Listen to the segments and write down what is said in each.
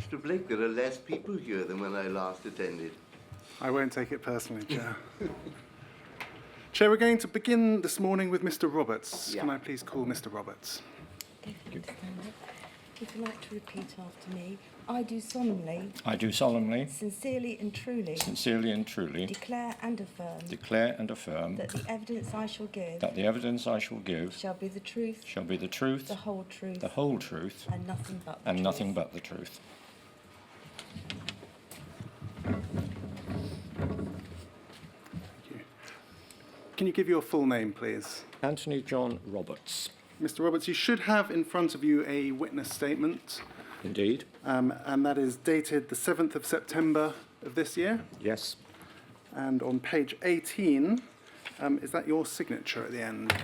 Mr. Blake, there are less people here than when I last attended. I won't take it personally, Chair. Chair, we're going to begin this morning with Mr. Roberts. Yeah. Can I please call Mr. Roberts? Would you like to repeat after me? I do solemnly, I do solemnly, sincerely and truly sincerely and truly declare and affirm declare and affirm that the evidence I shall give that the evidence I shall give shall be the truth, shall be the truth, the whole truth, the whole truth, and nothing but the and truth. nothing but the truth. Thank you. Can you give your full name, please? Anthony John Roberts. Mr. Roberts, you should have in front of you a witness statement, Indeed. and that is dated the 7th of September of this year. Yes. And on page 18, is that your signature at the end?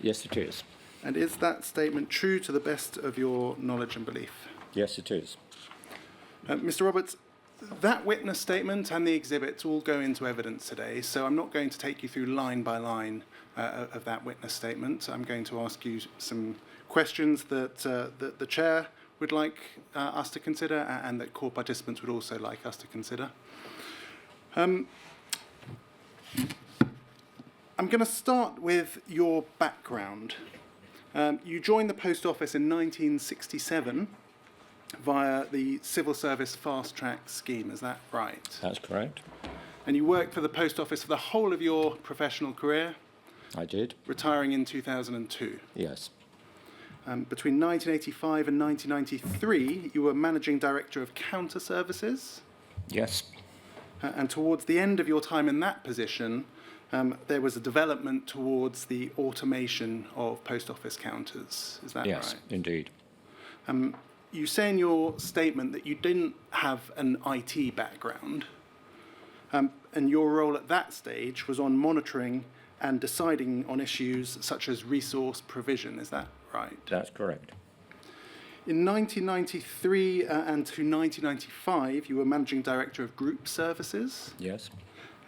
Yes, it is. And is that statement true to the best of your knowledge and belief? Yes, it is. Mr. Roberts, that witness statement and the exhibits all go into evidence today, so I'm not going to take you through line by line of that witness statement. I'm going to ask you some questions that the Chair would like us to consider and that core participants would also like us to consider. I'm going to start with your background. You joined the Post Office in 1967 via the Civil Service Fast Track scheme, is that right? That's correct. And you worked for the Post Office for the whole of your professional career, I did. retiring in 2002. Yes. Between 1985 and 1993, you were Managing Director of Counter Services. Yes. And towards the end of your time in that position, there was a development towards the automation of post office counters. Is that right? Yes, indeed. You say in your statement that you didn't have an IT background, and your role at that stage was on monitoring and deciding on issues such as resource provision. Is that right? That's correct. In 1993 and to 1995, you were Managing Director of Group Services. Yes.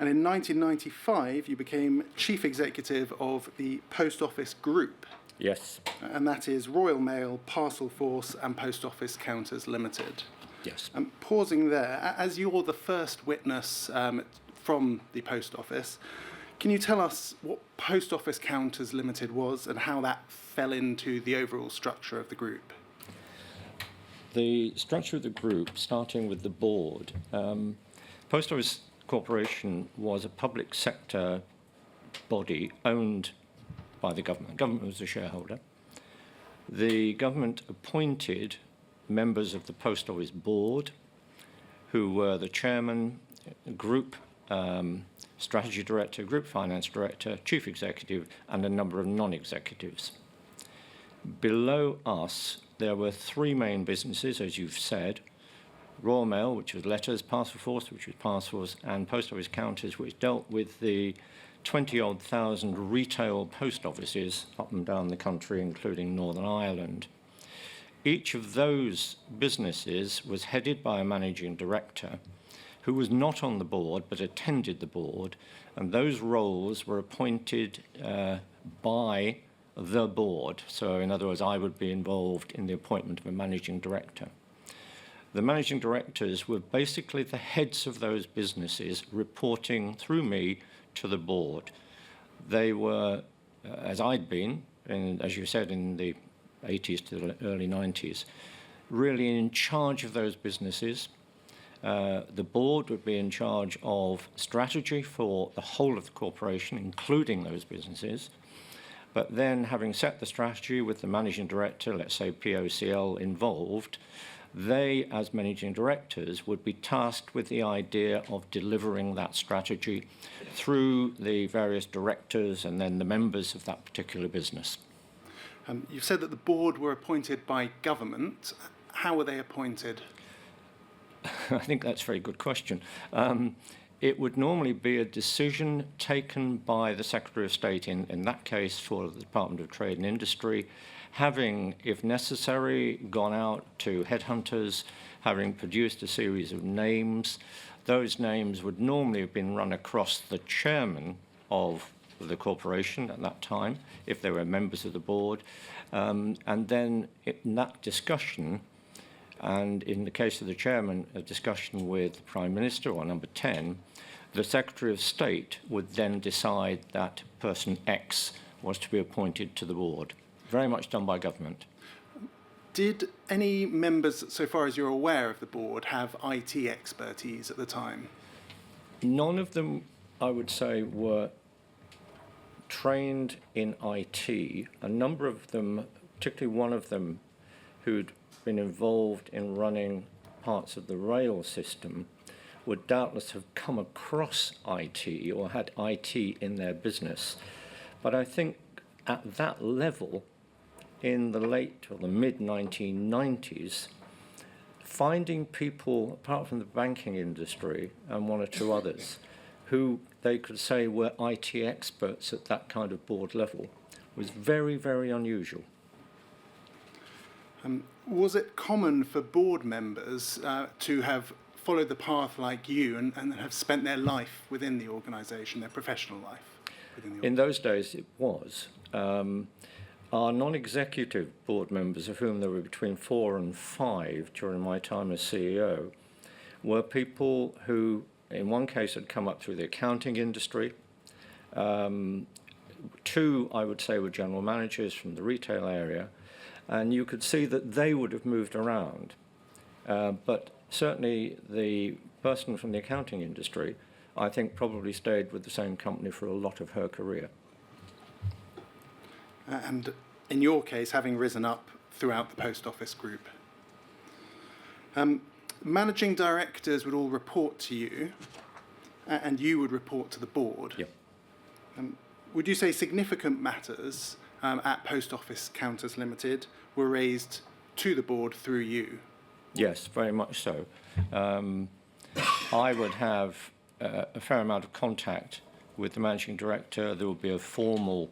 And in 1995, you became Chief Executive of the Post Office Group. Yes. And that is Royal Mail, Parcel Force and Post Office Counters Limited. Yes. Pausing there, as you're the first witness from the Post Office, can you tell us what Post Office Counters Limited was and how that fell into the overall structure of the group? The structure of the group, starting with the board, Post Office Corporation was a public sector body owned by the government. The government was a shareholder. The government appointed members of the Post Office board, who were the chairman, group strategy director, group finance director, chief executive, and a number of non-executives. Below us, there were three main businesses, as you've said: Royal Mail, which was letters; Parcel Force, which was parcels; and Post Office Counters, which dealt with the 20-odd thousand retail post offices up and down the country, including Northern Ireland. Each of those businesses was headed by a managing director who was not on the board but attended the board, and those roles were appointed by the board. So in other words, I would be involved in the appointment of a managing director. The managing directors were basically the heads of those businesses, reporting through me to the board. They were, as I'd been, as you said, in the 80s to the early 90s, really in charge of those businesses. The board would be in charge of strategy for the whole of the corporation, including those businesses. But then, having set the strategy with the managing director, let's say POCL, involved, they, as managing directors, would be tasked with the idea of delivering that strategy through the various directors and then the members of that particular business. You've said that the board were appointed by government. How were they appointed? I think that's a very good question. It would normally be a decision taken by the Secretary of State, in that case for the Department of Trade and Industry, having, if necessary, gone out to headhunters, having produced a series of names. Those names would normally have been run across the chairman of the corporation at that time, if they were members of the board. And then in that discussion, And in the case of the chairman, a discussion with the Prime Minister, or number 10, the Secretary of State would then decide that person X was to be appointed to the board. Very much done by government. Did any members, so far as you're aware of the board, have IT expertise at the time? None of them, I would say, were trained in IT. A number of them, particularly one of them who'd been involved in running parts of the rail system, would doubtless have come across IT or had IT in their business. But I think at that level, in the late or the mid-1990s, finding people, apart from the banking industry and one or two others, who they could say were IT experts at that kind of board level was very, very unusual. Was it common for board members to have followed the path like you and have spent their life within the organisation, their professional life within the organisation? In those days, it was. Our non-executive board members, of whom there were between 4 and 5 during my time as CEO, were people who, in one case, had come up through the accounting industry. 2, I would say, were general managers from the retail area, and you could see that they would have moved around. But certainly the person from the accounting industry, I think, probably stayed with the same company for a lot of her career. And in your case, having risen up throughout the post office group. Managing directors would all report to you, and you would report to the board. Yep. Would you say significant matters at Post Office Counters Limited were raised to the board through you? Yes, very much so. I would have a fair amount of contact with the managing director. There would be a formal,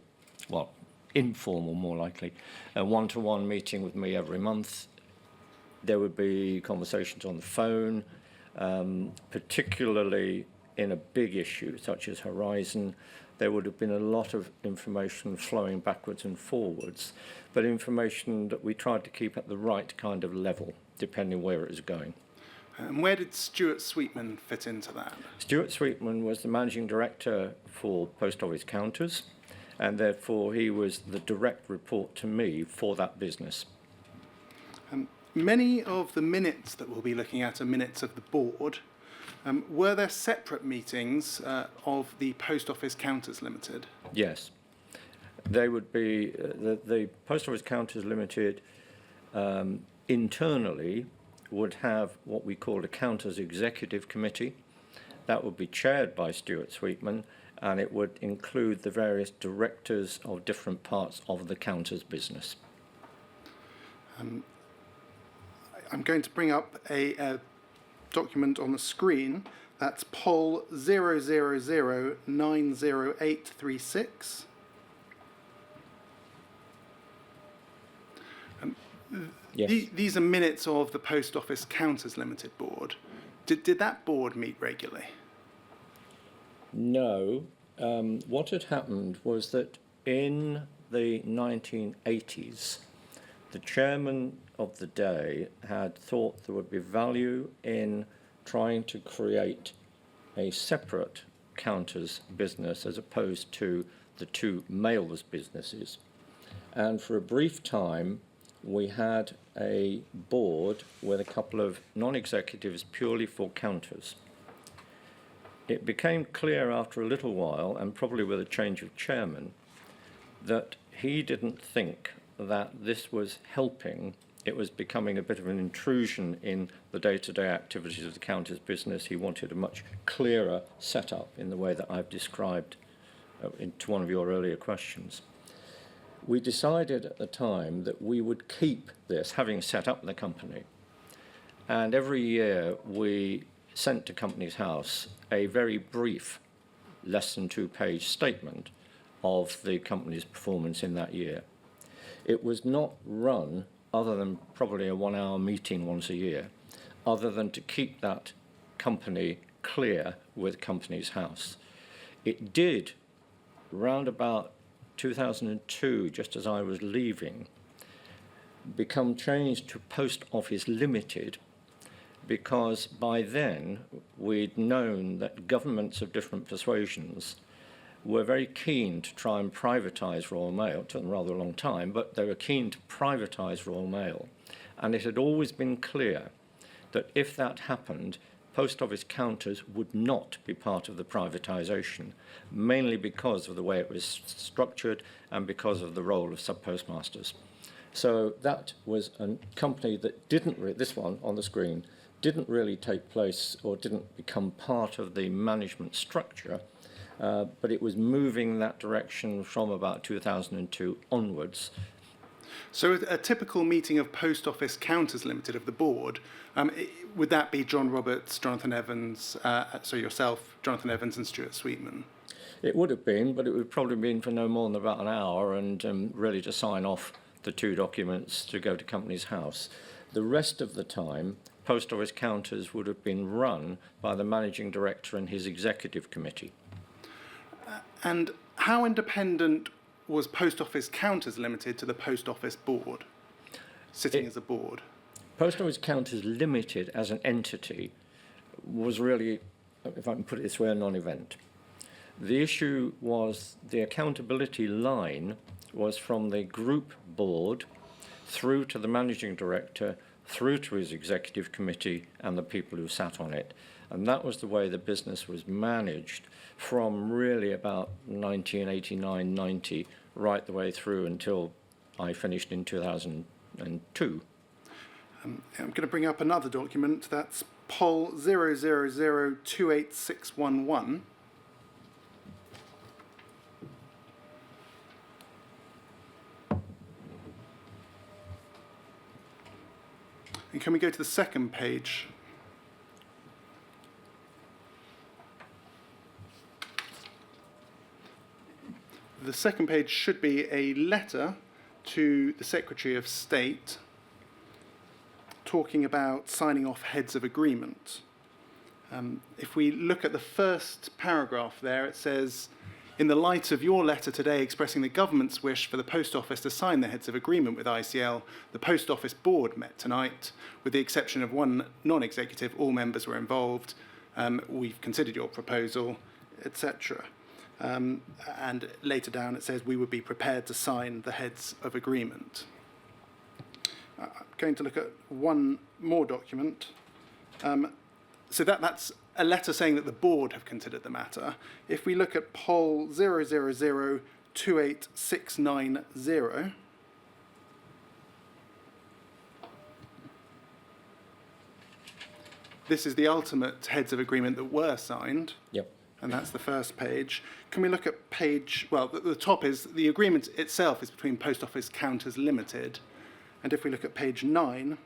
well, informal more likely, a one-to-one meeting with me every month. There would be conversations on the phone, particularly in a big issue such as Horizon. There would have been a lot of information flowing backwards and forwards, but information that we tried to keep at the right kind of level, depending where it was going. And where did Stuart Sweetman fit into that? Stuart Sweetman was the managing director for Post Office Counters, and therefore he was the direct report to me for that business. Many of the minutes that we'll be looking at are minutes of the board. Were there separate meetings of the Post Office Counters Limited? Yes. They would be, the Post Office Counters Limited internally would have what we called a Counters Executive Committee. That would be chaired by Stuart Sweetman, and it would include the various directors of different parts of the counters business. I'm going to bring up a document on the screen. That's poll 000-90836. Yes. These are minutes of the Post Office Counters Limited board. Did that board meet regularly? No. What had happened was that in the 1980s, the chairman of the day had thought there would be value in trying to create a separate counters business as opposed to the two mailers businesses. And for a brief time, we had a board with a couple of non-executives purely for counters. It became clear after a little while, and probably with a change of chairman, that he didn't think that this was helping. It was becoming a bit of an intrusion in the day-to-day activities of the counters business. He wanted a much clearer setup in the way that I've described into one of your earlier questions. We decided at the time that we would keep this, having set up the company. And every year we sent to Companies House a very brief, less than 2-page statement of the company's performance in that year. It was not run, other than probably a 1-hour meeting once a year, other than to keep that company clear with Companies House. It did, round about 2002, just as I was leaving, become changed to Post Office Limited, because by then we'd known that governments of different persuasions were very keen to try and privatise Royal Mail. It took them rather a long time, but they were keen to privatise Royal Mail. And it had always been clear that if that happened, post office counters would not be part of the privatisation, mainly because of the way it was structured and because of the role of sub-postmasters. So that was a company that didn't, this one on the screen, didn't really take place or didn't become part of the management structure, but it was moving that direction from about 2002 onwards. So a typical meeting of Post Office Counters Limited of the board, would that be John Roberts, Jonathan Evans, so yourself, Jonathan Evans and Stuart Sweetman? It would have been, but it would probably have been for no more than about an hour, and really to sign off the two documents to go to Companies House. The rest of the time, Post Office Counters would have been run by the managing director and his executive committee. And how independent was Post Office Counters Limited to the Post Office Board, sitting as a board? Post Office Counters Limited as an entity was really, if I can put it this way, a non-event. The issue was the accountability line was from the group board through to the managing director, through to his executive committee and the people who sat on it. And that was the way the business was managed from really about 1989-90 right the way through until I finished in 2002. I'm going to bring up another document. That's POL 000286611. And can we go to the second page? The second page should be a letter to the Secretary of State talking about signing off heads of agreement. If we look at the first paragraph there, it says, "In the light of your letter today expressing the government's wish for the Post Office to sign the heads of agreement with ICL, the Post Office Board met tonight. With the exception of one non-executive, all members were involved. We've considered your proposal," etc. And later down it says, "We would be prepared to sign the heads of agreement." I'm going to look at one more document. So that's a letter saying that the board have considered the matter. If we look at POL 000286690, this is the ultimate heads of agreement that were signed. Yep. And that's the first page. Can we look at page, well, the top is, the agreement itself is between Post Office Counters Limited. And if we look at page 9,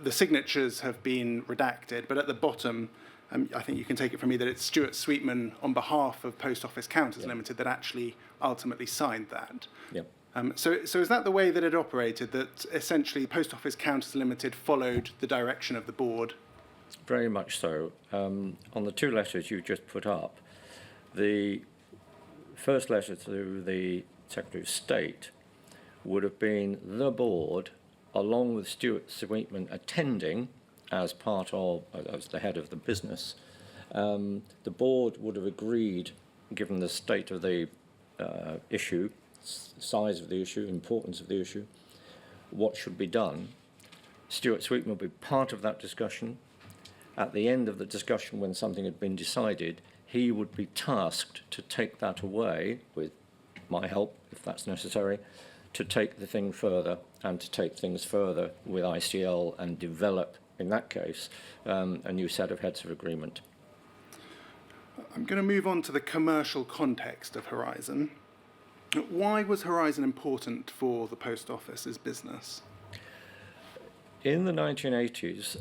the signatures have been redacted, but at the bottom, I think you can take it from me that it's Stuart Sweetman on behalf of Post Office Counters Limited that actually ultimately signed that. Yep. So is that the way that it operated, that essentially Post Office Counters Limited followed the direction of the board? Very much so. On the two letters you just put up, the first letter to the Secretary of State would have been the board, along with Stuart Sweetman attending as part of, as the head of the business. The board would have agreed, given the state of the issue, size of the issue, importance of the issue, what should be done. Stuart Sweetman would be part of that discussion. At the end of the discussion, when something had been decided, he would be tasked to take that away, with my help, if that's necessary, to take the thing further and to take things further with ICL and develop, in that case, a new set of heads of agreement. I'm going to move on to the commercial context of Horizon. Why was Horizon important for the Post Office's business? In the 1980s,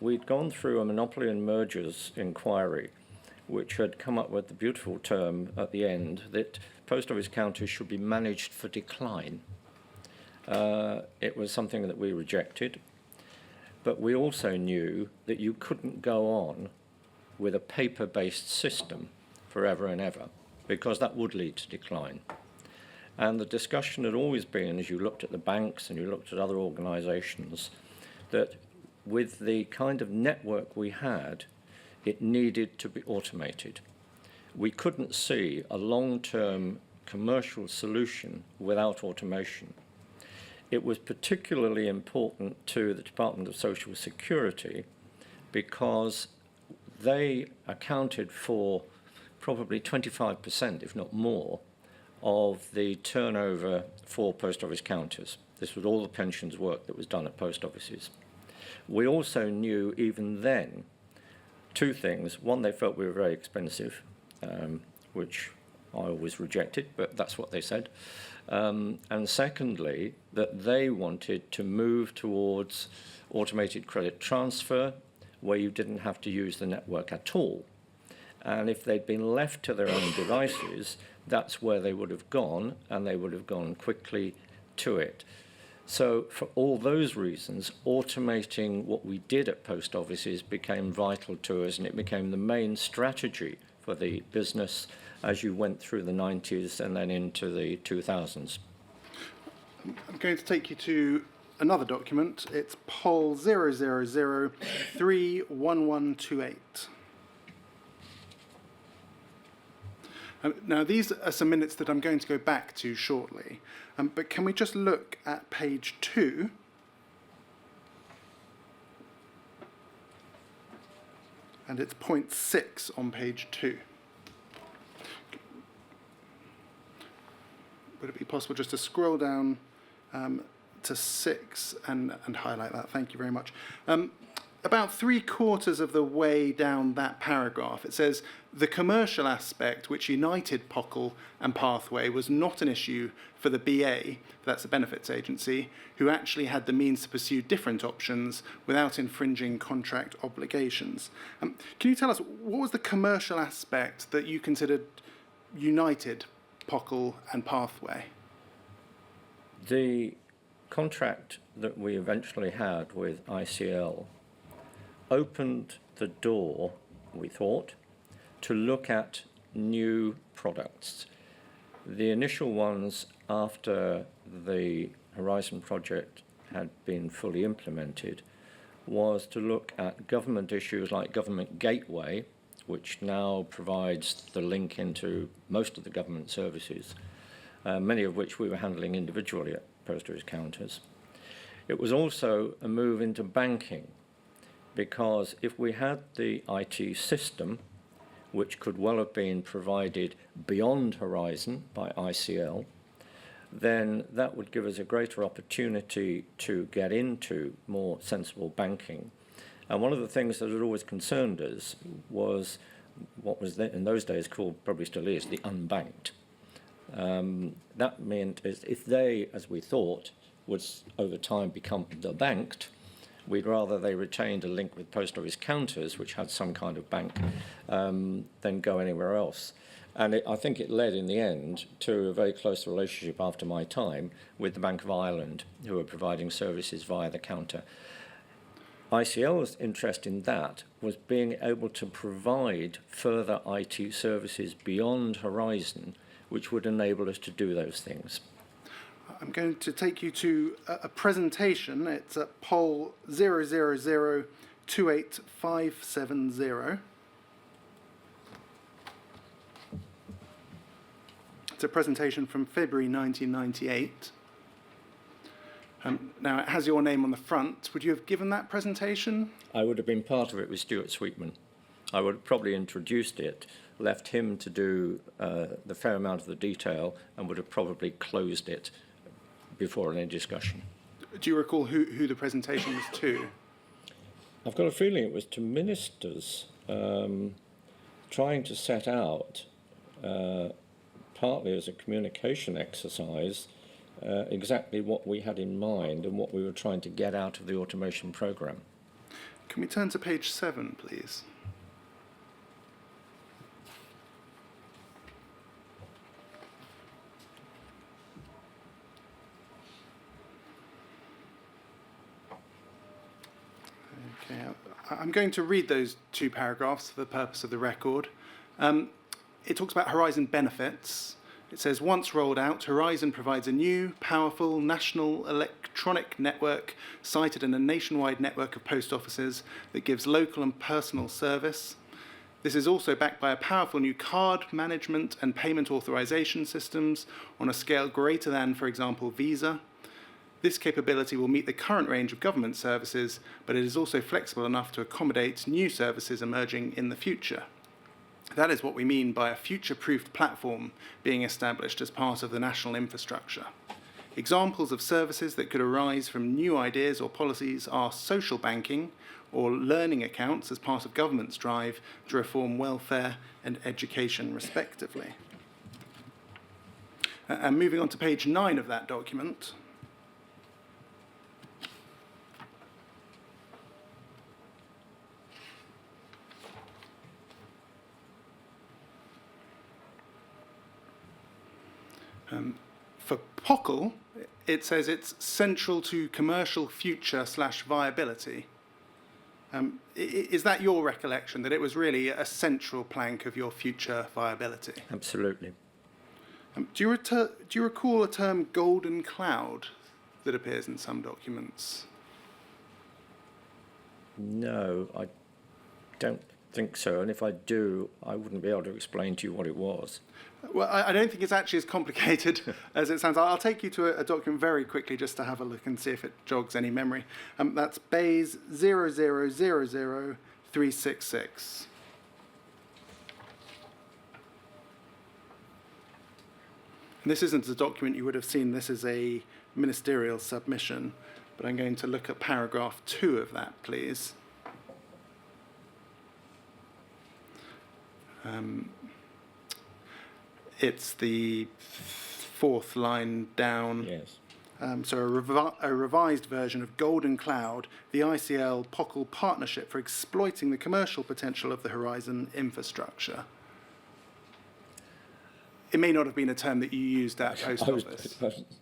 we'd gone through a monopoly and mergers inquiry, which had come up with the beautiful term at the end that post office counters should be managed for decline. It was something that we rejected, but we also knew that you couldn't go on with a paper-based system forever and ever, because that would lead to decline. And the discussion had always been, as you looked at the banks and you looked at other organisations, that with the kind of network we had, it needed to be automated. We couldn't see a long-term commercial solution without automation. It was particularly important to the Department of Social Security because they accounted for probably 25%, if not more, of the turnover for post office counters. This was all the pensions work that was done at post offices. We also knew even then two things. One, they felt we were very expensive, which I always rejected, but that's what they said. And secondly, that they wanted to move towards automated credit transfer, where you didn't have to use the network at all. And if they'd been left to their own devices, that's where they would have gone, and they would have gone quickly to it. So for all those reasons, automating what we did at post offices became vital to us, and it became the main strategy for the business as you went through the 90s and then into the 2000s. I'm going to take you to another document. It's POL 000-31128. Now, these are some minutes that I'm going to go back to shortly, but can we just look at page 2? And it's point 6 on page 2. Would it be possible just to scroll down to 6 and highlight that? Thank you very much. About 3/4 of the way down that paragraph, it says, the commercial aspect which united POCL and Pathway was not an issue for the BA, that's the benefits agency, who actually had the means to pursue different options without infringing contract obligations. Can you tell us, what was the commercial aspect that you considered united POCL and Pathway? The contract that we eventually had with ICL opened the door, we thought, to look at new products. The initial ones after the Horizon project had been fully implemented was to look at government issues like Government Gateway, which now provides the link into most of the government services, many of which we were handling individually at post office counters. It was also a move into banking, because if we had the IT system, which could well have been provided beyond Horizon by ICL, then that would give us a greater opportunity to get into more sensible banking. And one of the things that had always concerned us was what was in those days called, probably still is, the unbanked. That meant if they, as we thought, would over time become the banked, we'd rather they retained a link with post office counters, which had some kind of bank, than go anywhere else. And I think it led in the end to a very close relationship after my time with the Bank of Ireland, who were providing services via the counter. ICL's interest in that was being able to provide further IT services beyond Horizon, which would enable us to do those things. I'm going to take you to a presentation. It's at POL 000-28570. It's a presentation from February 1998. Now, it has your name on the front. Would you have given that presentation? I would have been part of it with Stuart Sweetman. I would have probably introduced it, left him to do the fair amount of the detail, and would have probably closed it before any discussion. Do you recall who the presentation was to? I've got a feeling it was to ministers trying to set out, partly as a communication exercise, exactly what we had in mind and what we were trying to get out of the automation program. Can we turn to page 7, please? Okay, I'm going to read those two paragraphs for the purpose of the record. It talks about Horizon benefits. It says, once rolled out, Horizon provides a new, powerful national electronic network sited in a nationwide network of post offices that gives local and personal service. This is also backed by a powerful new card management and payment authorization systems on a scale greater than, for example, Visa. This capability will meet the current range of government services, but it is also flexible enough to accommodate new services emerging in the future. That is what we mean by a future-proofed platform being established as part of the national infrastructure. Examples of services that could arise from new ideas or policies are social banking or learning accounts as part of government's drive to reform welfare and education, respectively. And moving on to page 9 of that document, for POCL, it says it's central to commercial future / viability. Is that your recollection, that it was really a central plank of your future viability? Absolutely. Do you recall a term golden cloud that appears in some documents? No, I don't think so. And if I do, I wouldn't be able to explain to you what it was. Well, I don't think it's actually as complicated as it sounds. I'll take you to a document very quickly just to have a look and see if it jogs any memory. That's Bayes 0000366. And this isn't a document you would have seen. This is a ministerial submission. But I'm going to look at paragraph 2 of that, please. It's the 4th line down. Yes. So a revised version of Golden Cloud, the ICL POCL partnership for exploiting the commercial potential of the Horizon infrastructure. It may not have been a term that you used at Post Office.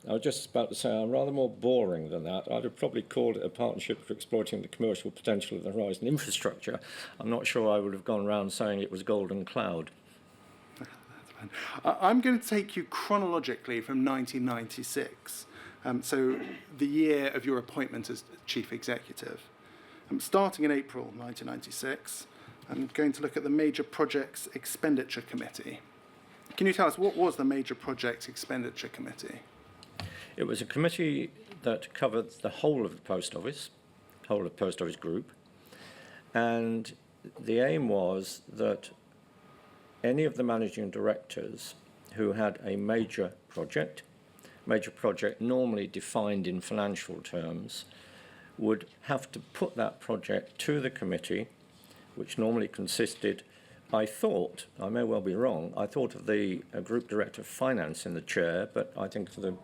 I was just about to say, I'm rather more boring than that. I'd have probably called it a partnership for exploiting the commercial potential of the Horizon infrastructure. I'm not sure I would have gone around saying it was Golden Cloud. I'm going to take you chronologically from 1996, so the year of your appointment as Chief Executive. Starting in April 1996, I'm going to look at the Major Projects Expenditure Committee. Can you tell us, what was the Major Projects Expenditure Committee? It was a committee that covered the whole of the Post Office, whole of Post Office Group, and the aim was that any of the managing directors who had a major project normally defined in financial terms, would have to put that project to the committee, which normally consisted, I may well be wrong, I thought of the Group Director of Finance in the chair, but I think for the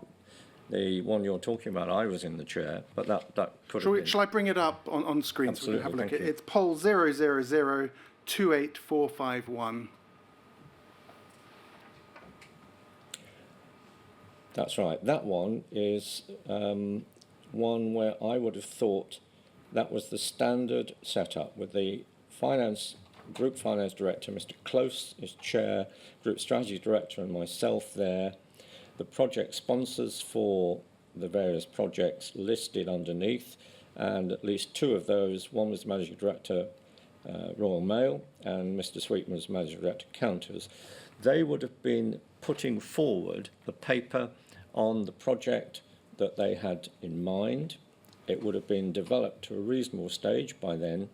one you're talking about, I was in the chair, but that could have been. Shall I bring it up on screen? Absolutely, so we can have a look? thank you. It's poll 000284451. That's right. That one is one where I would have thought that was the standard setup with the Group Finance Director, Mr. Close, as Chair, Group Strategy Director and myself there, the project sponsors for the various projects listed underneath, and at least 2 of those, one was Managing Director Royal Mail and Mr. Sweetman was Managing Director Counters. They would have been putting forward the paper on the project that they had in mind. It would have been developed to a reasonable stage by then,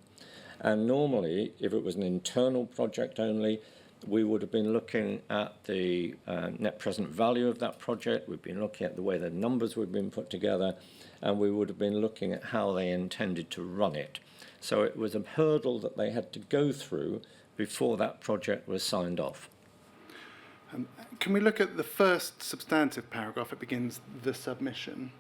and normally, if it was an internal project only, we would have been looking at the net present value of that project, we'd been looking at the way the numbers would have been put together, and we would have been looking at how they intended to run it. So it was a hurdle that they had to go through before that project was signed off. Can we look at the first substantive paragraph? It begins the submission.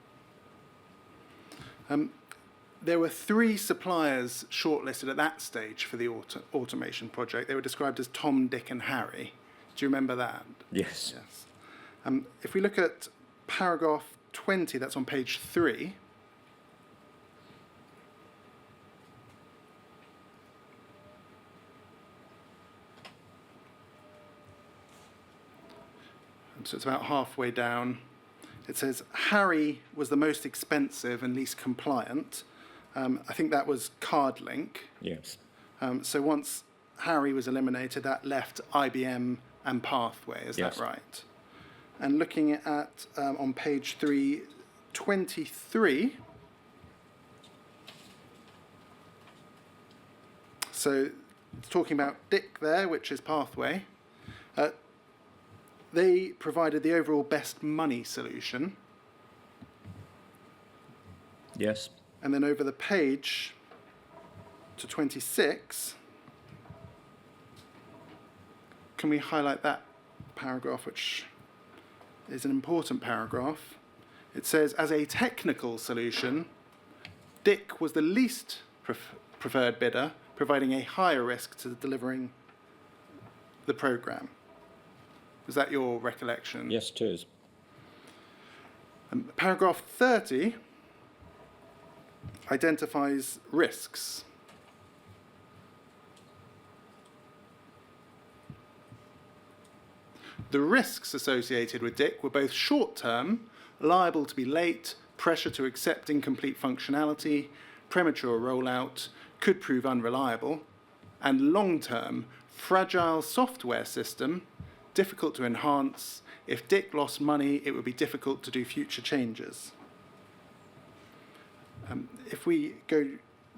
There were 3 suppliers shortlisted at that stage for the automation project. They were described as Tom, Dick and Harry. Do you remember that? Yes. Yes. If we look at paragraph 20, that's on page 3. So it's about halfway down. It says Harry was the most expensive and least compliant. I think that was CardLink. Yes. So once Harry was eliminated, that left IBM and Pathway. Is Yes. that right? And looking at on page 323. So it's talking about Dick there, which is Pathway. They provided the overall best money solution. Yes. And then over the page to 26, can we highlight that paragraph, which is an important paragraph? It says, as a technical solution, Dick was the least preferred bidder, providing a higher risk to delivering the programme. Is that your recollection? Yes, it is. Paragraph 30 identifies risks. The risks associated with Dick were both short-term, liable to be late, pressure to accept incomplete functionality, premature rollout, could prove unreliable, and long-term, fragile software system, difficult to enhance. If Dick lost money, it would be difficult to do future changes. If we go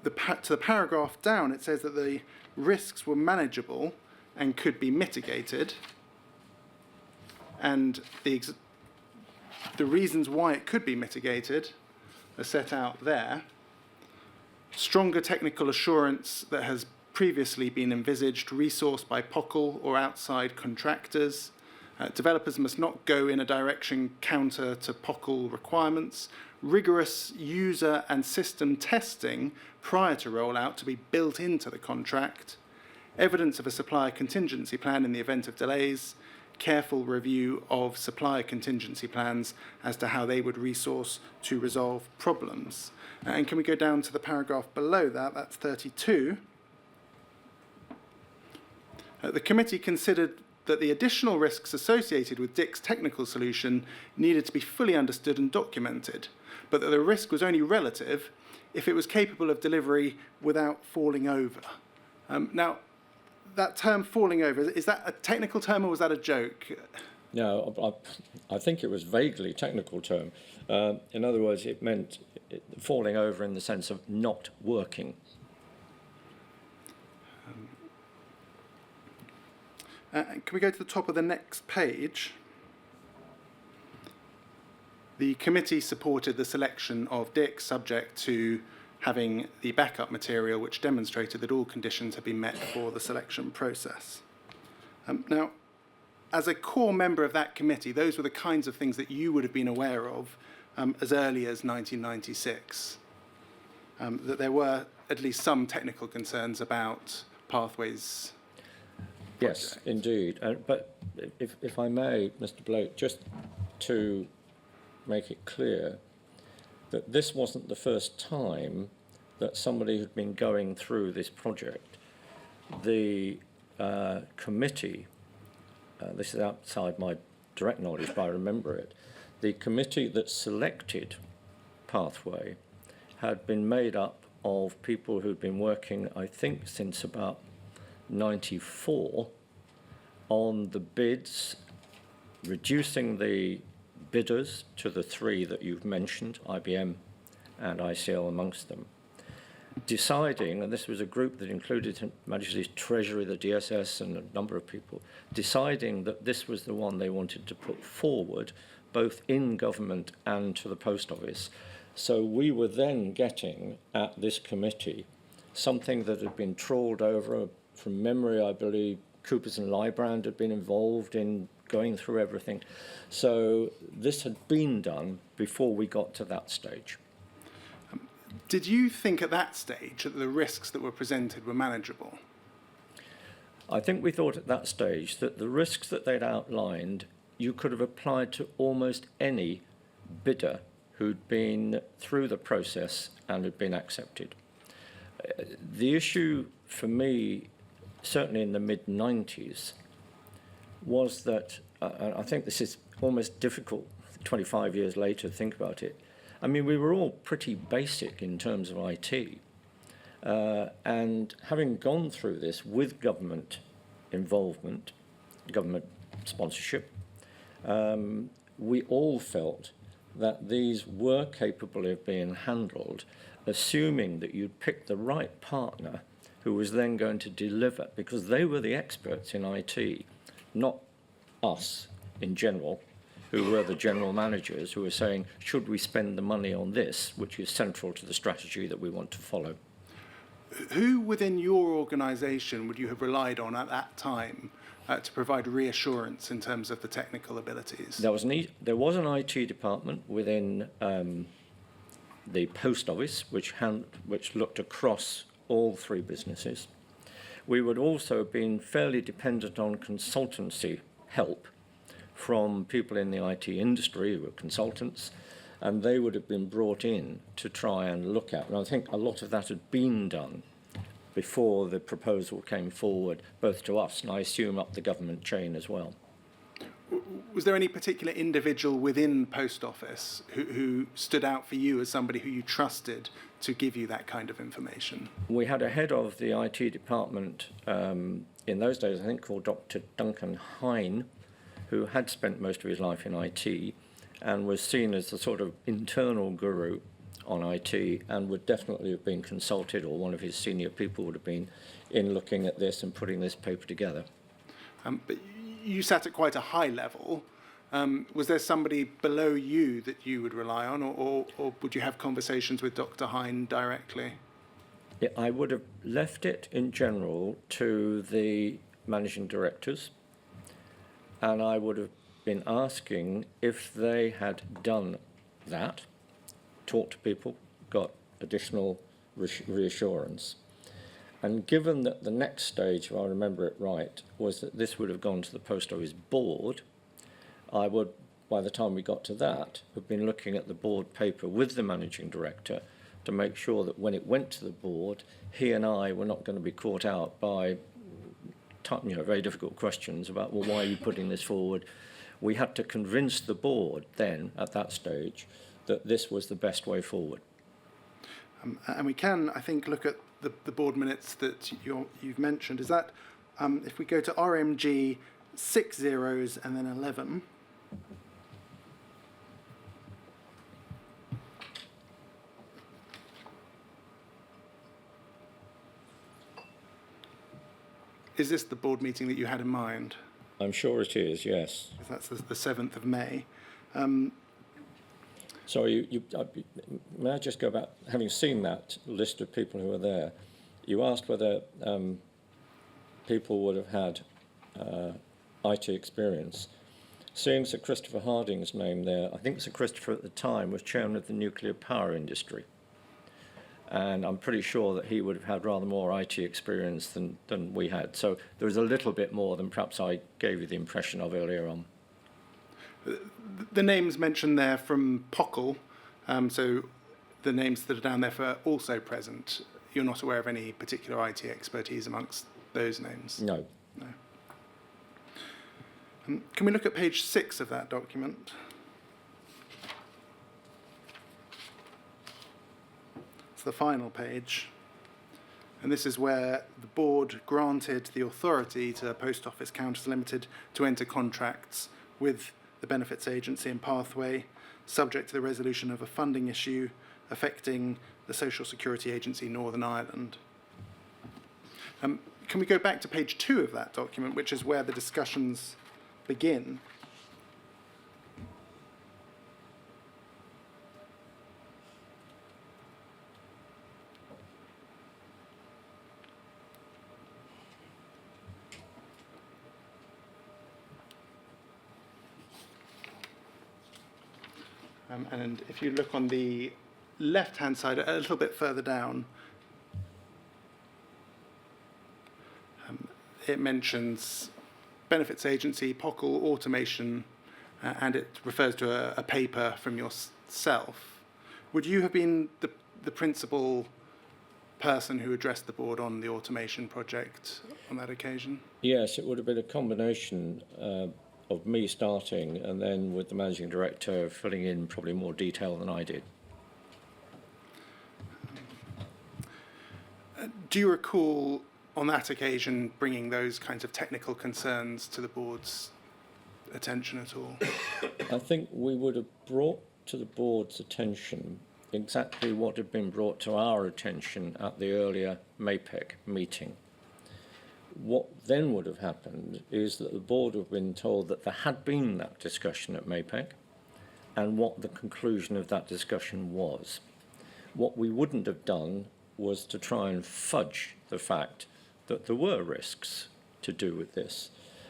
to the paragraph down, it says that the risks were manageable and could be mitigated. And the reasons why it could be mitigated are set out there. Stronger technical assurance that has previously been envisaged, resourced by POCL or outside contractors. Developers must not go in a direction counter to POCL requirements. Rigorous user and system testing prior to rollout to be built into the contract. Evidence of a supplier contingency plan in the event of delays. Careful review of supplier contingency plans as to how they would resource to resolve problems. And can we go down to the paragraph below that? That's 32. The committee considered that the additional risks associated with Dick's technical solution needed to be fully understood and documented, but that the risk was only relative if it was capable of delivery without falling over. Now, that term falling over, is that a technical term or was that a joke? No, I think it was vaguely technical term. In other words, it meant falling over in the sense of not working. Can we go to the top of the next page? The committee supported the selection of Dick subject to having the backup material which demonstrated that all conditions had been met for the selection process. Now, as a core member of that committee, those were the kinds of things that you would have been aware of as early as 1996, that there were at least some technical concerns about Pathways. Yes, indeed. But if I may, Mr. Blake, just to make it clear that this wasn't the first time that somebody had been going through this project. The committee, this is outside my direct knowledge, but I remember it, the committee that selected Pathway had been made up of people who'd been working, I think, since about 94 on the bids, reducing the bidders to the three that you've mentioned, IBM and ICL amongst them, deciding, and this was a group that included Her Majesty's Treasury, the DSS, and a number of people, deciding that this was the one they wanted to put forward, both in government and to the post office. So we were then getting at this committee something that had been trawled over. From memory, I believe Coopers and Lybrand had been involved in going through everything. So this had been done before we got to that stage. Did you think at that stage that the risks that were presented were manageable? I think we thought at that stage that the risks that they'd outlined, you could have applied to almost any bidder who'd been through the process and had been accepted. The issue for me, certainly in the mid-90s, was that, I think this is almost difficult 25 years later to think about it. I mean, we were all pretty basic in terms of IT. And having gone through this with government involvement, government sponsorship, we all felt that these were capable of being handled, assuming that you'd pick the right partner who was then going to deliver, because they were the experts in IT, not us in general, who were the general managers who were saying, should we spend the money on this, which is central to the strategy that we want to follow. Who within your organisation would you have relied on at that time to provide reassurance in terms of the technical abilities? There was an IT department within the post office, which looked across all three businesses. We would also have been fairly dependent on consultancy help from people in the IT industry who were consultants, and they would have been brought in to try and look at. And I think a lot of that had been done before the proposal came forward, both to us and I assume up the government chain as well. Was there any particular individual within Post Office who stood out for you as somebody who you trusted to give you that kind of information? We had a head of the IT department in those days, I think, called Dr. Duncan Hine, who had spent most of his life in IT and was seen as the sort of internal guru on IT and would definitely have been consulted, or one of his senior people would have been in looking at this and putting this paper together. But you sat at quite a high level. Was there somebody below you that you would rely on, or would you have conversations with Dr. Hine directly? Yeah, I would have left it in general to the managing directors, and I would have been asking if they had done that, talked to people, got additional reassurance. And given that the next stage, if I remember it right, was that this would have gone to the Post Office board, I would, by the time we got to that, have been looking at the board paper with the managing director to make sure that when it went to the board, he and I were not going to be caught out by very difficult questions about, well, why are you putting this forward? We had to convince the board then, at that stage, that this was the best way forward. And we can, I think, look at the board minutes that you've mentioned. Is that, if we go to RMG 6 zeros and then 11, is this the board meeting that you had in mind? I'm sure it is, yes. That's the 7th of May. So may I just go back, having seen that list of people who were there, you asked whether people would have had IT experience. Seeing Sir Christopher Harding's name there, I think Sir Christopher at the time was chairman of the nuclear power industry. And I'm pretty sure that he would have had rather more IT experience than we had. So there was a little bit more than perhaps I gave you the impression of earlier on. The names mentioned there from POCL, so the names that are down there for also present, you're not aware of any particular IT expertise amongst those names? No. No. Can we look at page 6 of that document? It's the final page. And this is where the board granted the authority to Post Office Counters Limited to enter contracts with the Benefits Agency and Pathway, subject to the resolution of a funding issue affecting the Social Security Agency Northern Ireland. Can we go back to page 2 of that document, which is where the discussions begin? And if you look on the left-hand side, a little bit further down, it mentions Benefits Agency, POCL, automation, and it refers to a paper from yourself. Would you have been the principal person who addressed the board on the automation project on that occasion? Yes, it would have been a combination of me starting and then with the managing director filling in probably more detail than I did. Do you recall on that occasion bringing those kinds of technical concerns to the board's attention at all? I think we would have brought to the board's attention exactly what had been brought to our attention at the earlier MAPEC meeting. What then would have happened is that the board would have been told that there had been that discussion at MAPEC and what the conclusion of that discussion was. What we wouldn't have done was to try and fudge the fact that there were risks to do with this.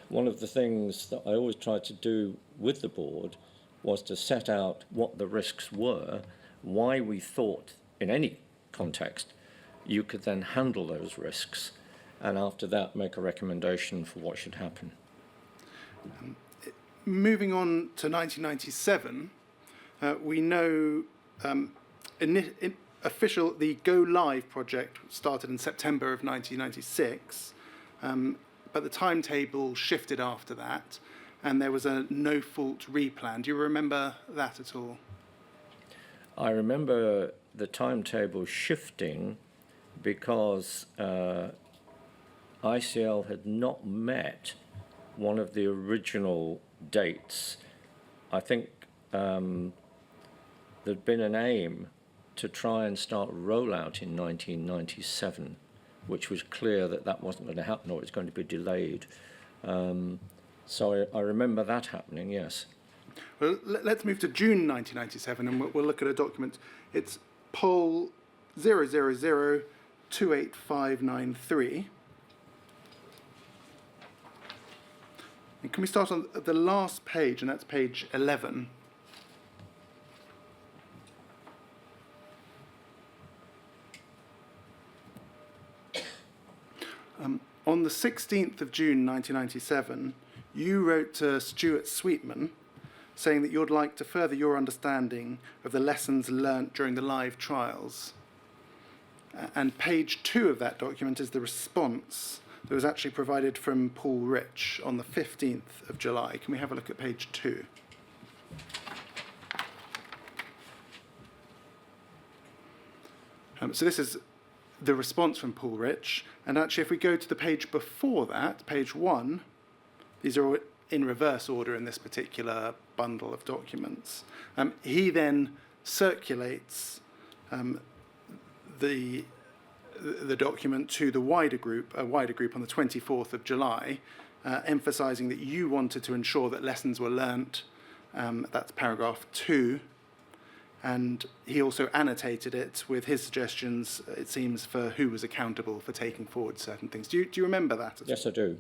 One of the things that I always tried to do with the board was to set out what the risks were, why we thought in any context you could then handle those risks, and after that make a recommendation for what should happen. Moving on to 1997, we know the Go Live project started in September of 1996, but the timetable shifted after that, and there was a no-fault replan. Do you remember that at all? I remember the timetable shifting because ICL had not met one of the original dates. I think there'd been an aim to try and start rollout in 1997, which was clear that that wasn't going to happen or it was going to be delayed. So I remember that happening, yes. Well, let's move to June 1997 and we'll look at a document. It's poll 000-28593. And can we start on the last page, and that's page 11. On the 16th of June 1997, you wrote to Stuart Sweetman saying that you'd like to further your understanding of the lessons learnt during the live trials. And page 2 of that document is the response that was actually provided from Paul Rich on the 15th of July. Can we have a look at page 2? So this is the response from Paul Rich. And actually, if we go to the page before that, page 1, these are all in reverse order in this particular bundle of documents. He then circulates the document to the wider group on the 24th of July, emphasising that you wanted to ensure that lessons were learnt. That's paragraph 2. And he also annotated it with his suggestions, it seems, for who was accountable for taking forward certain things. Do you remember that? Yes, I do.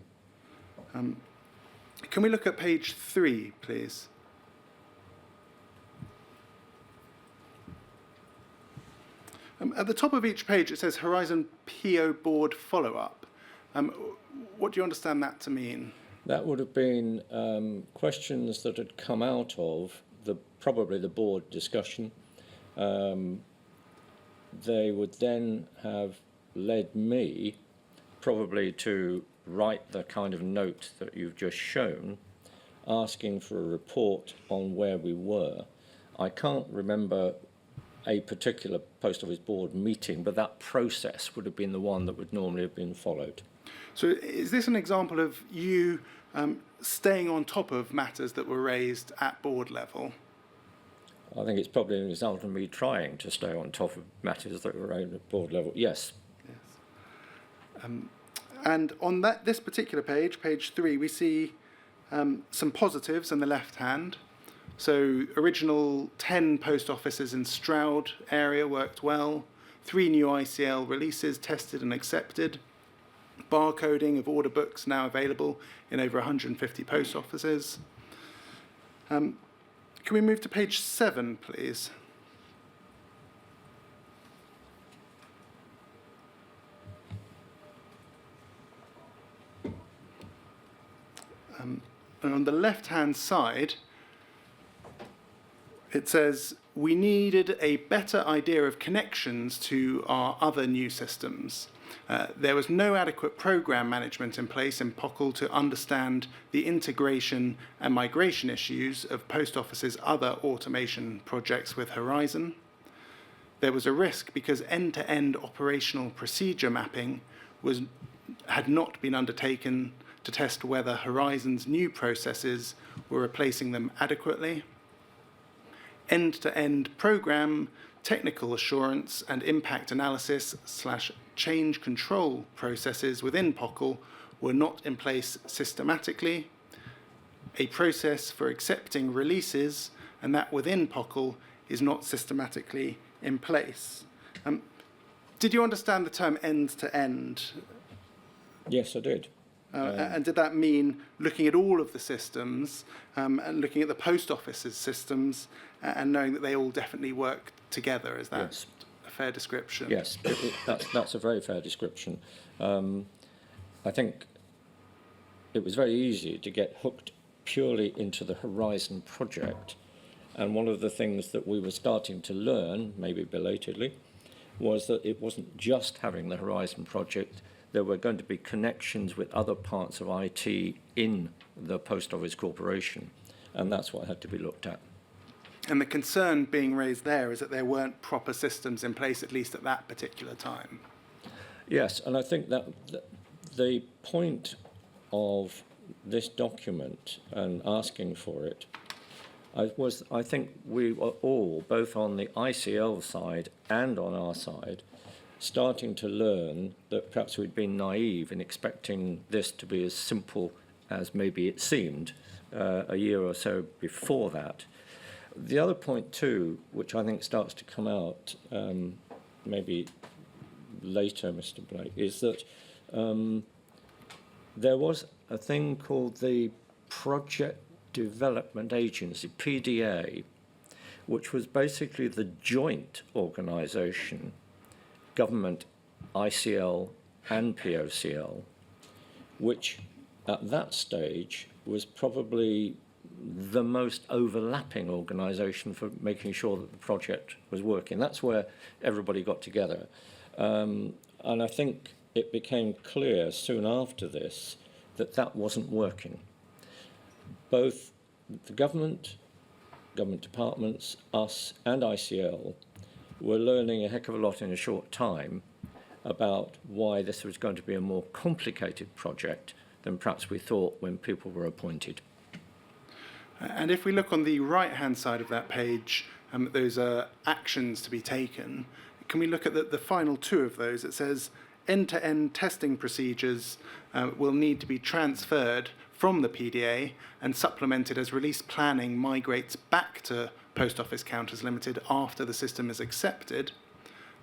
Can we look at page 3, please? At the top of each page, it says Horizon PO Board Follow-up. What do you understand that to mean? That would have been questions that had come out of probably the board discussion. They would then have led me probably to write the kind of note that you've just shown, asking for a report on where we were. I can't remember a particular Post Office Board meeting, but that process would have been the one that would normally have been followed. So is this an example of you staying on top of matters that were raised at board level? I think it's probably an example of me trying to stay on top of matters that were raised at board level. Yes. Yes. And on this particular page, page 3, we see some positives on the left hand. So original 10 post offices in Stroud area worked well. 3 new ICL releases tested and accepted. Barcoding of order books now available in over 150 post offices. Can we move to page 7, please? And on the left-hand side, it says, we needed a better idea of connections to our other new systems. There was no adequate programme management in place in POCL to understand the integration and migration issues of Post Office's other automation projects with Horizon. There was a risk because end-to-end operational procedure mapping had not been undertaken to test whether Horizon's new processes were replacing them adequately. End-to-end programme, technical assurance and impact analysis / change control processes within POCL were not in place systematically. A process for accepting releases, and that within POCL, is not systematically in place. Did you understand the term end-to-end? Yes, I did. And did that mean looking at all of the systems and looking at the Post Office's systems and knowing that they all definitely work together? Is that Yes. a fair description? Yes, that's a very fair description. I think it was very easy to get hooked purely into the Horizon project. And one of the things that we were starting to learn, maybe belatedly, was that it wasn't just having the Horizon project. There were going to be connections with other parts of IT in the Post Office Corporation, and that's what had to be looked at. And the concern being raised there is that there weren't proper systems in place, at least at that particular time. Yes, and I think that the point of this document and asking for it I think we were all, both on the ICL side and on our side, starting to learn that perhaps we'd been naive in expecting this to be as simple as maybe it seemed a year or so before that. The other point too, which I think starts to come out maybe later, Mr. Blake, is that there was a thing called the Project Development Agency, PDA, which was basically the joint organisation, government, ICL and POCL, which at that stage was probably the most overlapping organisation for making sure that the project was working. That's where everybody got together. And I think it became clear soon after this that that wasn't working. Both the government departments, us and ICL were learning a heck of a lot in a short time about why this was going to be a more complicated project than perhaps we thought when people were appointed. And if we look on the right-hand side of that page, those are actions to be taken. Can we look at the final two of those? It says end-to-end testing procedures will need to be transferred from the PDA and supplemented as release planning migrates back to Post Office Counters Limited after the system is accepted.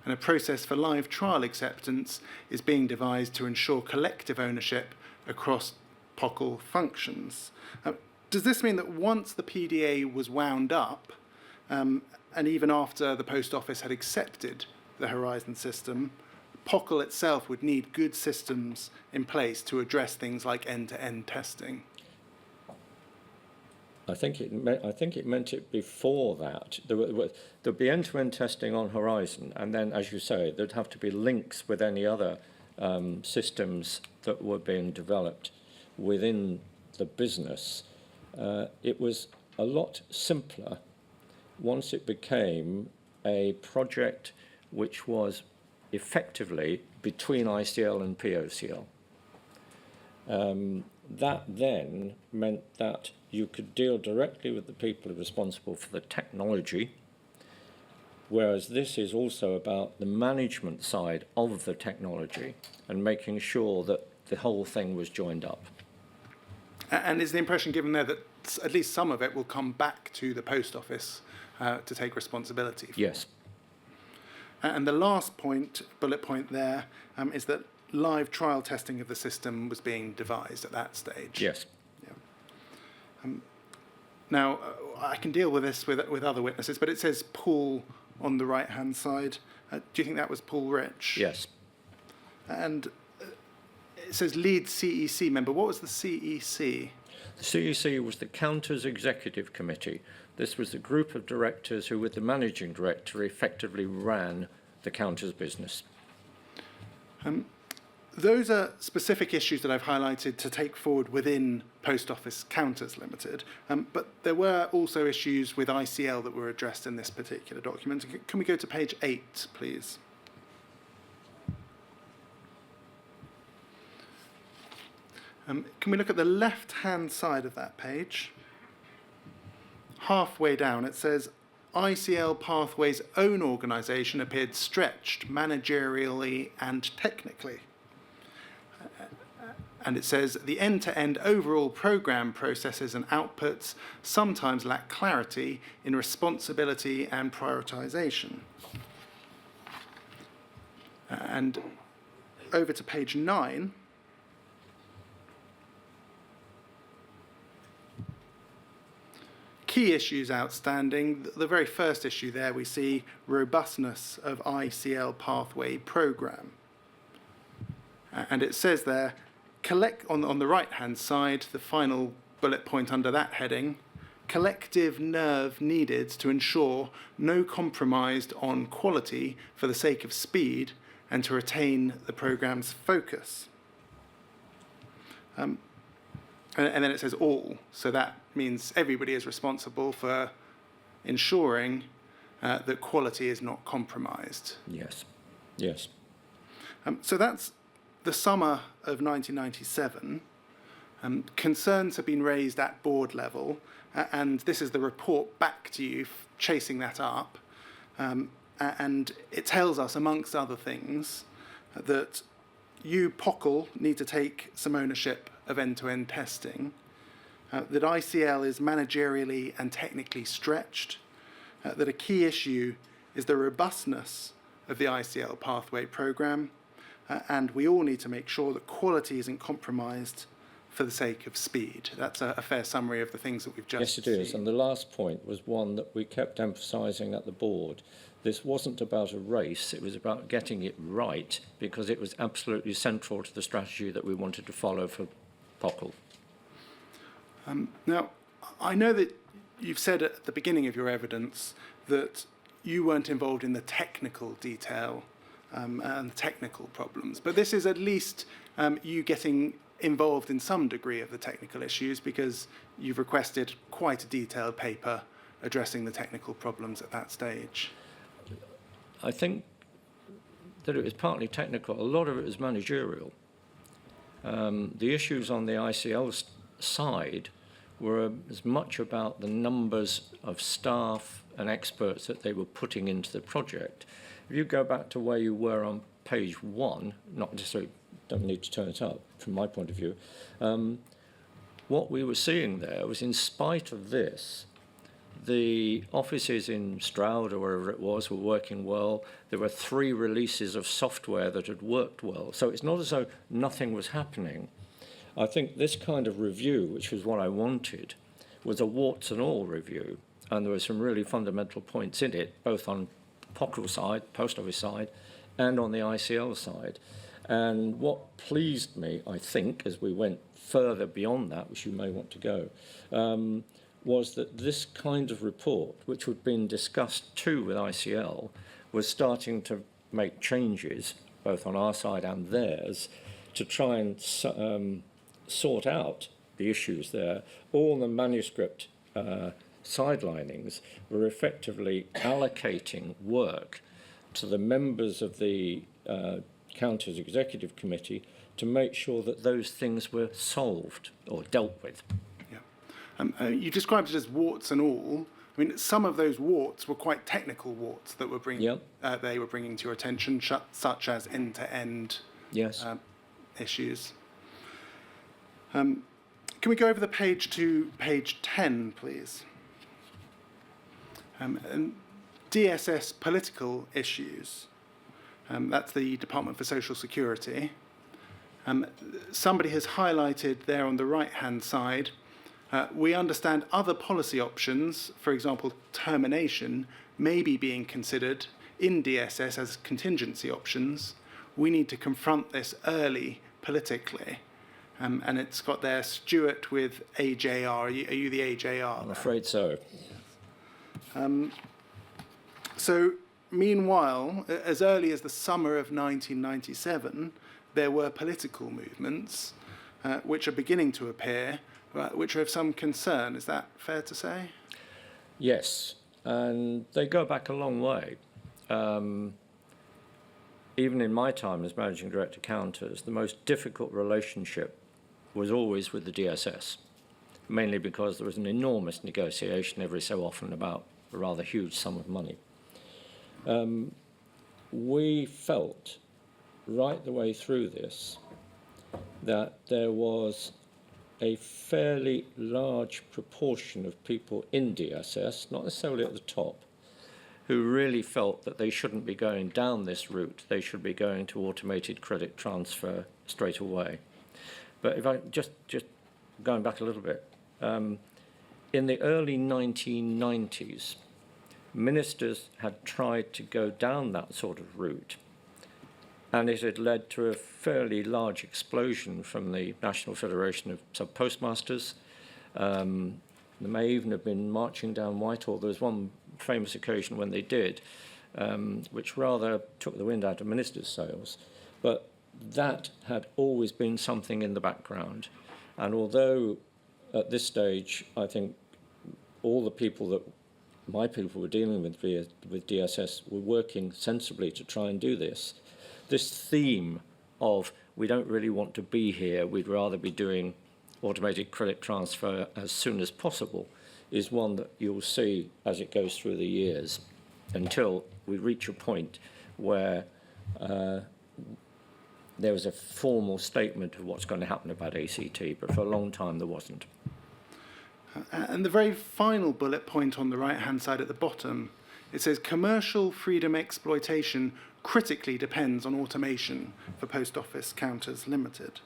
And a process for live trial acceptance is being devised to ensure collective ownership across POCL functions. Does this mean that once the PDA was wound up, and even after the Post Office had accepted the Horizon system, POCL itself would need good systems in place to address things like end-to-end testing? I think it meant it before that. There'd be end-to-end testing on Horizon, and then, as you say, there'd have to be links with any other systems that were being developed within the business. It was a lot simpler once it became a project which was effectively between ICL and POCL. That then meant that you could deal directly with the people responsible for the technology, whereas this is also about the management side of the technology and making sure that the whole thing was joined up. And is the impression given there that at least some of it will come back to the Post Office to take responsibility for? Yes. And the last point, bullet point there, is that live trial testing of the system was being devised at that stage. Yes. Yeah. Now, I can deal with this with other witnesses, but it says Paul on the right-hand side. Do you think that was Paul Rich? Yes. And it says lead CEC member. What was the CEC? The CEC was the Counters Executive Committee. This was the group of directors who, with the managing director, effectively ran the Counters business. Those are specific issues that I've highlighted to take forward within Post Office Counters Limited, but there were also issues with ICL that were addressed in this particular document. Can we go to page 8, please? Can we look at the left-hand side of that page? Halfway down, it says, ICL Pathways' own organisation appeared stretched managerially and technically. And it says, the end-to-end overall programme processes and outputs sometimes lack clarity in responsibility and prioritisation. And over to page 9. Key issues outstanding. The very first issue there, we see robustness of ICL pathway programme. And it says there, on the right-hand side, the final bullet point under that heading, collective nerve needed to ensure no compromise on quality for the sake of speed and to retain the programme's focus. And then it says all, so that means everybody is responsible for ensuring that quality is not compromised. Yes, yes. So that's the summer of 1997. Concerns have been raised at board level, and this is the report back to you, chasing that up. And it tells us, amongst other things, that you, POCL, need to take some ownership of end-to-end testing, that ICL is managerially and technically stretched, that a key issue is the robustness of the ICL pathway programme, and we all need to make sure that quality isn't compromised for the sake of speed. That's a fair summary of the things that we've just Yes, it is. seen. And the last point was one that we kept emphasising at the board. This wasn't about a race, it was about getting it right, because it was absolutely central to the strategy that we wanted to follow for POCL. Now, I know that you've said at the beginning of your evidence that you weren't involved in the technical detail and the technical problems, but this is at least you getting involved in some degree of the technical issues, because you've requested quite a detailed paper addressing the technical problems at that stage. I think that it was partly technical. A lot of it was managerial. The issues on the ICL side were as much about the numbers of staff and experts that they were putting into the project. If you go back to where you were on page 1, not necessarily, don't need to turn it up from my point of view, what we were seeing there was, in spite of this, the offices in Stroud or wherever it was were working well. There were 3 releases of software that had worked well. So it's not as though nothing was happening. I think this kind of review, which was what I wanted, was a warts and all review. And there were some really fundamental points in it, both on POCL side, Post Office side, and on the ICL side. And what pleased me, I think, as we went further beyond that, which you may want to go, was that this kind of report, which had been discussed too with ICL, was starting to make changes, both on our side and theirs, to try and sort out the issues there. All the manuscript sidelinings were effectively allocating work to the members of the Counters Executive Committee to make sure that those things were solved or dealt with. You described it as warts and all. I mean, some of those warts were quite technical warts that were they were bringing to your attention, such as end-to-end issues. Can we go over the page to page 10, please? And DSS political issues. That's the Department for Social Security. Somebody has highlighted there on the right-hand side, we understand other policy options, for example, termination, may be being considered in DSS as contingency options. We need to confront this early politically. And it's got there Stuart with AJR. Are you the AJR? I'm afraid so. So, meanwhile, as early as the summer of 1997, there were political movements which are beginning to appear, which are of some concern. Is that fair to say? Yes, and they go back a long way. Even in my time as managing director counters, the most difficult relationship was always with the DSS, mainly because there was an enormous negotiation every so often about a rather huge sum of money. We felt right the way through this that there was a fairly large proportion of people in DSS, not necessarily at the top, who really felt that they shouldn't be going down this route. They should be going to automated credit transfer straight away. But if I just going back a little bit, in the early 1990s, ministers had tried to go down that sort of route, and it had led to a fairly large explosion from the National Federation of Sub-Postmasters. There may even have been marching down Whitehall. There was one famous occasion when they did, which rather took the wind out of ministers' sails. But that had always been something in the background. And although at this stage, I think all the people that my people were dealing with DSS were working sensibly to try and do this, this theme of we don't really want to be here, we'd rather be doing automated credit transfer as soon as possible, is one that you'll see as it goes through the years until we reach a point where there was a formal statement of what's going to happen about ACT, but for a long time there wasn't. And the very final bullet point on the right-hand side at the bottom, it says commercial freedom exploitation critically depends on automation for Post Office Counters Limited.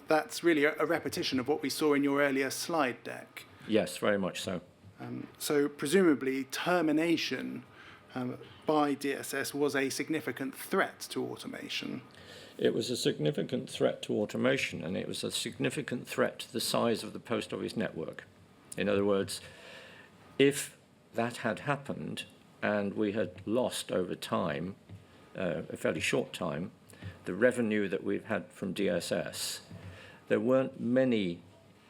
That's really a repetition of what we saw in your earlier slide deck. Yes, very much so. So presumably termination by DSS was a significant threat to automation. It was a significant threat to automation, and it was a significant threat to the size of the post office network. In other words, if that had happened and we had lost over time, a fairly short time, the revenue that we've had from DSS, there weren't many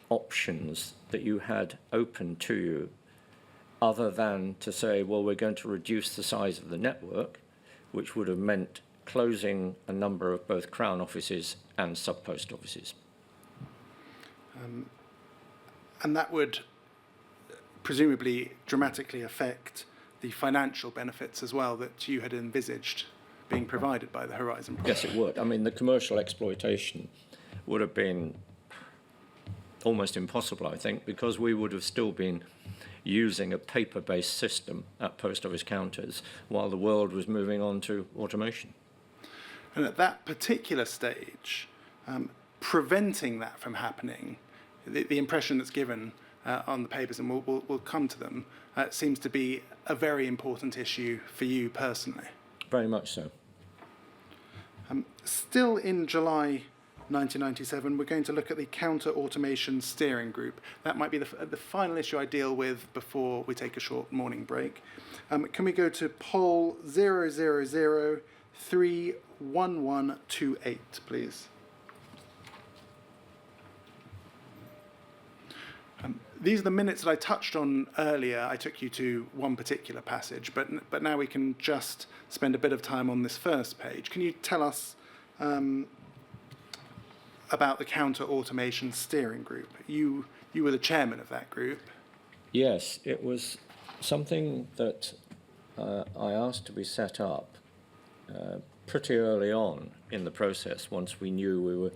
options that you had open to you other than to say, well, we're going to reduce the size of the network, which would have meant closing a number of both Crown offices and sub-post offices. And that would presumably dramatically affect the financial benefits as well that you had envisaged being provided by the Horizon project. Yes, it would. I mean, the commercial exploitation would have been almost impossible, I think, because we would have still been using a paper-based system at post office counters while the world was moving on to automation. And at that particular stage, preventing that from happening, the impression that's given on the papers, and we'll come to them, seems to be a very important issue for you personally. Very much so. Still in July 1997, we're going to look at the Counter Automation Steering Group. That might be the final issue I deal with before we take a short morning break. Can we go to poll 000-31128, please? These are the minutes that I touched on earlier. I took you to one particular passage, but now we can just spend a bit of time on this first page. Can you tell us about the Counter Automation Steering Group? You were the chairman of that group. Yes, it was something that I asked to be set up pretty early on in the process, once we knew we were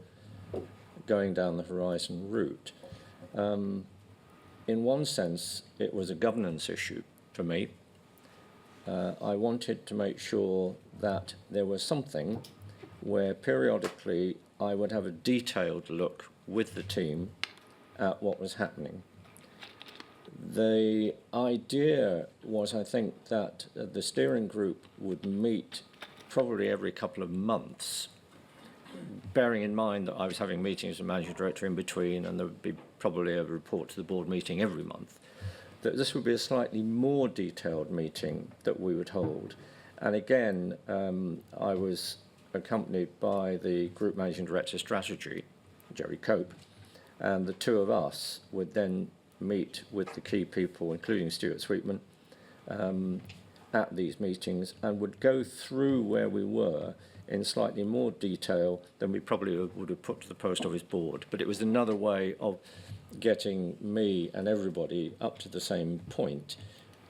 going down the Horizon route. In one sense, it was a governance issue for me. I wanted to make sure that there was something where periodically I would have a detailed look with the team at what was happening. The idea was, I think, that the steering group would meet probably every couple of months, bearing in mind that I was having meetings with the managing director in between, and there would be probably a report to the board meeting every month, that this would be a slightly more detailed meeting that we would hold. And again, I was accompanied by the Group Managing Director Strategy, Jerry Cope, and the two of us would then meet with the key people, including Stuart Sweetman, at these meetings, and would go through where we were in slightly more detail than we probably would have put to the Post Office Board. But it was another way of getting me and everybody up to the same point.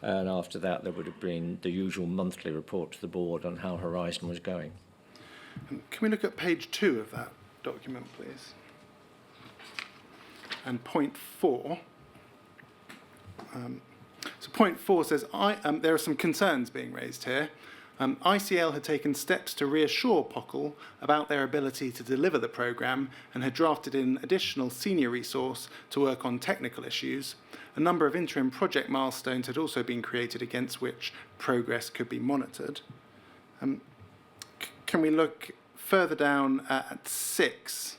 And after that, there would have been the usual monthly report to the board on how Horizon was going. Can we look at page 2 of that document, please? And point 4. So point 4 says, there are some concerns being raised here. ICL had taken steps to reassure POCL about their ability to deliver the programme and had drafted in additional senior resource to work on technical issues. A number of interim project milestones had also been created against which progress could be monitored. Can we look further down at 6?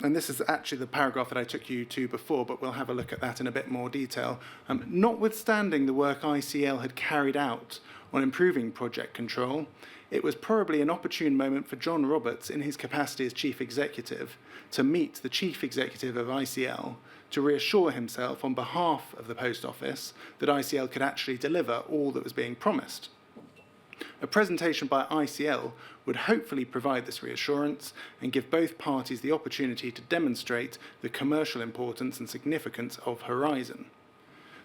And this is actually the paragraph that I took you to before, but we'll have a look at that in a bit more detail. Notwithstanding the work ICL had carried out on improving project control, it was probably an opportune moment for John Roberts, in his capacity as Chief Executive, to meet the Chief Executive of ICL to reassure himself on behalf of the Post Office that ICL could actually deliver all that was being promised. A presentation by ICL would hopefully provide this reassurance and give both parties the opportunity to demonstrate the commercial importance and significance of Horizon.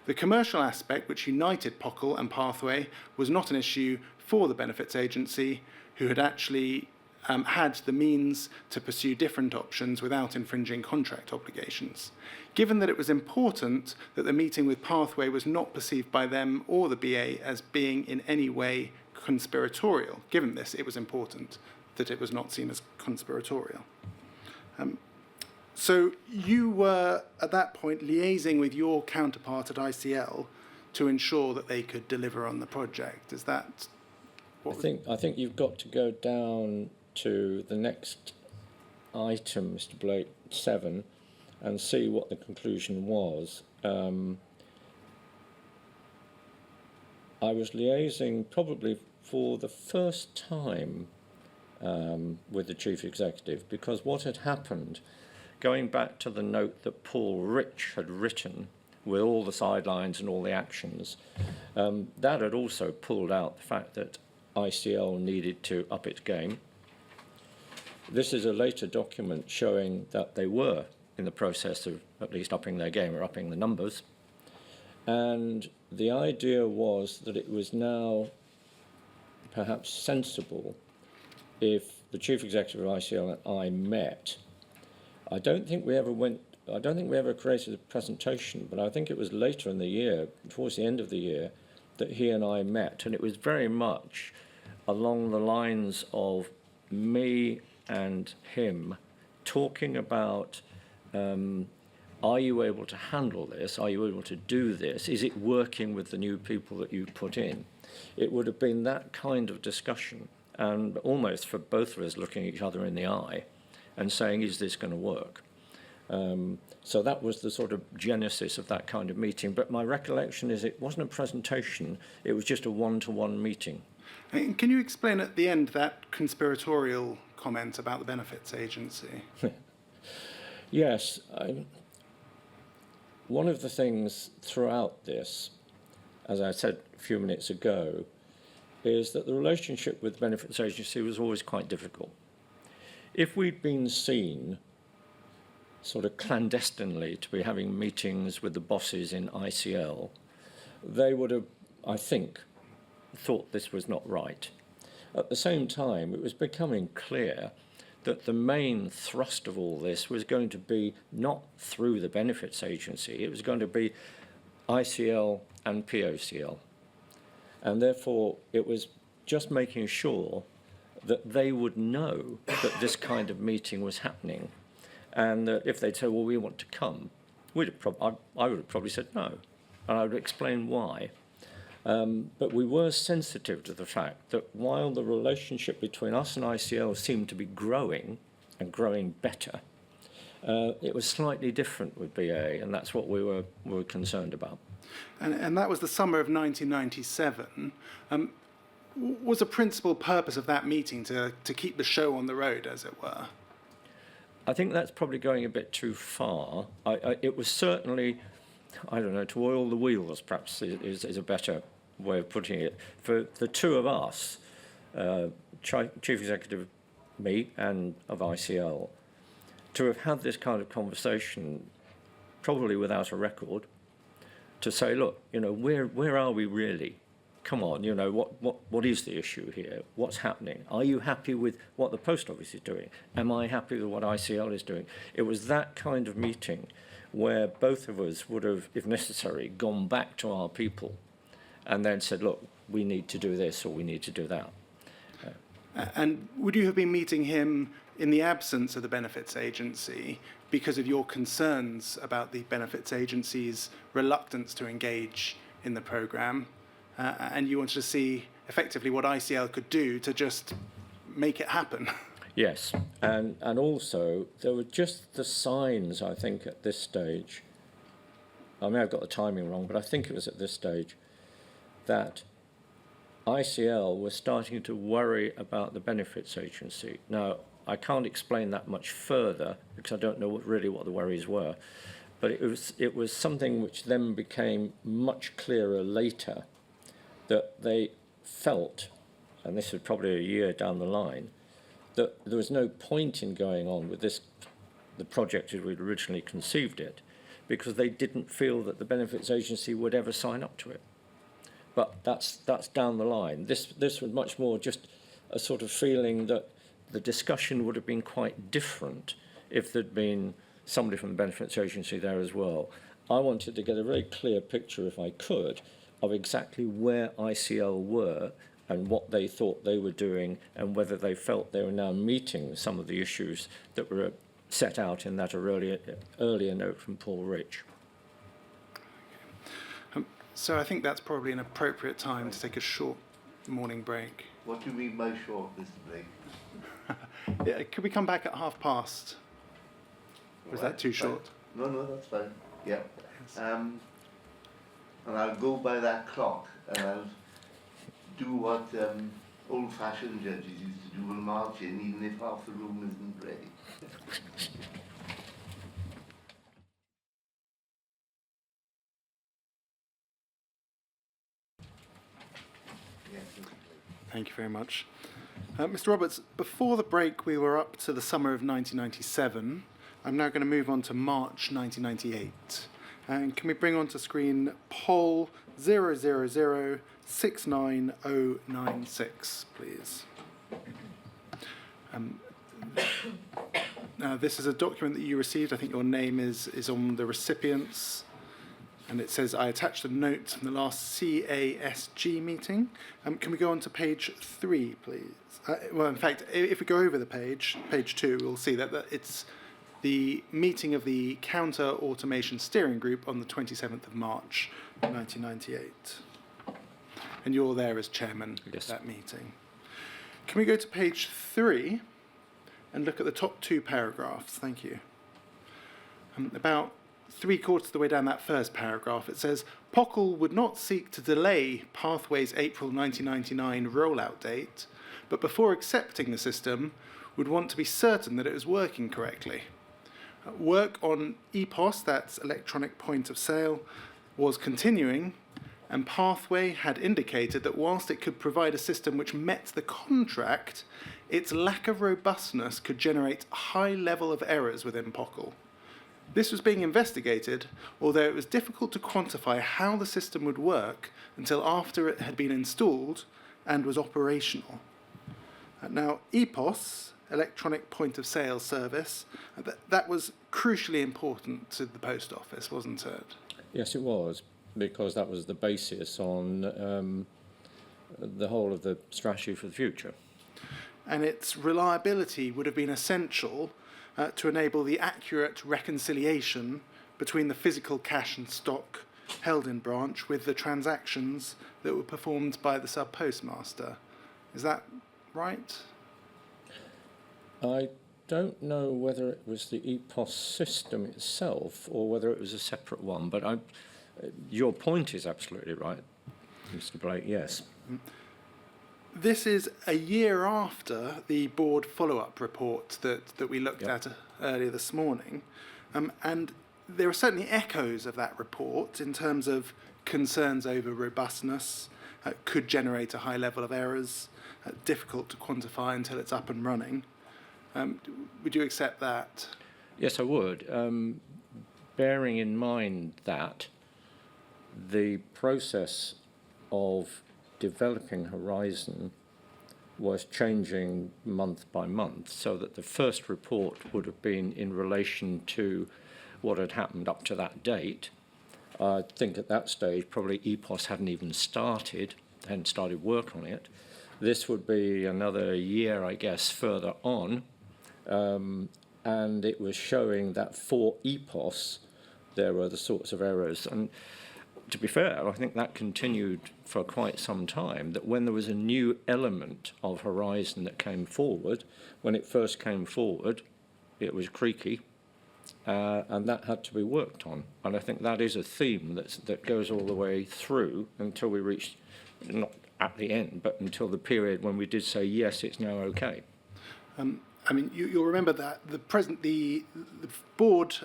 The commercial aspect, which united POCL and Pathway, was not an issue for the Benefits Agency, who had actually had the means to pursue different options without infringing contract obligations. Given that it was important that the meeting with Pathway was not perceived by them or the BA as being in any way conspiratorial, given this, it was important that it was not seen as conspiratorial. So you were, at that point, liaising with your counterpart at ICL to ensure that they could deliver on the project. Is that what I think you've got to go down to the next item, Mr. Blake, 7, and see what the conclusion was. I was liaising probably for the first time with the Chief Executive, because what had happened, going back to the note that Paul Rich had written with all the sidelines and all the actions, that had also pulled out the fact that ICL needed to up its game. This is a later document showing that they were in the process of at least upping their game or upping the numbers. And the idea was that it was now perhaps sensible if the Chief Executive of ICL and I met. I don't think we ever created a presentation, but I think it was later in the year, towards the end of the year, that he and I met, and it was very much along the lines of me and him talking about, are you able to handle this? Are you able to do this? Is it working with the new people that you've put in? It would have been that kind of discussion, and almost for both of us looking each other in the eye and saying, is this going to work? So that was the sort of genesis of that kind of meeting. But my recollection is it wasn't a presentation, it was just a one-to-one meeting. And can you explain at the end that conspiratorial comment about the Benefits Agency? Yes. One of the things throughout this, as I said a few minutes ago, is that the relationship with the Benefits Agency was always quite difficult. If we'd been seen sort of clandestinely to be having meetings with the bosses in ICL, they would have, I think, thought this was not right. At the same time, it was becoming clear that the main thrust of all this was going to be not through the Benefits Agency, it was going to be ICL and POCL. And therefore, it was just making sure that they would know that this kind of meeting was happening. And that if they'd say, well, we want to come, I would have probably said no. And I would explain why. But we were sensitive to the fact that while the relationship between us and ICL seemed to be growing, and growing better, it was slightly different with BA, and that's what we were concerned about. And that was the summer of 1997. Was a principal purpose of that meeting to keep the show on the road, as it were? I think that's probably going a bit too far. It was certainly, I don't know, to oil the wheels, perhaps is a better way of putting it. For the two of us, Chief Executive, me, and of ICL, to have had this kind of conversation, probably without a record, to say, look, you know, where are we really? Come on, you know, what is the issue here? What's happening? Are you happy with what the post office is doing? Am I happy with what ICL is doing? It was that kind of meeting where both of us would have, if necessary, gone back to our people and then said, look, we need to do this or we need to do that. And would you have been meeting him in the absence of the benefits agency because of your concerns about the benefits agency's reluctance to engage in the programme? And you wanted to see effectively what ICL could do to just make it happen. Yes, and also there were just the signs, I think, at this stage, I may have got the timing wrong, but I think it was at this stage, that ICL was starting to worry about the benefits agency. Now, I can't explain that much further because I don't know really what the worries were, but it was something which then became much clearer later, that they felt, and this was probably a year down the line, that there was no point in going on with this, the project as we'd originally conceived it, because they didn't feel that the benefits agency would ever sign up to it. But that's down the line. This was much more just a sort of feeling that the discussion would have been quite different if there'd been somebody from the benefits agency there as well. I wanted to get a very clear picture, if I could, of exactly where ICL were and what they thought they were doing and whether they felt they were now meeting some of the issues that were set out in that earlier note from Paul Rich. So I think that's probably an appropriate time to take a short morning break. What do you mean by short, Mr. Blake? Yeah, could we come back at past? Was that too short? No, that's fine. Yeah. And I'll go by that clock and I'll do what old-fashioned judges used to do, will march in even if half the room isn't ready. Thank you very much. Mr. Roberts, before the break we were up to the summer of 1997. I'm now going to move on to March 1998. And can we bring onto screen poll 000-69096, please? Now, this is a document that you received. I think your name is on the recipients. And it says, I attached a note from the last CASG meeting. Can we go on to page 3, please? Well, in fact, if we go over the page 2, we'll see that it's the meeting of the Counter Automation Steering Group on the 27th of March, 1998. And you're there as chairman of that meeting. Can we go to page 3 and look at the top 2 paragraphs? Thank you. About 3/4 of the way down that first paragraph, it says, POCL would not seek to delay Pathway's April 1999 rollout date, but before accepting the system, would want to be certain that it was working correctly. Work on EPOS, that's electronic point of sale, was continuing, and Pathway had indicated that whilst it could provide a system which met the contract, its lack of robustness could generate a high level of errors within POCL. This was being investigated, although it was difficult to quantify how the system would work until after it had been installed and was operational. Now, EPOS, electronic point of sale service, that was crucially important to the post office, wasn't it? Yes, it was, because that was the basis on the whole of the strategy for the future. And its reliability would have been essential to enable the accurate reconciliation between the physical cash and stock held in branch with the transactions that were performed by the sub-postmaster. Is that right? I don't know whether it was the EPOS system itself or whether it was a separate one, but your point is absolutely right, Mr. Blake, yes. This is a year after the board follow-up report that we looked Yep. at earlier this morning, and there are certainly echoes of that report in terms of concerns over robustness, could generate a high level of errors, difficult to quantify until it's up and running. Would you accept that? Yes, I would. Bearing in mind that the process of developing Horizon was changing month by month, so that the first report would have been in relation to what had happened up to that date. I think at that stage probably EPOS hadn't even started, hadn't started work on it. This would be another year, I guess, further on, and it was showing that for EPOS there were the sorts of errors. And to be fair, I think that continued for quite some time, that when there was a new element of Horizon that came forward, when it first came forward, it was creaky, and that had to be worked on. And I think that is a theme that goes all the way through until we reached, not at the end, but until the period when we did say, yes, it's now okay. I mean, you'll remember that the board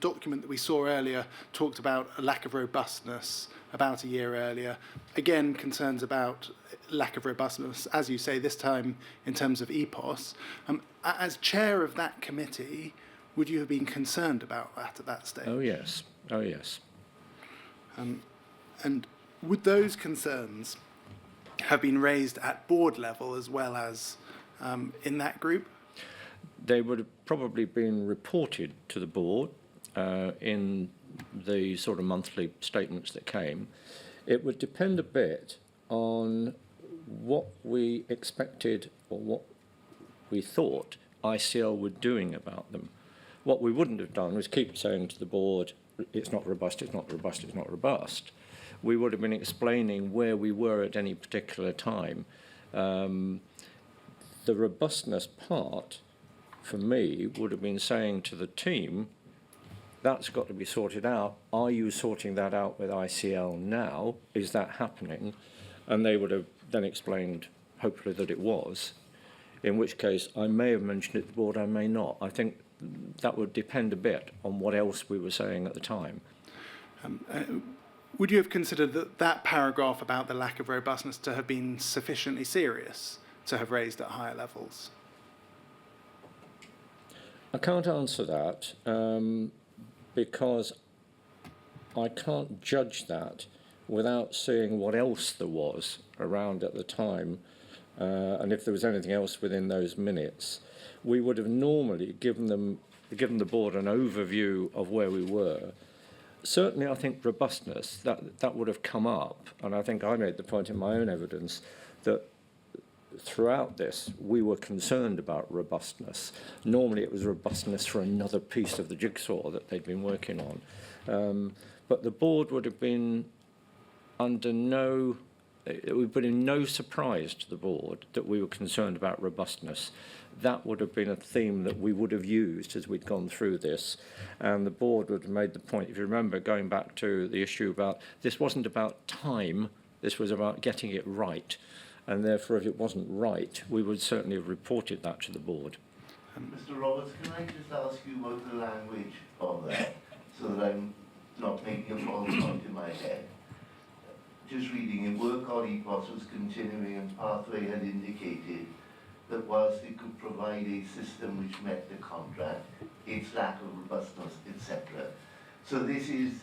document that we saw earlier talked about a lack of robustness about a year earlier. Again, concerns about lack of robustness, as you say, this time in terms of EPOS. As chair of that committee, would you have been concerned about that at that stage? Oh, yes. Oh, yes. And would those concerns have been raised at board level as well as in that group? They would have probably been reported to the board in the sort of monthly statements that came. It would depend a bit on what we expected or what we thought ICL were doing about them. What we wouldn't have done was keep saying to the board, it's not robust, it's not robust, it's not robust. We would have been explaining where we were at any particular time. The robustness part, for me, would have been saying to the team, that's got to be sorted out. Are you sorting that out with ICL now? Is that happening? And they would have then explained, hopefully, that it was, in which case I may have mentioned it to the board, I may not. I think that would depend a bit on what else we were saying at the time. Would you have considered that paragraph about the lack of robustness to have been sufficiently serious to have raised at higher levels? I can't answer that because I can't judge that without seeing what else there was around at the time, and if there was anything else within those minutes. We would have normally given the board an overview of where we were. Certainly, I think robustness, that would have come up, and I think I made the point in my own evidence that throughout this, we were concerned about robustness. Normally, it was robustness for another piece of the jigsaw that they'd been working on. But the board would have been it would have been in no surprise to the board that we were concerned about robustness. That would have been a theme that we would have used as we'd gone through this. And the board would have made the point, if you remember, going back to the issue about this wasn't about time, this was about getting it right. And therefore, if it wasn't right, we would certainly have reported that to the board. Mr. Roberts, can I just ask you about the language of that, so that I'm not making a false point in my head? Just reading it, work on EPOS was continuing and Pathway had indicated that whilst it could provide a system which met the contract, its lack of robustness, etc. So this is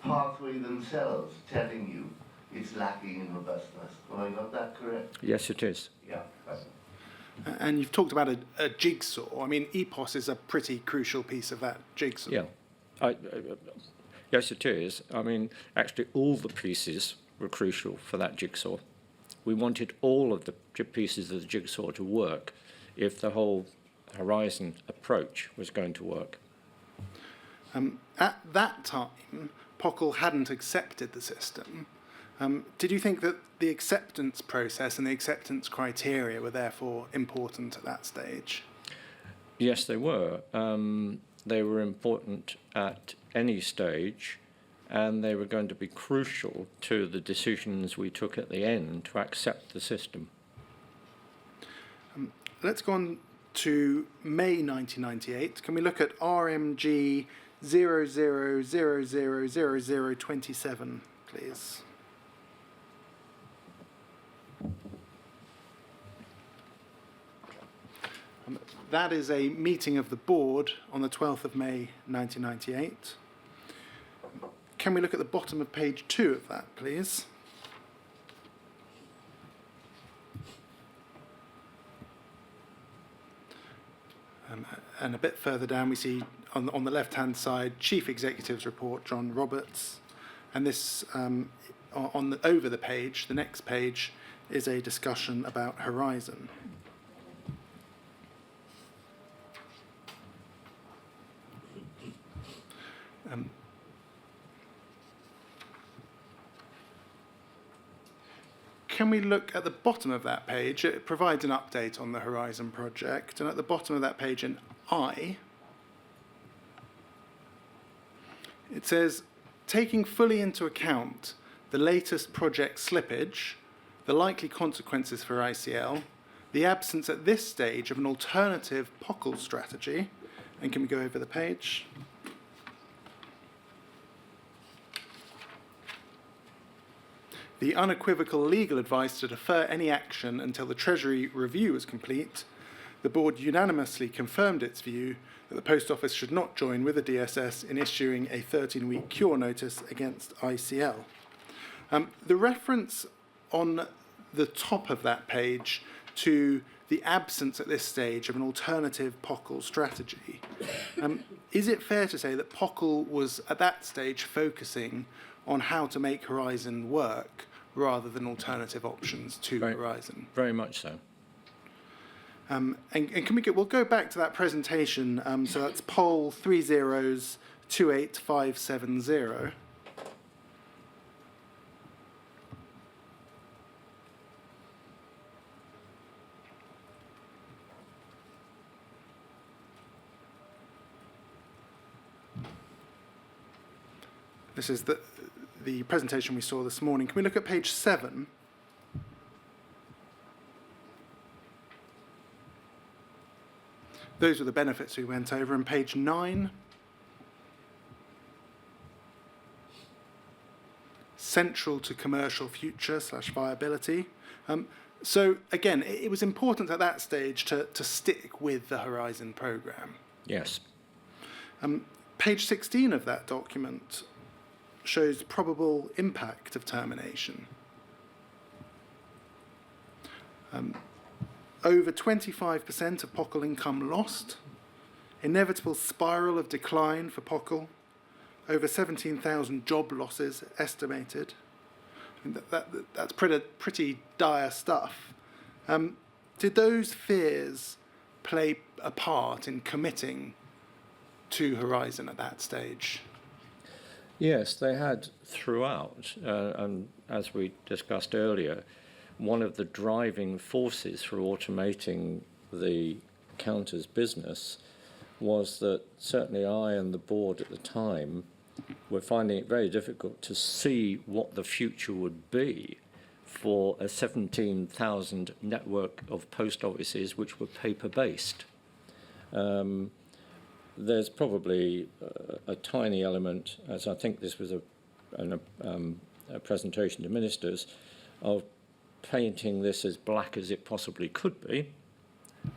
Pathway themselves telling you it's lacking in robustness. Have I got that correct? Yes, it is. Yeah. And you've talked about a jigsaw. I mean, EPOS is a pretty crucial piece of that jigsaw. Yeah. Yes, it is. I mean, actually, all the pieces were crucial for that jigsaw. We wanted all of the pieces of the jigsaw to work if the whole Horizon approach was going to work. At that time, POCL hadn't accepted the system. Did you think that the acceptance process and the acceptance criteria were therefore important at that stage? Yes, they were. They were important at any stage, and they were going to be crucial to the decisions we took at the end to accept the system. let's go on to May 1998. Can we look at RMG 00000027, please? That is a meeting of the board on the 12th of May 1998. Can we look at the bottom of page 2 of that, please? And a bit further down, we see on the left-hand side, Chief Executive's report, John Roberts. And this, over the page, the next page, is a discussion about Horizon. Can we look at the bottom of that page? It provides an update on the Horizon project, and at the bottom of that page in I, it says, taking fully into account the latest project slippage, the likely consequences for ICL, the absence at this stage of an alternative POCL strategy, and can we go over the page? The unequivocal legal advice to defer any action until the Treasury review was complete, the board unanimously confirmed its view that the Post Office should not join with the DSS in issuing a 13-week cure notice against ICL. The reference on the top of that page to the absence at this stage of an alternative POCL strategy, is it fair to say that POCL was at that stage focusing on how to make Horizon work rather than alternative options to Horizon? Very much so. And can we'll go back to that presentation. So that's poll 3028570. This is the presentation we saw this morning. Can we look at page 7? Those were the benefits we went over. And page 9, central to commercial future / viability. So again, it was important at that stage to stick with the Horizon programme. Yes. Page 16 of that document shows probable impact of termination. Over 25% of POCL income lost, inevitable spiral of decline for POCL, over 17,000 job losses estimated. I mean, that's pretty dire stuff. Did those fears play a part in committing to Horizon at that stage? Yes, they had throughout, and as we discussed earlier, one of the driving forces for automating the counters business was that certainly I and the board at the time were finding it very difficult to see what the future would be for a 17,000 network of post offices which were paper-based. There's probably a tiny element, as I think this was a presentation to ministers, of painting this as black as it possibly could be,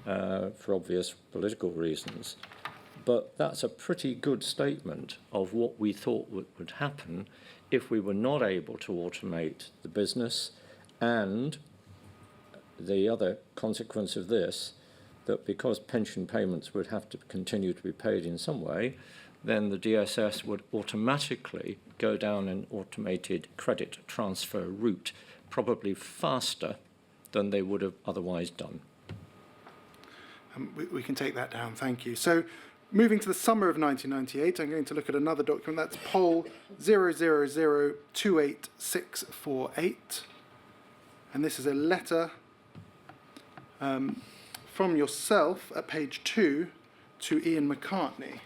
for obvious political reasons. But that's a pretty good statement of what we thought would happen if we were not able to automate the business, and the other consequence of this, that because pension payments would have to continue to be paid in some way, then the DSS would automatically go down an automated credit transfer route, probably faster than they would have otherwise done. We can take that down, thank you. So moving to the summer of 1998, I'm going to look at another document. That's poll 000286848. And this is a letter from yourself at page 2 to Ian McCartney.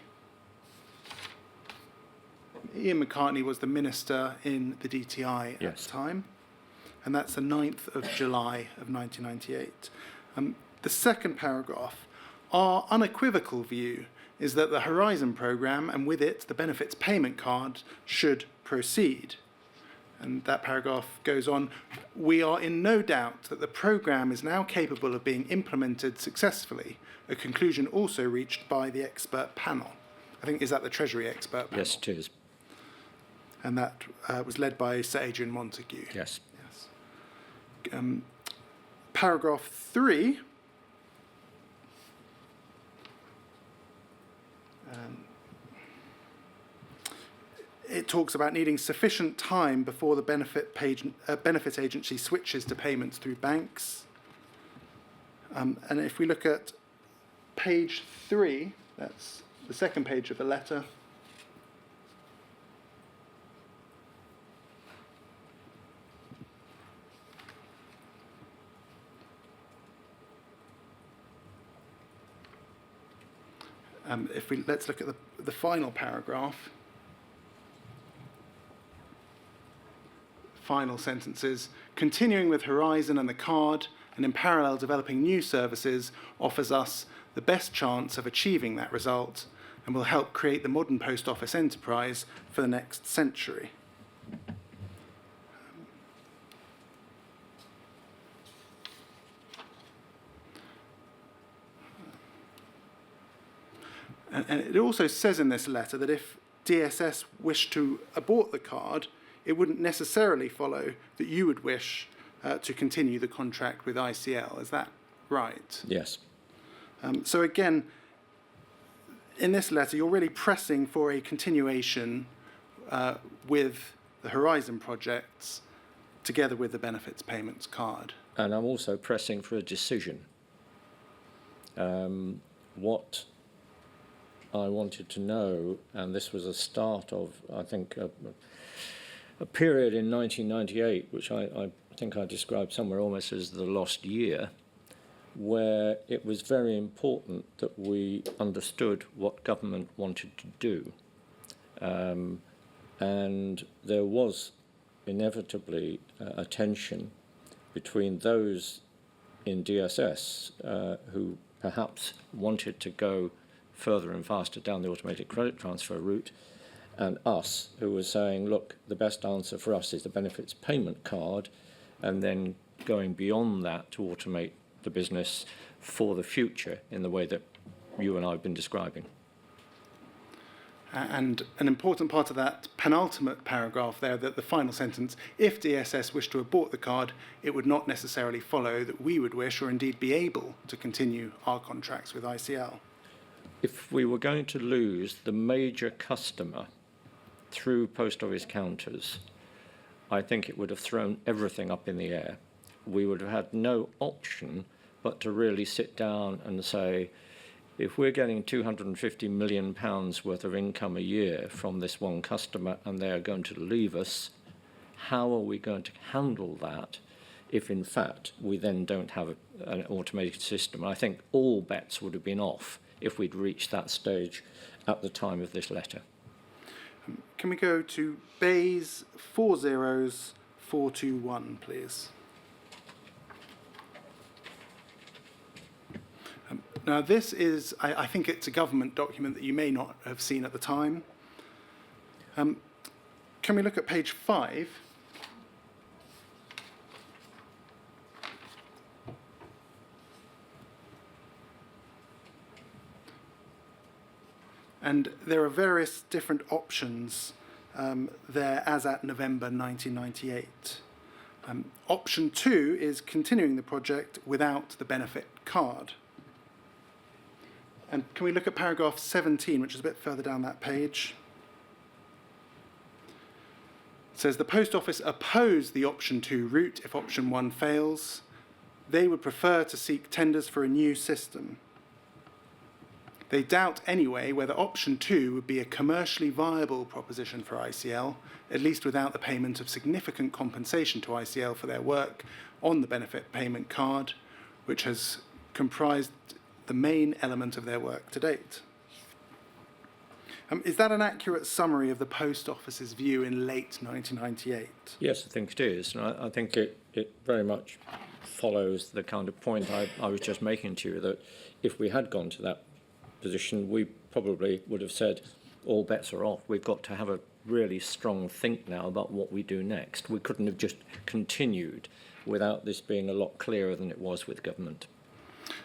Ian McCartney was the minister in the DTI at the time, and that's the 9th of July of 1998. the second paragraph, our unequivocal view is that the Horizon programme and with it the benefits payment card should proceed. And that paragraph goes on, we are in no doubt that the programme is now capable of being implemented successfully, a conclusion also reached by the expert panel. I think, is that the Treasury expert panel? Yes, it is. And that was led by Sir Adrian Montague. Yes. Yes. Paragraph 3. It talks about needing sufficient time before the benefit agency switches to payments through banks. And if we look at page 3, that's the second page of the letter. Let's look at the final paragraph. Final sentences, continuing with Horizon and the card, and in parallel developing new services, offers us the best chance of achieving that result and will help create the modern post office enterprise for the next century. And it also says in this letter that if DSS wished to abort the card, it wouldn't necessarily follow that you would wish to continue the contract with ICL. Is that right? Yes. So again, in this letter, you're really pressing for a continuation with the Horizon projects together with the benefits payments card. And I'm also pressing for a decision. What I wanted to know, and this was a start of, I think, a period in 1998, which I think I described somewhere almost as the lost year, where it was very important that we understood what government wanted to do. And there was inevitably a tension between those in DSS who perhaps wanted to go further and faster down the automated credit transfer route, and us, who were saying, look, the best answer for us is the benefits payment card, and then going beyond that to automate the business for the future in the way that you and I have been describing. And an important part of that penultimate paragraph there, that the final sentence, if DSS wished to abort the card, it would not necessarily follow that we would wish or indeed be able to continue our contracts with ICL. If we were going to lose the major customer through post office counters, I think it would have thrown everything up in the air. We would have had no option but to really sit down and say, if we're getting £250 million worth of income a year from this one customer and they are going to leave us, how are we going to handle that if, in fact, we then don't have an automated system? I think all bets would have been off if we'd reached that stage at the time of this letter. Can we go to Bayes 40421, please? Now, this is, I think it's a government document that you may not have seen at the time. Can we look at page 5? And there are various different options there as at November 1998. Option 2 is continuing the project without the benefit card. And can we look at paragraph 17, which is a bit further down that page? It says the Post Office oppose the option 2 route if option 1 fails. They would prefer to seek tenders for a new system. They doubt anyway whether option 2 would be a commercially viable proposition for ICL, at least without the payment of significant compensation to ICL for their work on the benefit payment card, which has comprised the main element of their work to date. Is that an accurate summary of the Post Office's view in late 1998? Yes, I think it is. And I think it very much follows the kind of point I was just making to you, that if we had gone to that position, we probably would have said, all bets are off. We've got to have a really strong think now about what we do next. We couldn't have just continued without this being a lot clearer than it was with government.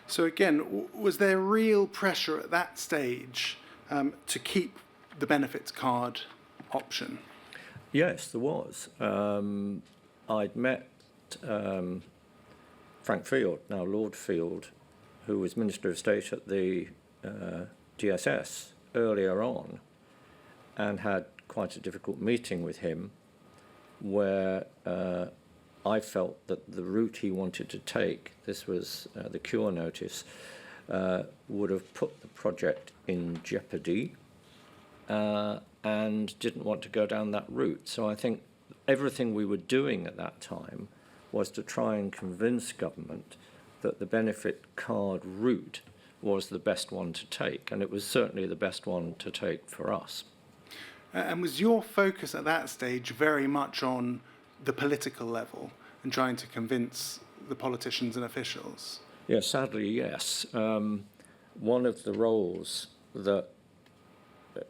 So again, was there real pressure at that stage to keep the benefits card option? Yes, there was. I'd met Frank Field, now Lord Field, who was Minister of State at the DSS earlier on, and had quite a difficult meeting with him where I felt that the route he wanted to take, this was the cure notice, would have put the project in jeopardy and didn't want to go down that route. So I think everything we were doing at that time was to try and convince government that the benefit card route was the best one to take, and it was certainly the best one to take for us. And was your focus at that stage very much on the political level and trying to convince the politicians and officials? Yes, sadly, yes. One of the roles that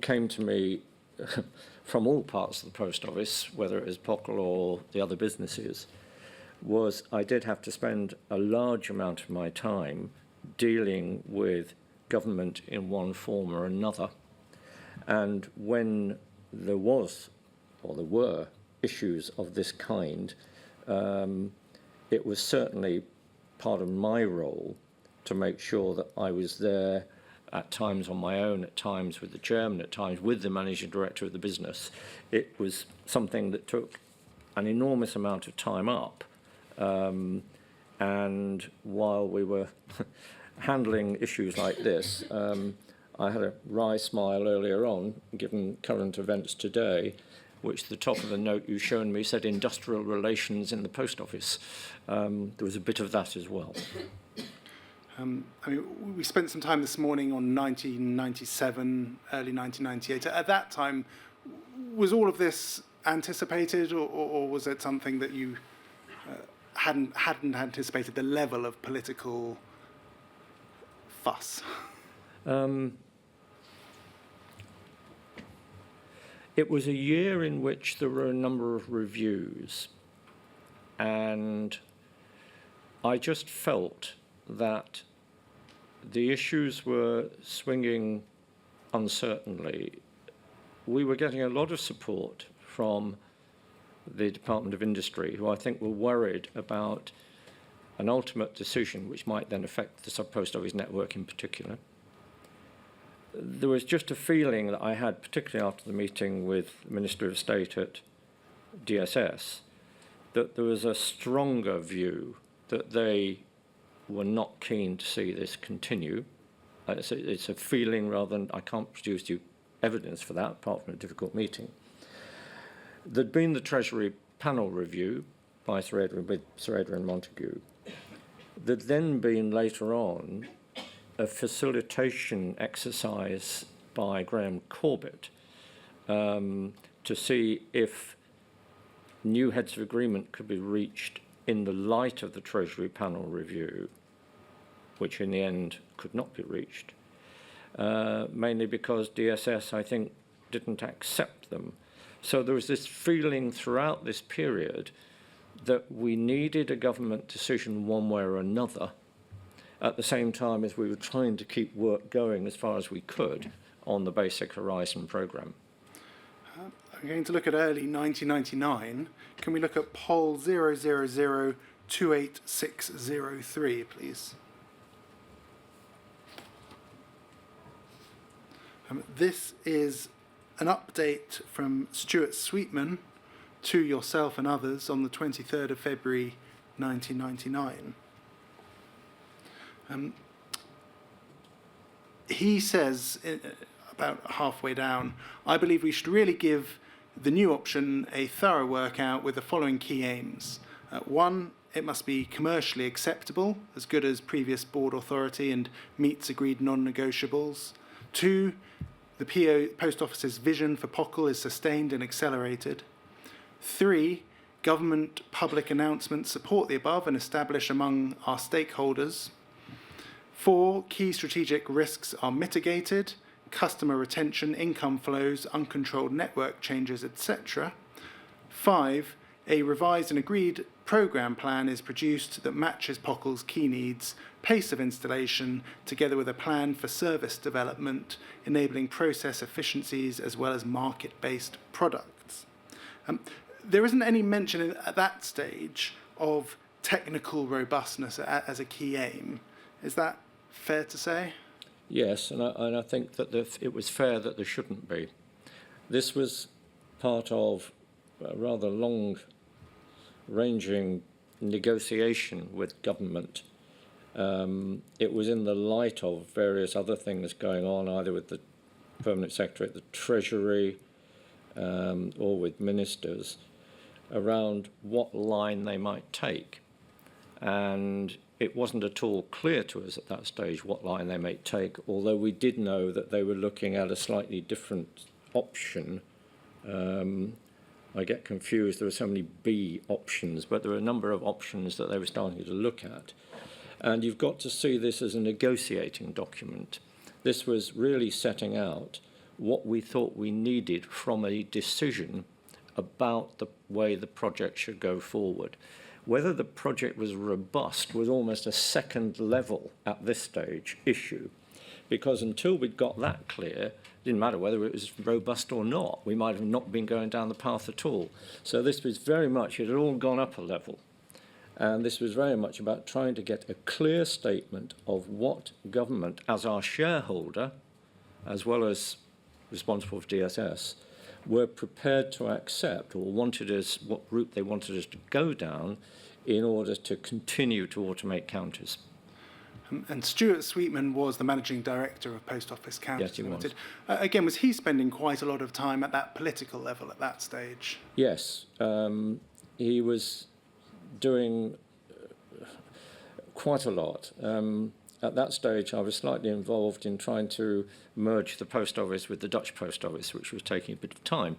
came to me from all parts of the post office, whether it was Pockle or the other businesses, was I did have to spend a large amount of my time dealing with government in one form or another. And when there was, or there were, issues of this kind, it was certainly part of my role to make sure that I was there at times on my own, at times with the chairman, at times with the managing director of the business. It was something that took an enormous amount of time up. And while we were handling issues like this, I had a wry smile earlier on, given current events today, which the top of the note you shown me said industrial relations in the post office. There was a bit of that as well. I mean, we spent some time this morning on 1997, early 1998. At that time, was all of this anticipated, or was it something that you hadn't anticipated, the level of political fuss? It was a year in which there were a number of reviews, and I just felt that the issues were swinging uncertainly. We were getting a lot of support from the Department of Industry, who I think were worried about an ultimate decision which might then affect the sub-post office network in particular. There was just a feeling that I had, particularly after the meeting with the Minister of State at DSS, that there was a stronger view that they were not keen to see this continue. It's a feeling rather than, I can't produce you evidence for that, apart from a difficult meeting. There'd been the Treasury panel review by with Sir Adrian Montague. There'd then been later on a facilitation exercise by Graham Corbett to see if new heads of agreement could be reached in the light of the Treasury panel review, which in the end could not be reached, mainly because DSS, I think, didn't accept them. So there was this feeling throughout this period that we needed a government decision one way or another, at the same time as we were trying to keep work going as far as we could on the Basic Horizon programme. I'm going to look at early 1999. Can we look at poll 000-28603, please? This is an update from Stuart Sweetman to yourself and others on the 23rd of February 1999. He says, about halfway down, I believe we should really give the new option a thorough workout with the following key aims. One, it must be commercially acceptable, as good as previous board authority and meets agreed non-negotiables. Two, the Post Office's vision for Pockle is sustained and accelerated. Three, government public announcements support the above and establish among our stakeholders. 4, key strategic risks are mitigated, customer retention, income flows, uncontrolled network changes, etc. 5, a revised and agreed programme plan is produced that matches POCL's key needs, pace of installation, together with a plan for service development, enabling process efficiencies as well as market-based products. There isn't any mention at that stage of technical robustness as a key aim. Is that fair to say? Yes, and I think that it was fair that there shouldn't be. This was part of a rather long-ranging negotiation with government. It was in the light of various other things going on, either with the Permanent Secretary at the Treasury or with ministers, around what line they might take. And it wasn't at all clear to us at that stage what line they might take, although we did know that they were looking at a slightly different option. I get confused, there were so many B options, but there were a number of options that they were starting to look at. And you've got to see this as a negotiating document. This was really setting out what we thought we needed from a decision about the way the project should go forward. Whether the project was robust was almost a second level at this stage issue, because until we'd got that clear, it didn't matter whether it was robust or not. We might have not been going down the path at all. So this was very much, it had all gone up a level. And this was very much about trying to get a clear statement of what government, as our shareholder, as well as responsible for DSS, were prepared to accept or wanted us, what route they wanted us to go down in order to continue to automate counters. And Stuart Sweetman was the managing director of Post Office Counters Yes, he Limited. was. Again, was he spending quite a lot of time at that political level at that stage? Yes, he was doing quite a lot. At that stage, I was slightly involved in trying to merge the post office with the Dutch post office, which was taking a bit of time,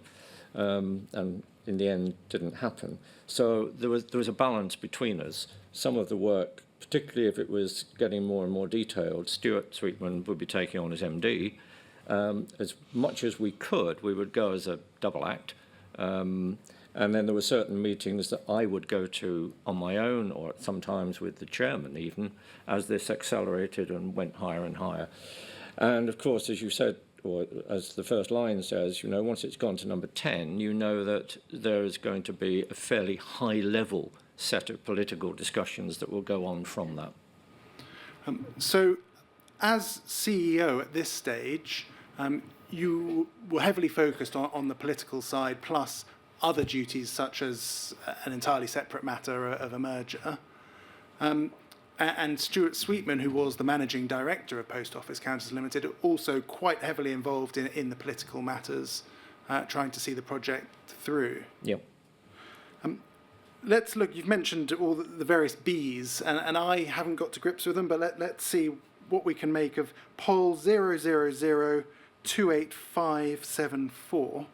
and in the end didn't happen. So there was a balance between us. Some of the work, particularly if it was getting more and more detailed, Stuart Sweetman would be taking on as MD. As much as we could, we would go as a double act. And then there were certain meetings that I would go to on my own, or sometimes with the chairman even, as this accelerated and went higher and higher. And of course, as you said, or as the first line says, you know, once it's gone to number 10, you know that there is going to be a fairly high-level set of political discussions that will go on from that. So, as CEO at this stage, you were heavily focused on the political side, plus other duties such as an entirely separate matter of a merger. And Stuart Sweetman, who was the managing director of Post Office Counters Limited, also quite heavily involved in the political matters, trying to see the project through. Yep. Let's look, you've mentioned all the various Bs, and I haven't got to grips with them, but let's see what we can make of POL 000-28574.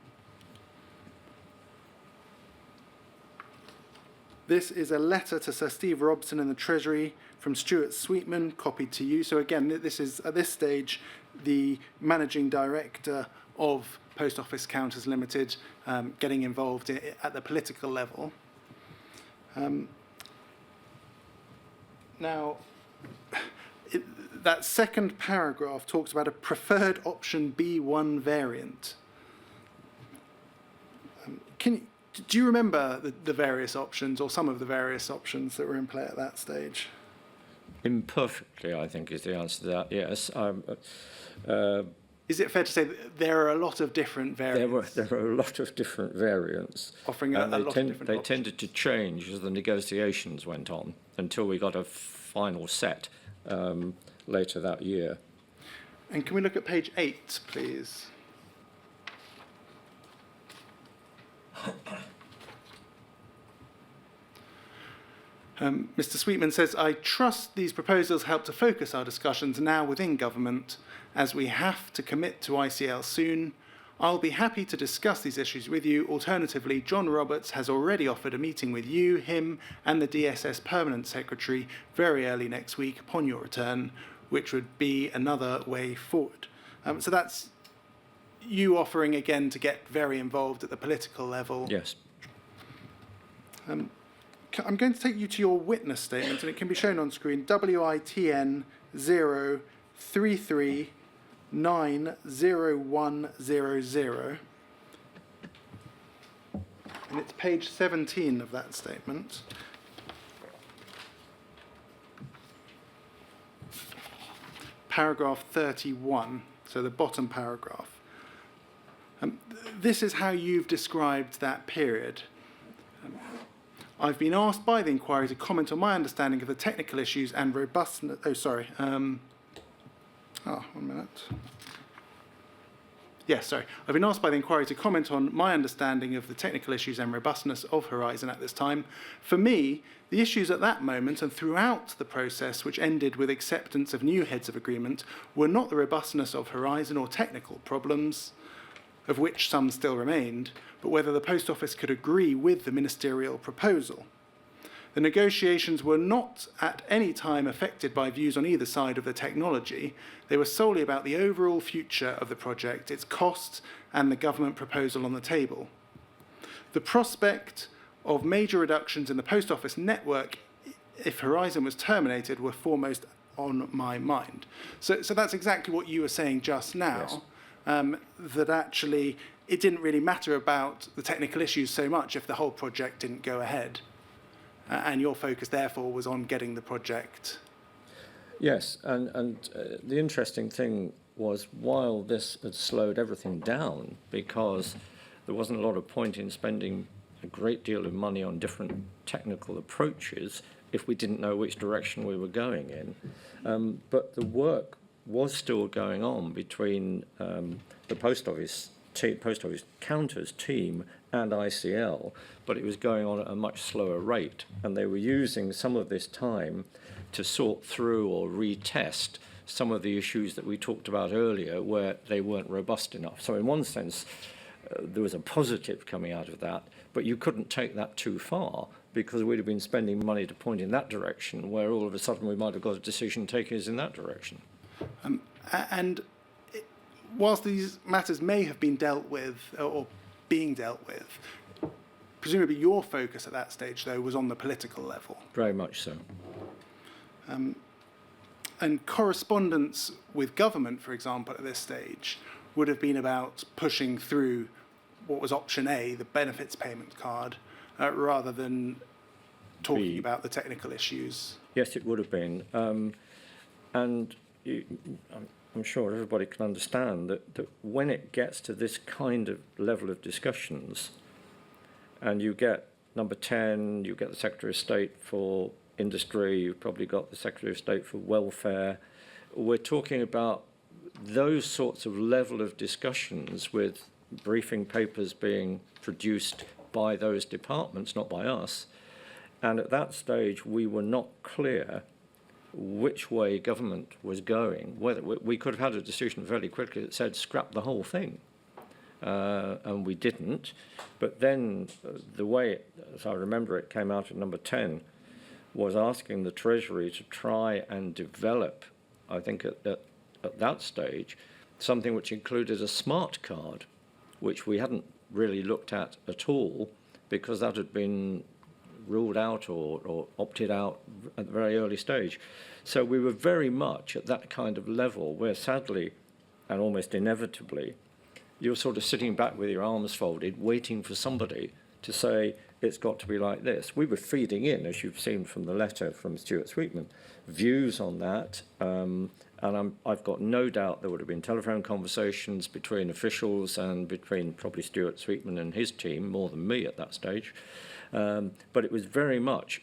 This is a letter to Sir Steve Robson in the Treasury from Stuart Sweetman, copied to you. So again, this is, at this stage, the managing director of Post Office Counters Limited getting involved at the political level. Now, that second paragraph talks about a preferred option B1 variant. Do you remember the various options, or some of the various options that were in play at that stage? Imperfectly, I think, is the answer to that, yes. Is it fair to say that there are a lot of different variants? There were a lot of different variants. Offering a lot of different They options. tended to change as the negotiations went on until we got a final set later that year. And can we look at page 8, please? Mr. Sweetman says, I trust these proposals help to focus our discussions now within government, as we have to commit to ICL soon. I'll be happy to discuss these issues with you. Alternatively, John Roberts has already offered a meeting with you, him, and the DSS Permanent Secretary very early next week upon your return, which would be another way forward. So that's you offering again to get very involved at the political level. Yes. I'm going to take you to your witness statement, and it can be shown on screen. WITN 033900100. And it's page 17 of that statement. Paragraph 31, so the bottom paragraph. This is how you've described that period. I've been asked by the inquiry to comment on my understanding of the technical issues and robustness. Oh, sorry. 1 minute. Yes, sorry. I've been asked by the inquiry to comment on my understanding of the technical issues and robustness of Horizon at this time. For me, the issues at that moment and throughout the process, which ended with acceptance of new heads of agreement, were not the robustness of Horizon or technical problems, of which some still remained, but whether the Post Office could agree with the ministerial proposal. The negotiations were not at any time affected by views on either side of the technology. They were solely about the overall future of the project, its costs, and the government proposal on the table. The prospect of major reductions in the Post Office network if Horizon was terminated were foremost on my mind. So that's exactly what you were saying just now. Yes. That actually it didn't really matter about the technical issues so much if the whole project didn't go ahead. And your focus, therefore, was on getting the project. Yes, and the interesting thing was while this had slowed everything down because there wasn't a lot of point in spending a great deal of money on different technical approaches if we didn't know which direction we were going in. But the work was still going on between the Post Office Counters team and ICL, but it was going on at a much slower rate, and they were using some of this time to sort through or retest some of the issues that we talked about earlier where they weren't robust enough. So in one sense, there was a positive coming out of that, but you couldn't take that too far because we'd have been spending money to point in that direction where all of a sudden we might have got a decision taking us in that direction. Whilst these matters may have been dealt with or being dealt with, presumably your focus at that stage, though, was on the political level. Very much so. And correspondence with government, for example, at this stage, would have been about pushing through what was option A, the benefits payment card, rather than talking about the technical issues. Yes, it would have been. I'm sure everybody can understand that when it gets to this kind of level of discussions, and you get number 10, you get the Secretary of State for Industry, you've probably got the Secretary of State for Welfare, we're talking about those sorts of level of discussions with briefing papers being produced by those departments, not by us. And at that stage, we were not clear which way government was going. Whether we could have had a decision fairly quickly that said scrap the whole thing, and we didn't. But then the way, as I remember it, came out at number 10, was asking the Treasury to try and develop, I think at that stage, something which included a smart card, which we hadn't really looked at all because that had been ruled out or opted out at the very early stage. So we were very much at that kind of level where sadly and almost inevitably you're sort of sitting back with your arms folded waiting for somebody to say it's got to be like this. We were feeding in, as you've seen from the letter from Stuart Sweetman, views on that, and I've got no doubt there would have been telephone conversations between officials and between probably Stuart Sweetman and his team more than me at that stage. But it was very much,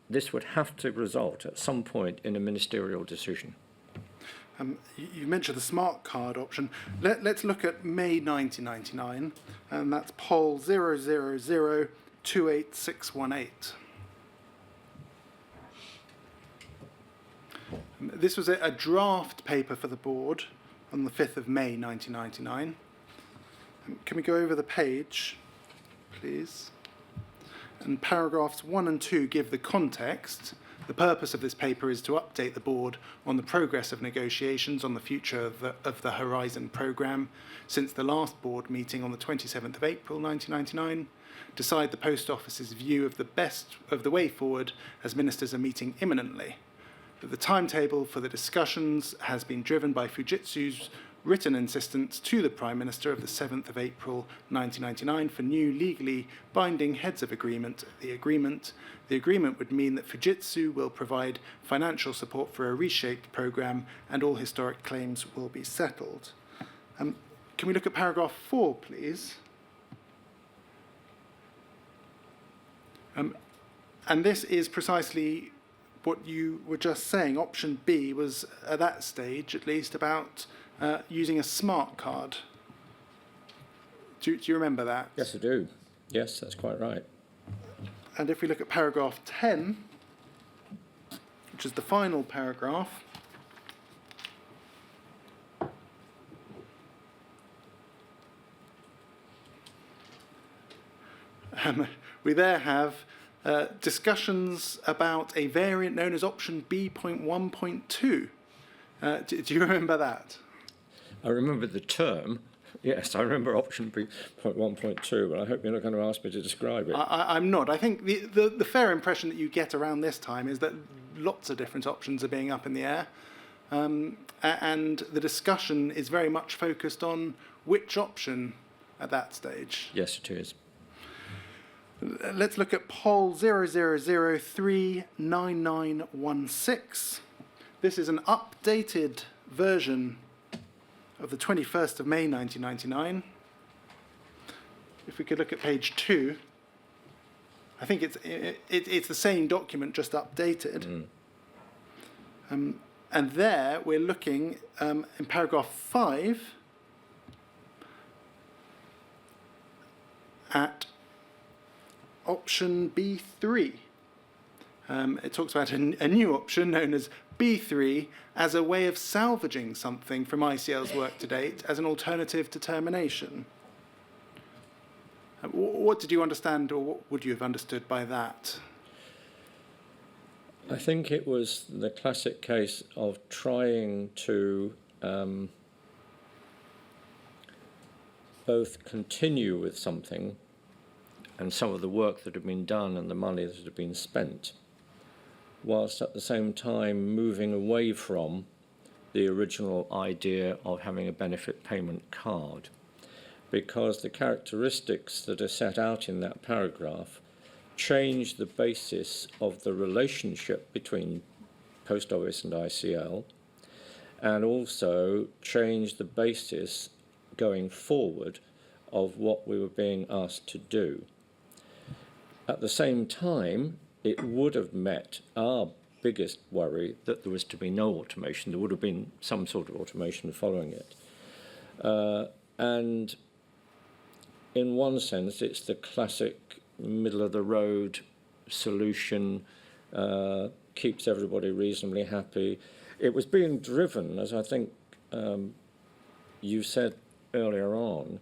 this would have to result at some point in a ministerial decision. You mentioned the smart card option. Let's look at May 1999, and that's poll 000-28618. This was a draft paper for the board on the 5th of May 1999. Can we go over the page, please? And paragraphs 1 and 2 give the context. The purpose of this paper is to update the board on the progress of negotiations on the future of the Horizon programme since the last board meeting on the 27th of April 1999, decide the Post Office's view of the way forward as ministers are meeting imminently. That the timetable for the discussions has been driven by Fujitsu's written insistence to the Prime Minister of the 7th of April 1999 for new legally binding heads of agreement. The agreement would mean that Fujitsu will provide financial support for a reshaped programme and all historic claims will be settled. Can we look at paragraph 4, please? And this is precisely what you were just saying. Option B was, at that stage at least, about using a smart card. Do you remember that? Yes, I do. Yes, that's quite right. And if we look at paragraph 10, which is the final paragraph, we there have discussions about a variant known as option B.1.2. Do you remember that? I remember the term. Yes, I remember option B.1.2, but I hope you're not going to ask me to describe it. I'm not. I think the fair impression that you get around this time is that lots of different options are being up in the air, and the discussion is very much focused on which option at that stage. Yes, it is. Let's look at poll 00039916. This is an updated version of the 21st of May 1999. If we could look at page 2, I think it's the same document, just updated. And there we're looking in paragraph 5 at option B3. It talks about a new option known as B3 as a way of salvaging something from ICL's work to date as an alternative to termination. What did you understand, or what would you have understood by that? I think it was the classic case of trying to both continue with something and some of the work that had been done and the money that had been spent, whilst at the same time moving away from the original idea of having a benefit payment card, because the characteristics that are set out in that paragraph change the basis of the relationship between Post Office and ICL, and also change the basis going forward of what we were being asked to do. At the same time, it would have met our biggest worry that there was to be no automation. There would have been some sort of automation following it. And in one sense, it's the classic middle-of-the-road solution, keeps everybody reasonably happy. It was being driven, as I think you said earlier on,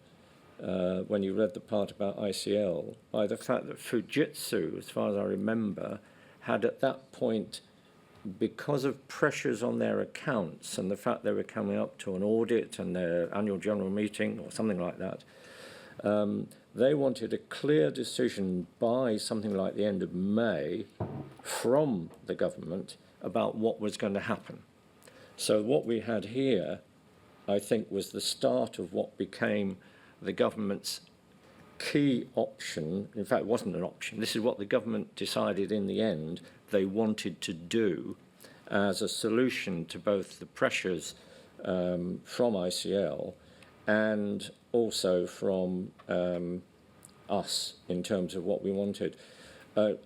when you read the part about ICL, by the fact that Fujitsu, as far as I remember, had at that point, because of pressures on their accounts and the fact they were coming up to an audit and their annual general meeting or something like that, they wanted a clear decision by something like the end of May from the government about what was going to happen. So what we had here, I think, was the start of what became the government's key option. In fact, it wasn't an option. This is what the government decided in the end they wanted to do as a solution to both the pressures from ICL and also from us in terms of what we wanted. I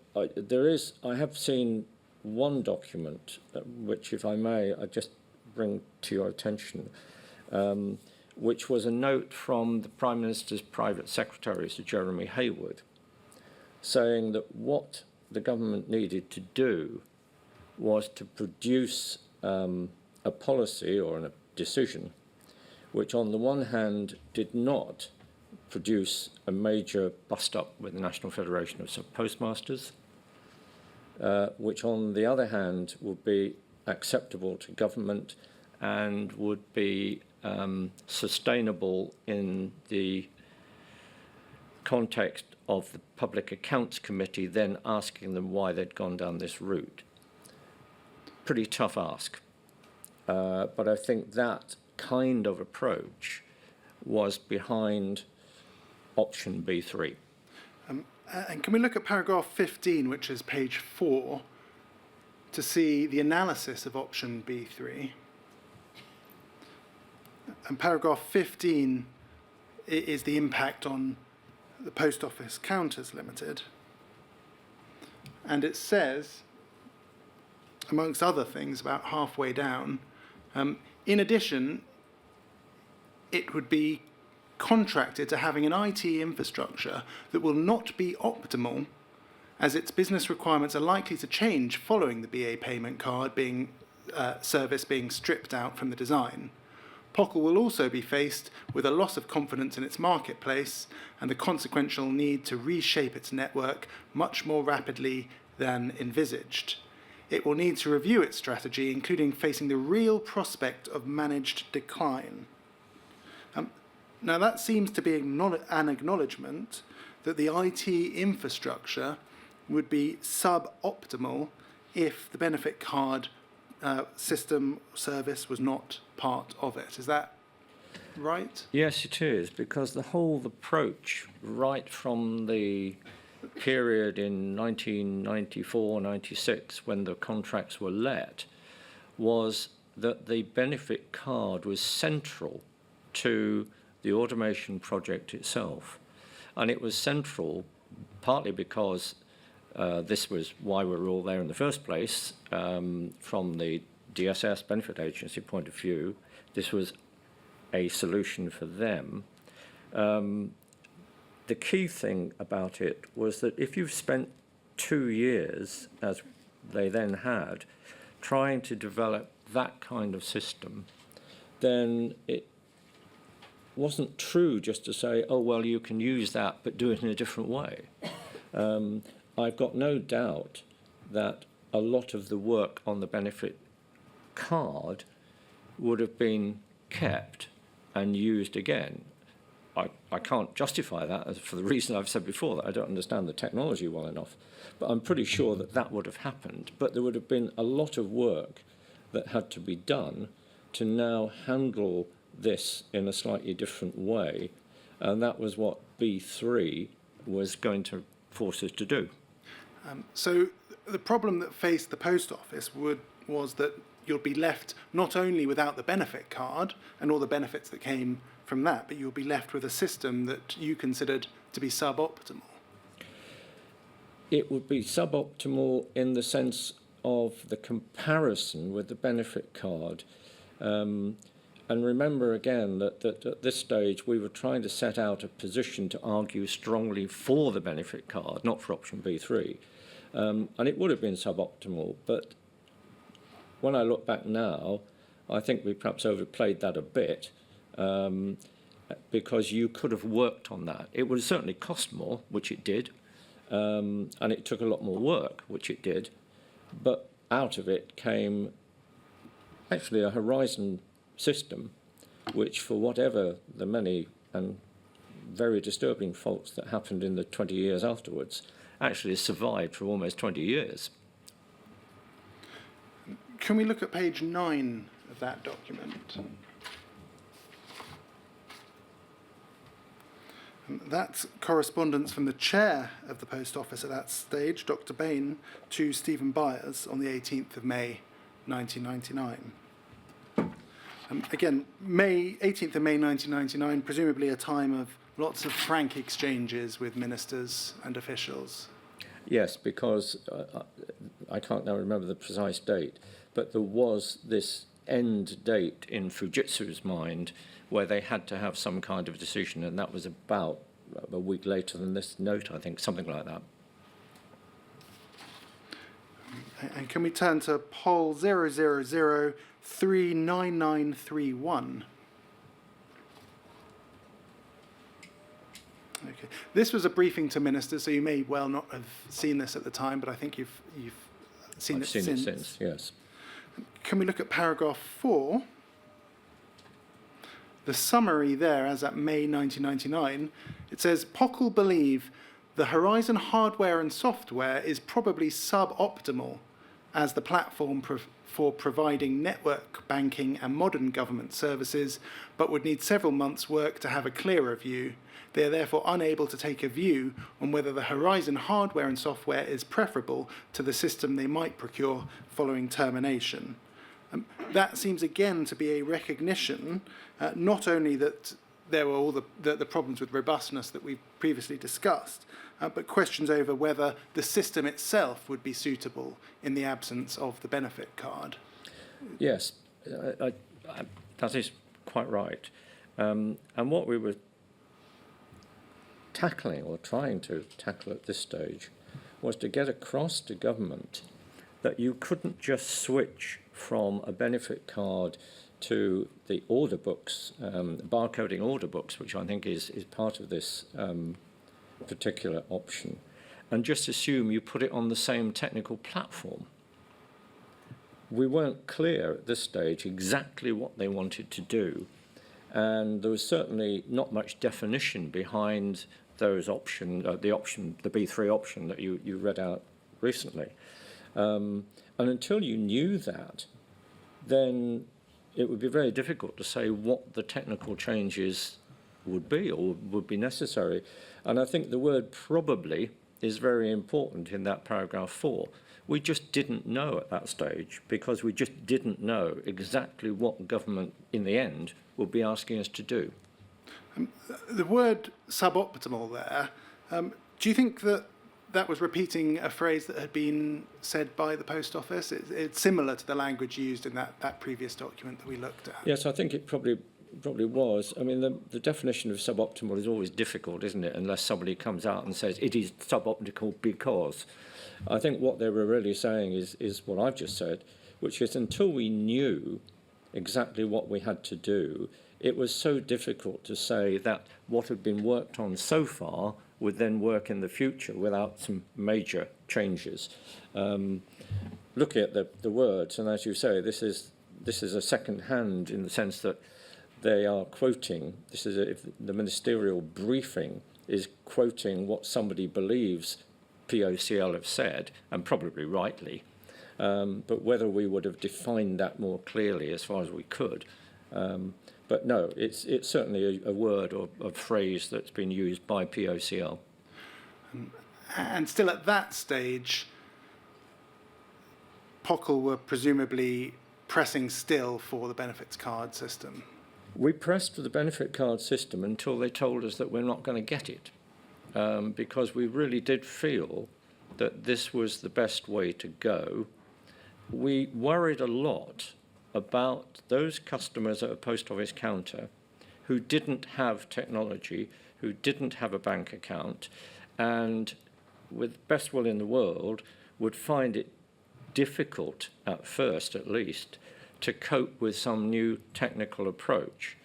have seen one document, which, if I may, I just bring to your attention, which was a note from the Prime Minister's private secretary, Sir Jeremy Hayward, saying that what the government needed to do was to produce a policy or a decision which on the one hand did not produce a major bust-up with the National Federation of Postmasters, which on the other hand would be acceptable to government and would be sustainable in the context of the Public Accounts Committee then asking them why they'd gone down this route. Pretty tough ask. But I think that kind of approach was behind option B3. And can we look at paragraph 15, which is page 4, to see the analysis of option B3? And paragraph 15 is the impact on the Post Office Counters Limited. And it says, amongst other things, about halfway down, in addition, it would be contracted to having an IT infrastructure that will not be optimal, as its business requirements are likely to change following the BA payment card service being stripped out from the design. POCL will also be faced with a loss of confidence in its marketplace and the consequential need to reshape its network much more rapidly than envisaged. It will need to review its strategy, including facing the real prospect of managed decline. Now, that seems to be an acknowledgement that the IT infrastructure would be suboptimal if the benefit card system service was not part of it. Is that right? Yes, it is, because the whole approach, right from the period in 1994-96, when the contracts were let, was that the benefit card was central to the automation project itself. And it was central partly because this was why we were all there in the first place. From the DSS Benefit Agency point of view, this was a solution for them. The key thing about it was that if you've spent 2 years, as they then had, trying to develop that kind of system, then it wasn't true just to say, oh, well, you can use that, but do it in a different way. I've got no doubt that a lot of the work on the benefit card would have been kept and used again. I can't justify that for the reason I've said before, that I don't understand the technology well enough. But I'm pretty sure that that would have happened. But there would have been a lot of work that had to be done to now handle this in a slightly different way. And that was what B3 was going to force us to do. So the problem that faced the post office was that you'll be left not only without the benefit card and all the benefits that came from that, but you'll be left with a system that you considered to be suboptimal. It would be suboptimal in the sense of the comparison with the benefit card. And remember again that at this stage we were trying to set out a position to argue strongly for the benefit card, not for option B3. And it would have been suboptimal, but when I look back now, I think we perhaps overplayed that a bit, because you could have worked on that. It would certainly cost more, which it did, and it took a lot more work, which it did, but out of it came actually a Horizon system, which for whatever the many and very disturbing faults that happened in the 20 years afterwards, actually survived for almost 20 years. Can we look at page 9 of that document? That's correspondence from the chair of the post office at that stage, Dr. Bain, to Stephen Byers on the 18th of May, 1999. Again, 18th of May 1999, presumably a time of lots of frank exchanges with ministers and officials. Yes, because I can't now remember the precise date, but there was this end date in Fujitsu's mind where they had to have some kind of decision, and that was about a week later than this note, I think, something like that. And can we turn to poll 000-39931? Okay. This was a briefing to ministers, so you may well not have seen this at the time, but I think you've seen I've it seen since. it since, yes. Can we look at paragraph 4? The summary there, as at May 1999, it says, Pockle believe the Horizon hardware and software is probably suboptimal as the platform for providing network banking and modern government services, but would need several months' work to have a clearer view. They are therefore unable to take a view on whether the Horizon hardware and software is preferable to the system they might procure following termination. That seems again to be a recognition, not only that there were all the problems with robustness that we've previously discussed, but questions over whether the system itself would be suitable in the absence of the benefit card. Yes, that is quite right. And what we were tackling, or trying to tackle at this stage, was to get across to government that you couldn't just switch from a benefit card to the order books, barcoding order books, which I think is part of this particular option, and just assume you put it on the same technical platform. We weren't clear at this stage exactly what they wanted to do, and there was certainly not much definition behind those options, the B3 option that you read out recently. And until you knew that, then it would be very difficult to say what the technical changes would be or would be necessary. And I think the word probably is very important in that paragraph 4. We just didn't know at that stage, because we just didn't know exactly what government in the end would be asking us to do. The word suboptimal there, do you think that was repeating a phrase that had been said by the Post Office? It's similar to the language used in that previous document that we looked at. Yes, I think it probably was. I mean, the definition of suboptimal is always difficult, isn't it, unless somebody comes out and says it is suboptimal because. I think what they were really saying is what I've just said, which is until we knew exactly what we had to do, it was so difficult to say that what had been worked on so far would then work in the future without some major changes. Looking at the words, and as you say, this is a second hand in the sense that they are quoting, the ministerial briefing is quoting what somebody believes POCL have said, and probably rightly, but whether we would have defined that more clearly as far as we could. But no, it's certainly a word or a phrase that's been used by POCL. And still at that stage, Pockle were presumably pressing still for the benefits card system. We pressed for the benefit card system until they told us that we're not going to get it, because we really did feel that this was the best way to go. We worried a lot about those customers at a post office counter who didn't have technology, who didn't have a bank account, and with best will in the world would find it difficult, at first at least, to cope with some new technical approach.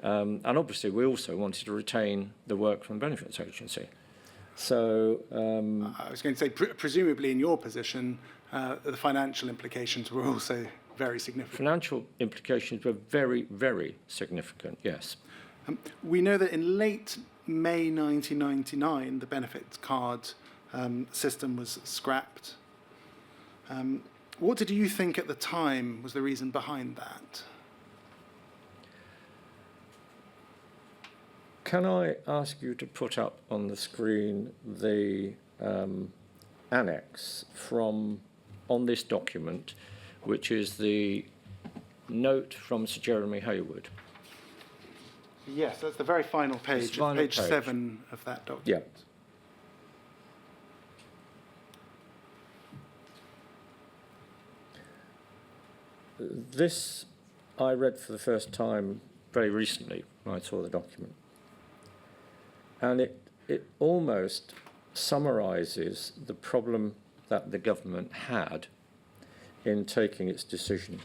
And obviously we also wanted to retain the work from the Benefits Agency. So I was going to say, presumably in your position, the financial implications were also very significant. Financial implications were very, very significant, yes. We know that in late May 1999, the benefits card system was scrapped. What did you think at the time was the reason behind that? Can I ask you to put up on the screen the annex on this document, which is the note from Sir Jeremy Hayward? Yes, that's the very final page, page 7 of that document. Yeah. This I read for the first time very recently when I saw the document. And it almost summarises the problem that the government had in taking its decision.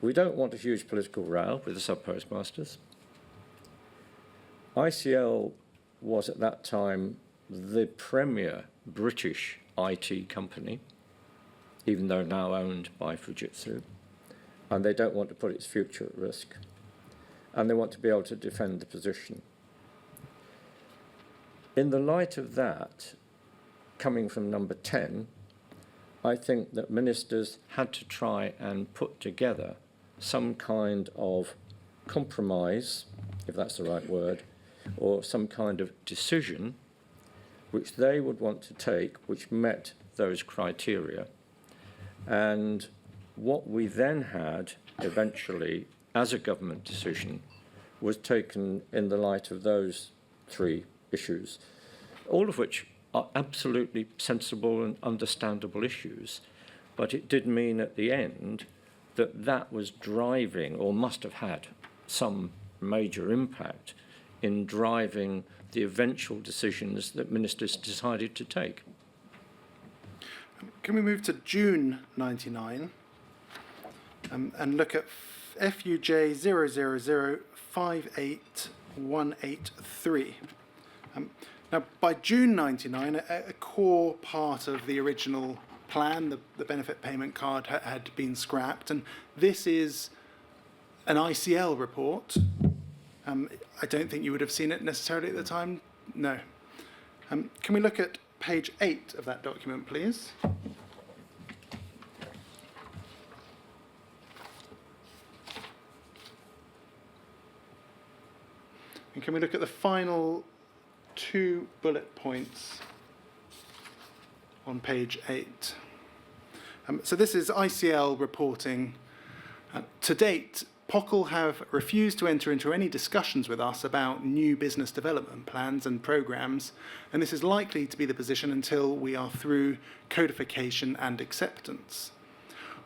We don't want a huge political row with the sub-postmasters. ICL was at that time the premier British IT company, even though now owned by Fujitsu, and they don't want to put its future at risk, and they want to be able to defend the position. In the light of that, coming from number 10, I think that ministers had to try and put together some kind of compromise, if that's the right word, or some kind of decision which they would want to take, which met those criteria. And what we then had eventually as a government decision was taken in the light of those three issues, all of which are absolutely sensible and understandable issues. But it did mean at the end that that was driving, or must have had some major impact in driving the eventual decisions that ministers decided to take. Can we move to June 99 and look at FUJ 000-58183? Now, by June 99, a core part of the original plan, the benefit payment card, had been scrapped, and this is an ICL report. I don't think you would have seen it necessarily at the time. No. Can we look at page 8 of that document, please? And can we look at the final 2 bullet points on page 8? So this is ICL reporting. To date, POCL have refused to enter into any discussions with us about new business development plans and programs, and this is likely to be the position until we are through codification and acceptance.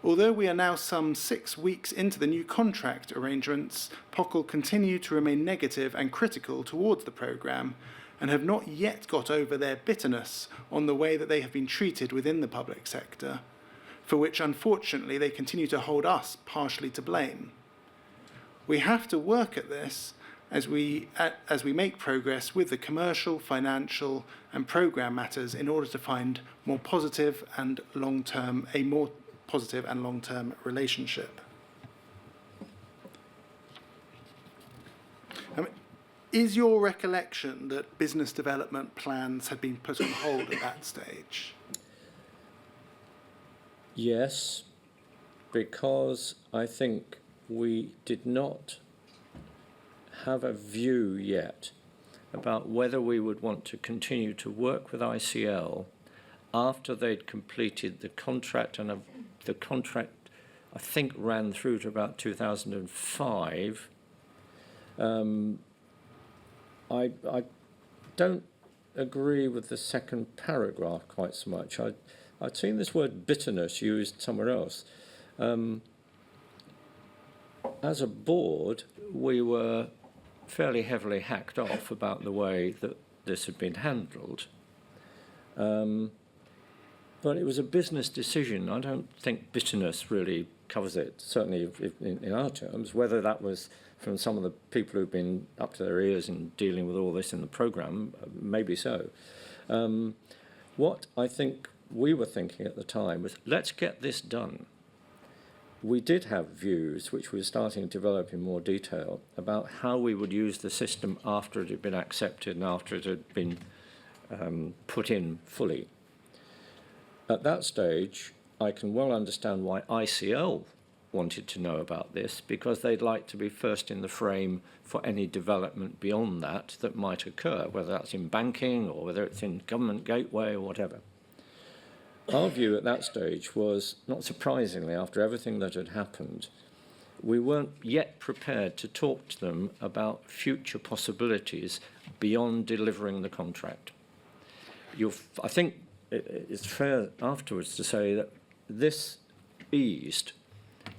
Although we are now some 6 weeks into the new contract arrangements, POCL continue to remain negative and critical towards the programme and have not yet got over their bitterness on the way that they have been treated within the public sector, for which unfortunately they continue to hold us partially to blame. We have to work at this as we make progress with the commercial, financial and programme matters in order to find a more positive and long-term relationship. Is your recollection that business development plans had been put on hold at that stage? Yes, because I think we did not have a view yet about whether we would want to continue to work with ICL after they'd completed the contract, and the contract I think ran through to about 2005. I don't agree with the second paragraph quite so much. I'd seen this word bitterness used somewhere else. As a board, we were fairly heavily hacked off about the way that this had been handled. But it was a business decision. I don't think bitterness really covers it, certainly in our terms, whether that was from some of the people who've been up to their ears in dealing with all this in the programme, maybe so. What I think we were thinking at the time was, let's get this done. We did have views, which we were starting to develop in more detail, about how we would use the system after it had been accepted and after it had been put in fully. At that stage, I can well understand why ICL wanted to know about this, because they'd like to be first in the frame for any development beyond that that might occur, whether that's in banking or whether it's in government gateway or whatever. Our view at that stage was, not surprisingly, after everything that had happened, we weren't yet prepared to talk to them about future possibilities beyond delivering the contract. I think it's fair afterwards to say that this eased,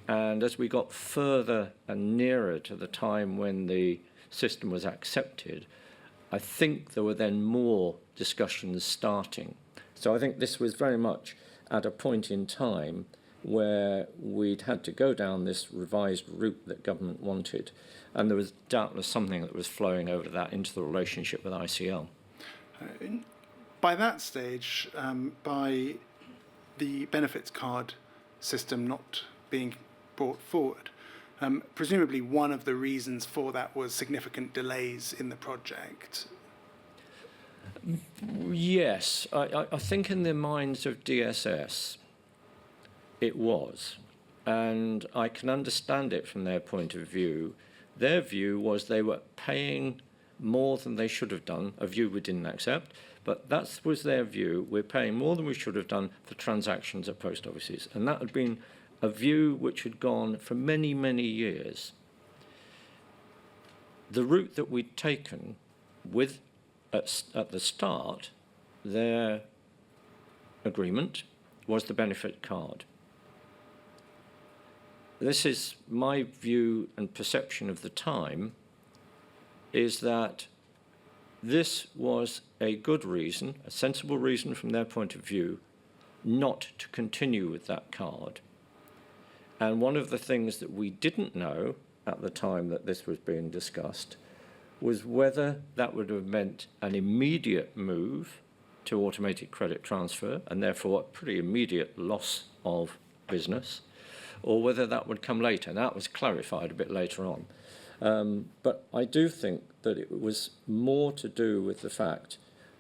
and as we got further and nearer to the time when the system was accepted, I think there were then more discussions starting. So I think this was very much at a point in time where we'd had to go down this revised route that government wanted, and there was doubtless something that was flowing over that into the relationship with ICL. By that stage, by the benefits card system not being brought forward, presumably one of the reasons for that was significant delays in the project. Yes, I think in the minds of DSS it was, and I can understand it from their point of view. Their view was they were paying more than they should have done, a view we didn't accept, but that was their view. We're paying more than we should have done for transactions at post offices, and that had been a view which had gone for many, many years. The route that we'd taken with, at the start, their agreement was the benefit card. This is my view and perception of the time, is that this was a good reason, a sensible reason from their point of view, not to continue with that card. And one of the things that we didn't know at the time that this was being discussed was whether that would have meant an immediate move to automated credit transfer, and therefore a pretty immediate loss of business, or whether that would come later. And that was clarified a bit later on. But I do think that it was more to do with the fact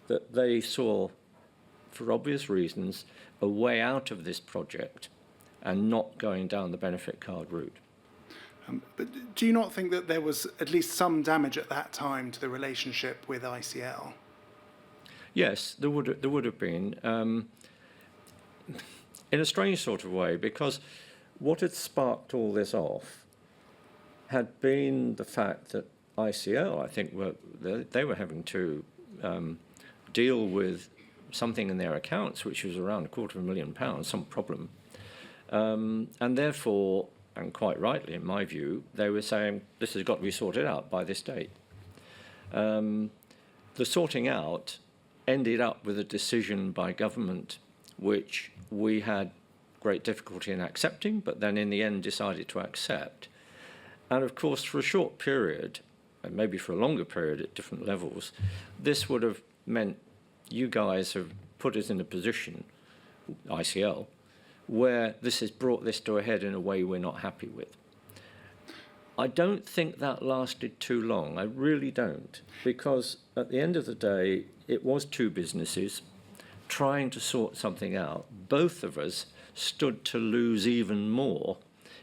that they saw, for obvious reasons, a way out of this project and not going down the benefit card route. But do you not think that there was at least some damage at that time to the relationship with ICL? Yes, there would have been, in a strange sort of way, because what had sparked all this off had been the fact that ICL, I think, they were having to deal with something in their accounts which was around £250,000, some problem, and therefore, and quite rightly in my view, they were saying this has got to be sorted out by this date. The sorting out ended up with a decision by government which we had great difficulty in accepting, but then in the end decided to accept. And of course, for a short period, and maybe for a longer period at different levels, this would have meant you guys have put us in a position, ICL, where this has brought this to a head in a way we're not happy with. I don't think that lasted too long. I really don't, because at the end of the day, it was two businesses trying to sort something out. Both of us stood to lose even more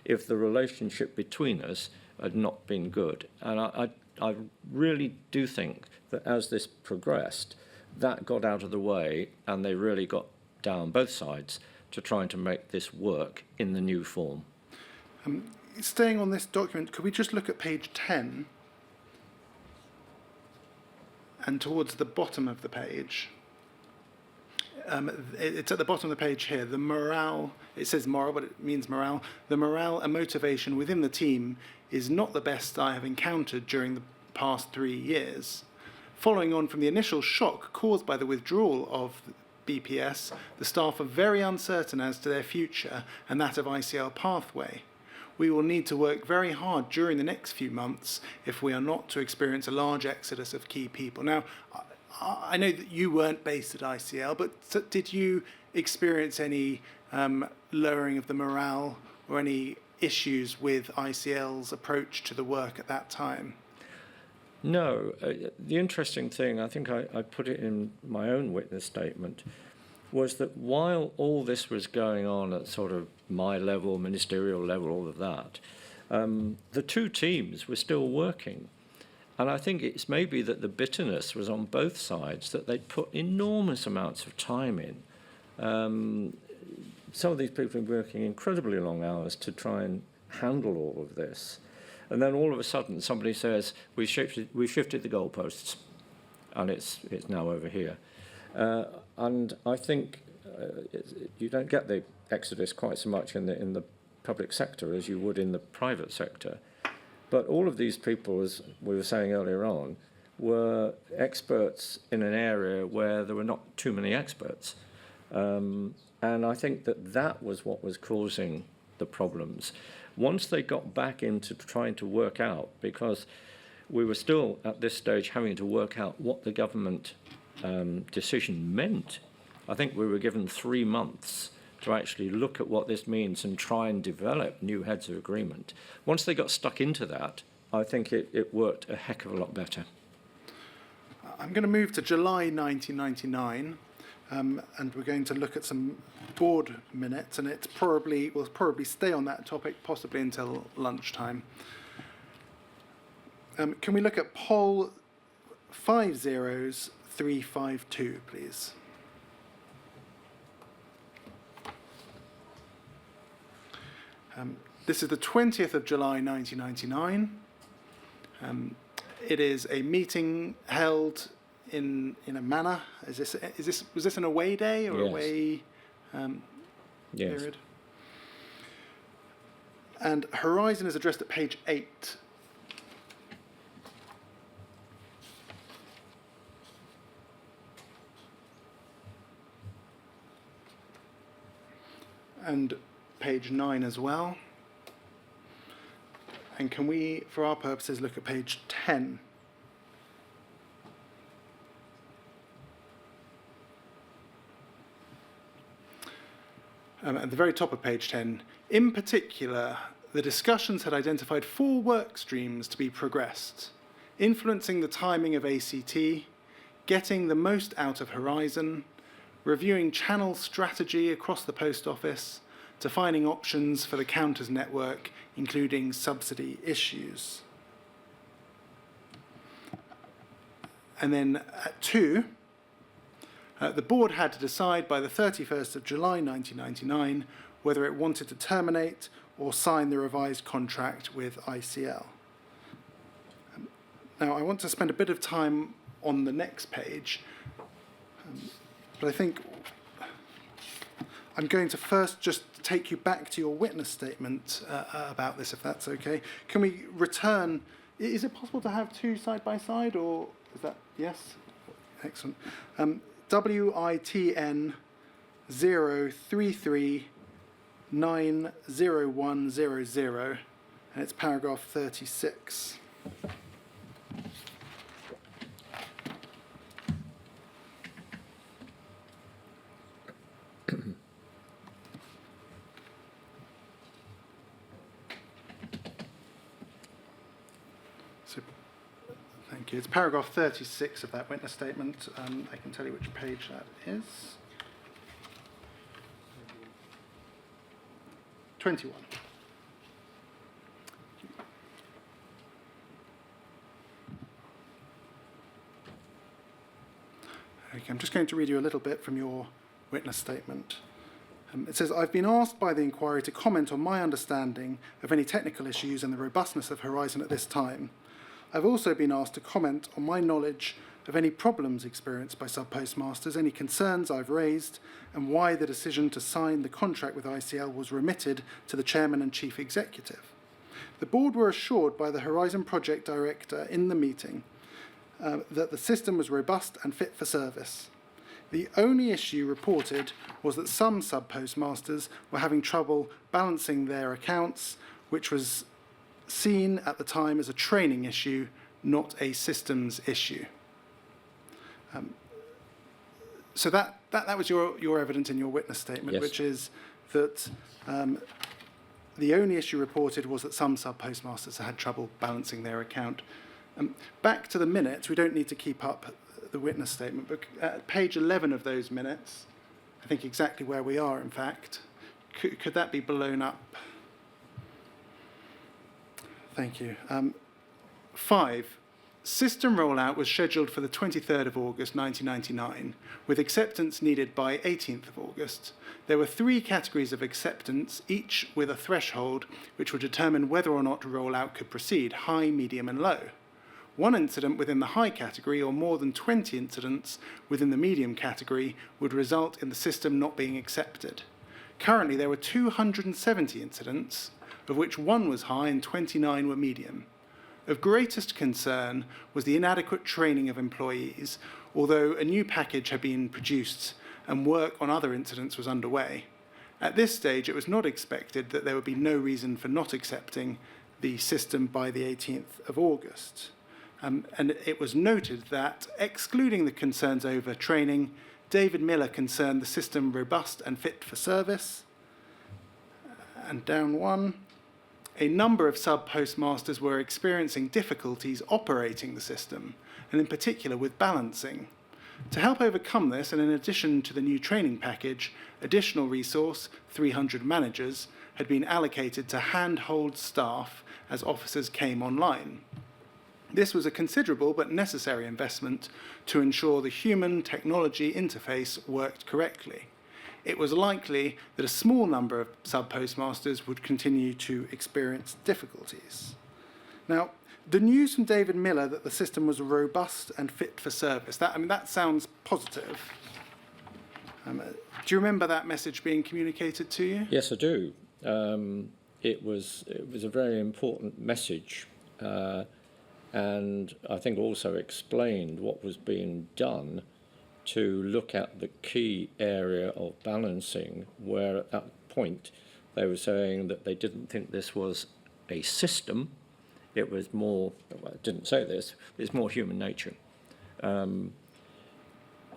if the relationship between us had not been good. And I really do think that as this progressed, that got out of the way and they really got down both sides to trying to make this work in the new form. Staying on this document, could we just look at page 10 and towards the bottom of the page? It's at the bottom of the page here. The morale, it says moral, but it means morale. The morale and motivation within the team is not the best I have encountered during the past 3 years. Following on from the initial shock caused by the withdrawal of BPS, the staff are very uncertain as to their future and that of ICL Pathway. We will need to work very hard during the next few months if we are not to experience a large exodus of key people. Now, I know that you weren't based at ICL, but did you experience any lowering of the morale or any issues with ICL's approach to the work at that time? No. The interesting thing, I think I put it in my own witness statement, was that while all this was going on at sort of my level, ministerial level, all of that, the two teams were still working. And I think it's maybe that the bitterness was on both sides, that they'd put enormous amounts of time in. Some of these people have been working incredibly long hours to try and handle all of this. And then all of a sudden somebody says, we've shifted the goalposts, and it's now over here. And I think you don't get the exodus quite so much in the public sector as you would in the private sector. But all of these people, as we were saying earlier on, were experts in an area where there were not too many experts. And And I think that that was what was causing the problems. Once they got back into trying to work out, because we were still at this stage having to work out what the government decision meant. I think we were given 3 months to actually look at what this means and try and develop new heads of agreement. Once they got stuck into that, I think it worked a heck of a lot better. I'm going to move to July 1999, and we're going to look at some board minutes, and we'll probably stay on that topic possibly until lunchtime. Can we look at poll 50352, please? This is the 20th of July 1999. It is a meeting held in a manor. Was this an away day or Yes. away Yes. period? And Horizon is addressed at page 8. And page 9 as well. And can we, for our purposes, look at page 10? At the very top of page 10, in particular, the discussions had identified 4 work streams to be progressed: influencing the timing of ACT, getting the most out of Horizon, reviewing channel strategy across the post office, defining options for the counters network, including subsidy issues. And then at 2, the board had to decide by the 31st of July 1999 whether it wanted to terminate or sign the revised contract with ICL. Now, I want to spend a bit of time on the next page, but I think I'm going to first just take you back to your witness statement about this, if that's okay. Can we return? Is it possible to have 2 side by side, or is that yes? Excellent. WITN 033-90100, and it's paragraph 36. Thank you. It's paragraph 36 of that witness statement. I can tell you which page that is. 21. Okay, I'm just going to read you a little bit from your witness statement. It says, I've been asked by the inquiry to comment on my understanding of any technical issues and the robustness of Horizon at this time. I've also been asked to comment on my knowledge of any problems experienced by sub-postmasters, any concerns I've raised, and why the decision to sign the contract with ICL was remitted to the Chairman and Chief Executive. The board were assured by the Horizon Project Director in the meeting that the system was robust and fit for service. The only issue reported was that some sub-postmasters were having trouble balancing their accounts, which was seen at the time as a training issue, not a systems issue. So that was your evidence in your witness statement, Yes. which is that the only issue reported was that some sub-postmasters had trouble balancing their account. Back to the minutes, we don't need to keep up the witness statement, but at page 11 of those minutes, I think exactly where we are, in fact, could that be blown up? Thank you. 5. System rollout was scheduled for the 23rd of August 1999, with acceptance needed by 18th of August. There were 3 categories of acceptance, each with a threshold which would determine whether or not rollout could proceed, high, medium and low. 1 incident within the high category or more than 20 incidents within the medium category would result in the system not being accepted. Currently, there were 270 incidents, of which 1 was high and 29 were medium. Of greatest concern was the inadequate training of employees, although a new package had been produced and work on other incidents was underway. At this stage, it was not expected that there would be no reason for not accepting the system by the 18th of August. And it was noted that, excluding the concerns over training, David Miller concerned the system robust and fit for service. And down one, a number of sub-postmasters were experiencing difficulties operating the system, and in particular with balancing. To help overcome this, and in addition to the new training package, additional resource, 300 managers, had been allocated to handhold staff as officers came online. This was a considerable but necessary investment to ensure the human-technology interface worked correctly. It was likely that a small number of sub-postmasters would continue to experience difficulties. Now, the news from David Miller that the system was robust and fit for service, that sounds positive. Do you remember that message being communicated to you? Yes, I do. It was a very important message, and I think also explained what was being done to look at the key area of balancing, where at that point they were saying that they didn't think this was a system. It was more, well, I didn't say this, it's more human nature.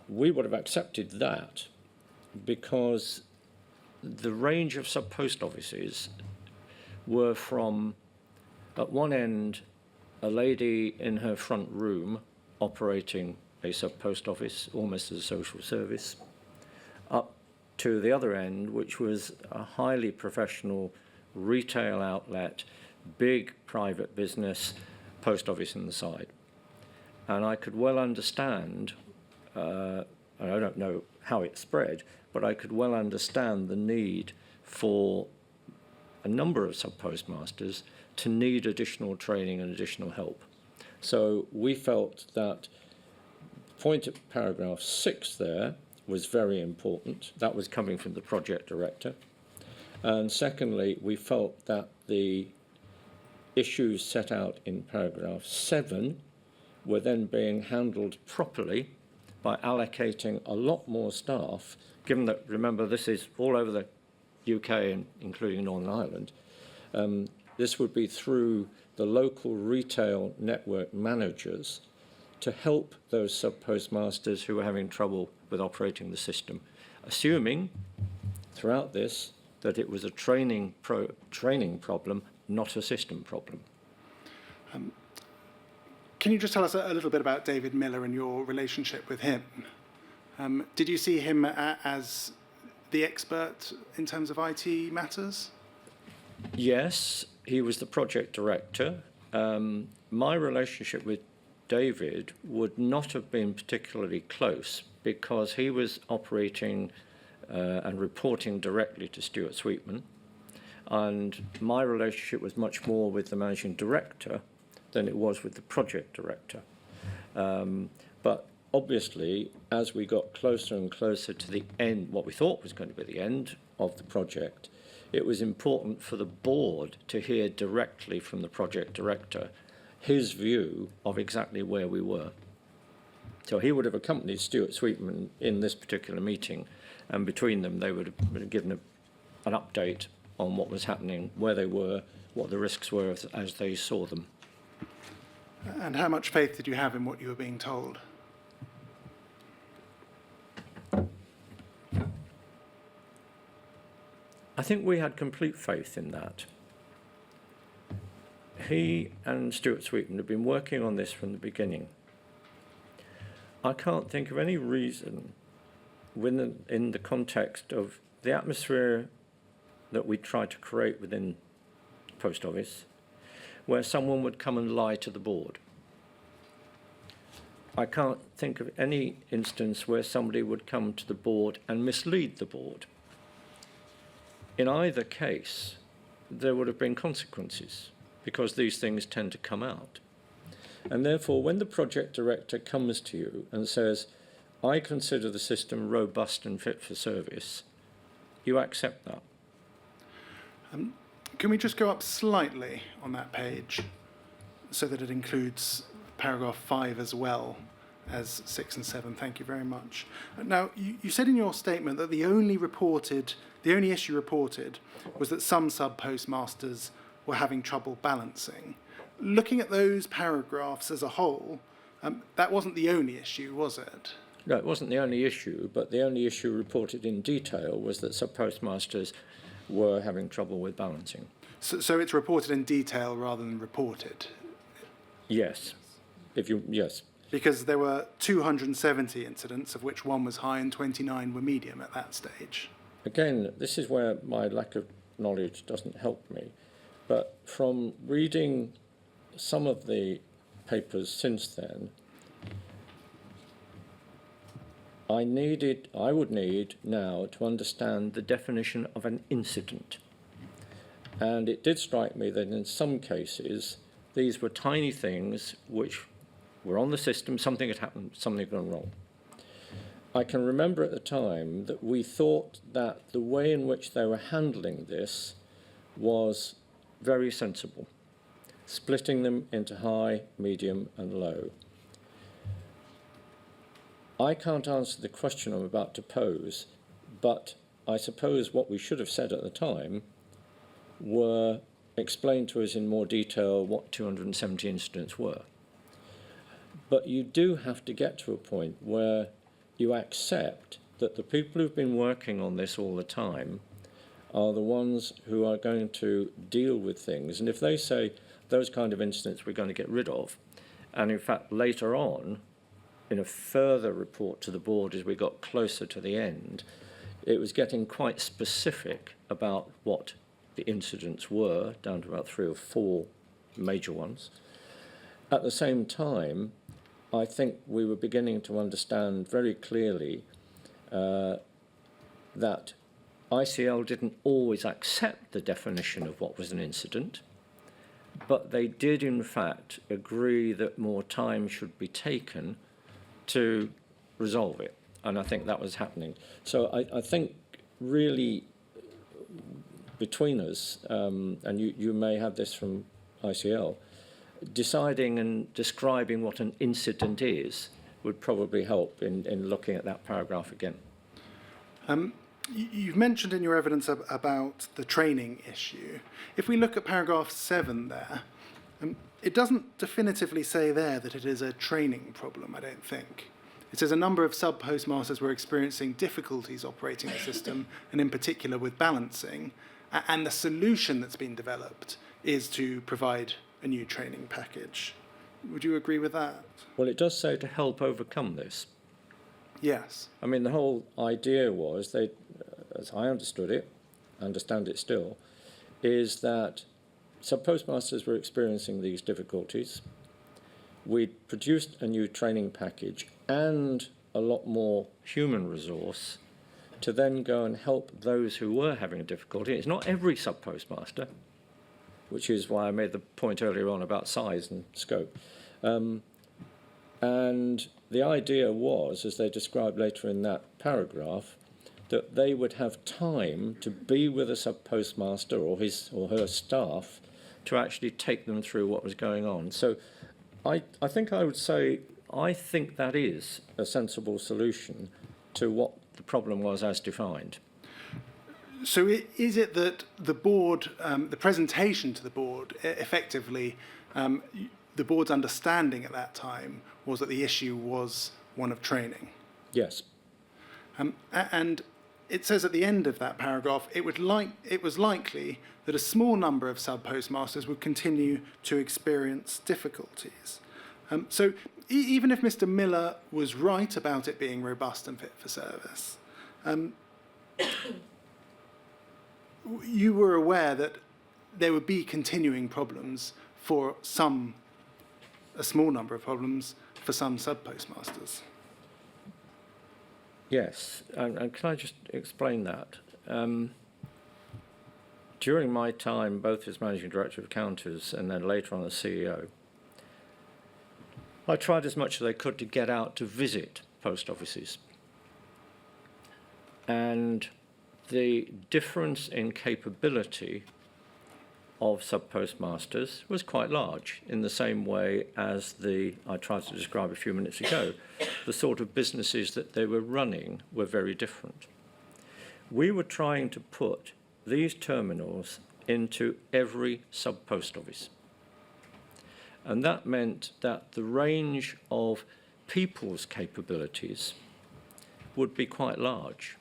We would have accepted that because the range of sub-post offices were from, at one end, a lady in her front room operating a sub-post office, almost as a social service, up to the other end, which was a highly professional retail outlet, big private business, post office on the side. And I could well understand, and I don't know how it spread, but I could well understand the need for a number of sub-postmasters to need additional training and additional help. So we felt that point at paragraph 6 there was very important. That was coming from the project director. And secondly, we felt that the issues set out in paragraph 7 were then being handled properly by allocating a lot more staff, given that, remember, this is all over the UK and including Northern Ireland. This would be through the local retail network managers to help those sub-postmasters who are having trouble with operating the system, assuming throughout this that it was a training problem, not a system problem. Can you just tell us a little bit about David Miller and your relationship with him? Did you see him as the expert in terms of IT matters? Yes, he was the project director. My relationship with David would not have been particularly close because he was operating and reporting directly to Stuart Sweetman, and my relationship was much more with the managing director than it was with the project director. But obviously, as we got closer and closer to the end, what we thought was going to be the end of the project, it was important for the board to hear directly from the project director his view of exactly where we were. So he would have accompanied Stuart Sweetman in this particular meeting, and between them they would have given an update on what was happening, where they were, what the risks were as they saw them. And how much faith did you have in what you were being told? I think we had complete faith in that. He and Stuart Sweetman have been working on this from the beginning. I can't think of any reason in the context of the atmosphere that we try to create within the post office where someone would come and lie to the board. I can't think of any instance where somebody would come to the board and mislead the board. In either case, there would have been consequences because these things tend to come out. And therefore, when the project director comes to you and says, I consider the system robust and fit for service, you accept that. Can we just go up slightly on that page so that it includes paragraph 5 as well? as 6 and 7. Thank you very much. Now, you said in your statement that the only issue reported was that some sub-postmasters were having trouble balancing. Looking at those paragraphs as a whole, that wasn't the only issue, was it? No, it wasn't the only issue, but the only issue reported in detail was that sub-postmasters were having trouble with balancing. So it's reported in detail rather than reported? Yes. Yes. Because there were 270 incidents, of which one was high and 29 were medium at that stage. Again, this is where my lack of knowledge doesn't help me. But from reading some of the papers since then, I would need now to understand the definition of an incident. And it did strike me that in some cases, these were tiny things which were on the system, something had happened, something had gone wrong. I can remember at the time that we thought that the way in which they were handling this was very sensible, splitting them into high, medium, and low. I can't answer the question I'm about to pose, but I suppose what we should have said at the time were explained to us in more detail what 270 incidents were. But you do have to get to a point where you accept that the people who've been working on this all the time are the ones who are going to deal with things. And if they say those kind of incidents we're going to get rid of, and in fact later on, in a further report to the board as we got closer to the end, it was getting quite specific about what the incidents were, down to about 3 or 4 major ones. At the same time, I think we were beginning to understand very clearly that ICL didn't always accept the definition of what was an incident, but they did in fact agree that more time should be taken to resolve it, and I think that was happening. So I think really between us, and you may have this from ICL, deciding and describing what an incident is would probably help in looking at that paragraph again. You've mentioned in your evidence about the training issue. If we look at paragraph 7 there, it doesn't definitively say there that it is a training problem, I don't think. It says a number of sub-postmasters were experiencing difficulties operating the system, and in particular with balancing, and the solution that's been developed is to provide a new training package. Would you agree with that? Well, it does say to help overcome this. Yes. I mean, the whole idea was, as I understood it, understand it still, is that sub-postmasters were experiencing these difficulties. We'd produced a new training package and a lot more human resource to then go and help those who were having a difficulty. It's not every sub-postmaster, which is why I made the point earlier on about size and scope. And the idea was, as they described later in that paragraph, that they would have time to be with a sub-postmaster or his or her staff to actually take them through what was going on. So I think I would say, I think that is a sensible solution to what the problem was as defined. So is it that the board, the presentation to the board, effectively, the board's understanding at that time was that the issue was one of training? Yes. And it says at the end of that paragraph, it was likely that a small number of sub-postmasters would continue to experience difficulties. So even if Mr. Miller was right about it being robust and fit for service, you were aware that there would be continuing problems for a small number of problems for some sub-postmasters. Yes, and can I just explain that? During my time, both as Managing Director of Counters and then later on as CEO, I tried as much as I could to get out to visit post offices. And the difference in capability of sub-postmasters was quite large, in the same way as I tried to describe a few minutes ago, the sort of businesses that they were running were very different. We were trying to put these terminals into every sub-post office. And that meant that the range of people's capabilities would be quite large.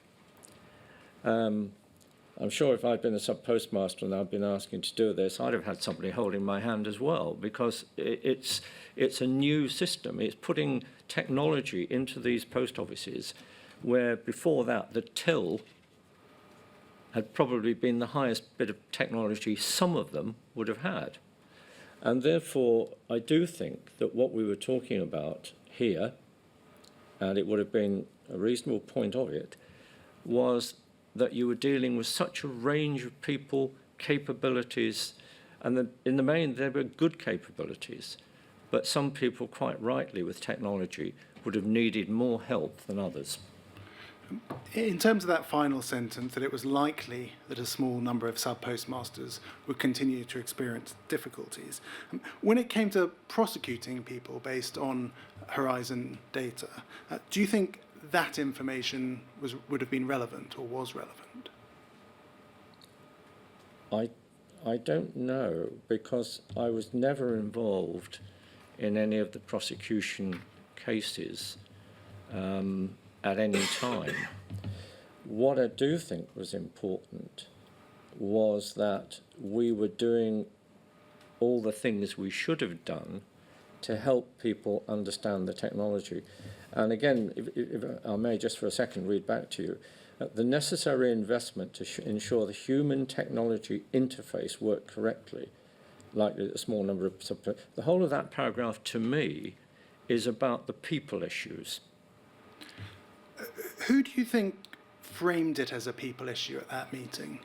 I'm sure if I'd been a sub-postmaster and I'd been asking to do this, I'd have had somebody holding my hand as well, because it's a new system. It's putting technology into these post offices where before that the till had probably been the highest bit of technology some of them would have had. And therefore, I do think that what we were talking about here, and it would have been a reasonable point of it, was that you were dealing with such a range of people, capabilities, and in the main, they were good capabilities. But some people, quite rightly, with technology, would have needed more help than others. In terms of that final sentence, that it was likely that a small number of sub-postmasters would continue to experience difficulties. When it came to prosecuting people based on Horizon data, do you think that information would have been relevant or was relevant? I don't know, because I was never involved in any of the prosecution cases at any time. What I do think was important was that we were doing all the things we should have done to help people understand the technology. And again, if I may just for a second read back to you, the necessary investment to ensure the human-technology interface worked correctly, like a small number of the whole of that paragraph, to me, is about the people issues. Who do you think framed it as a people issue at that meeting?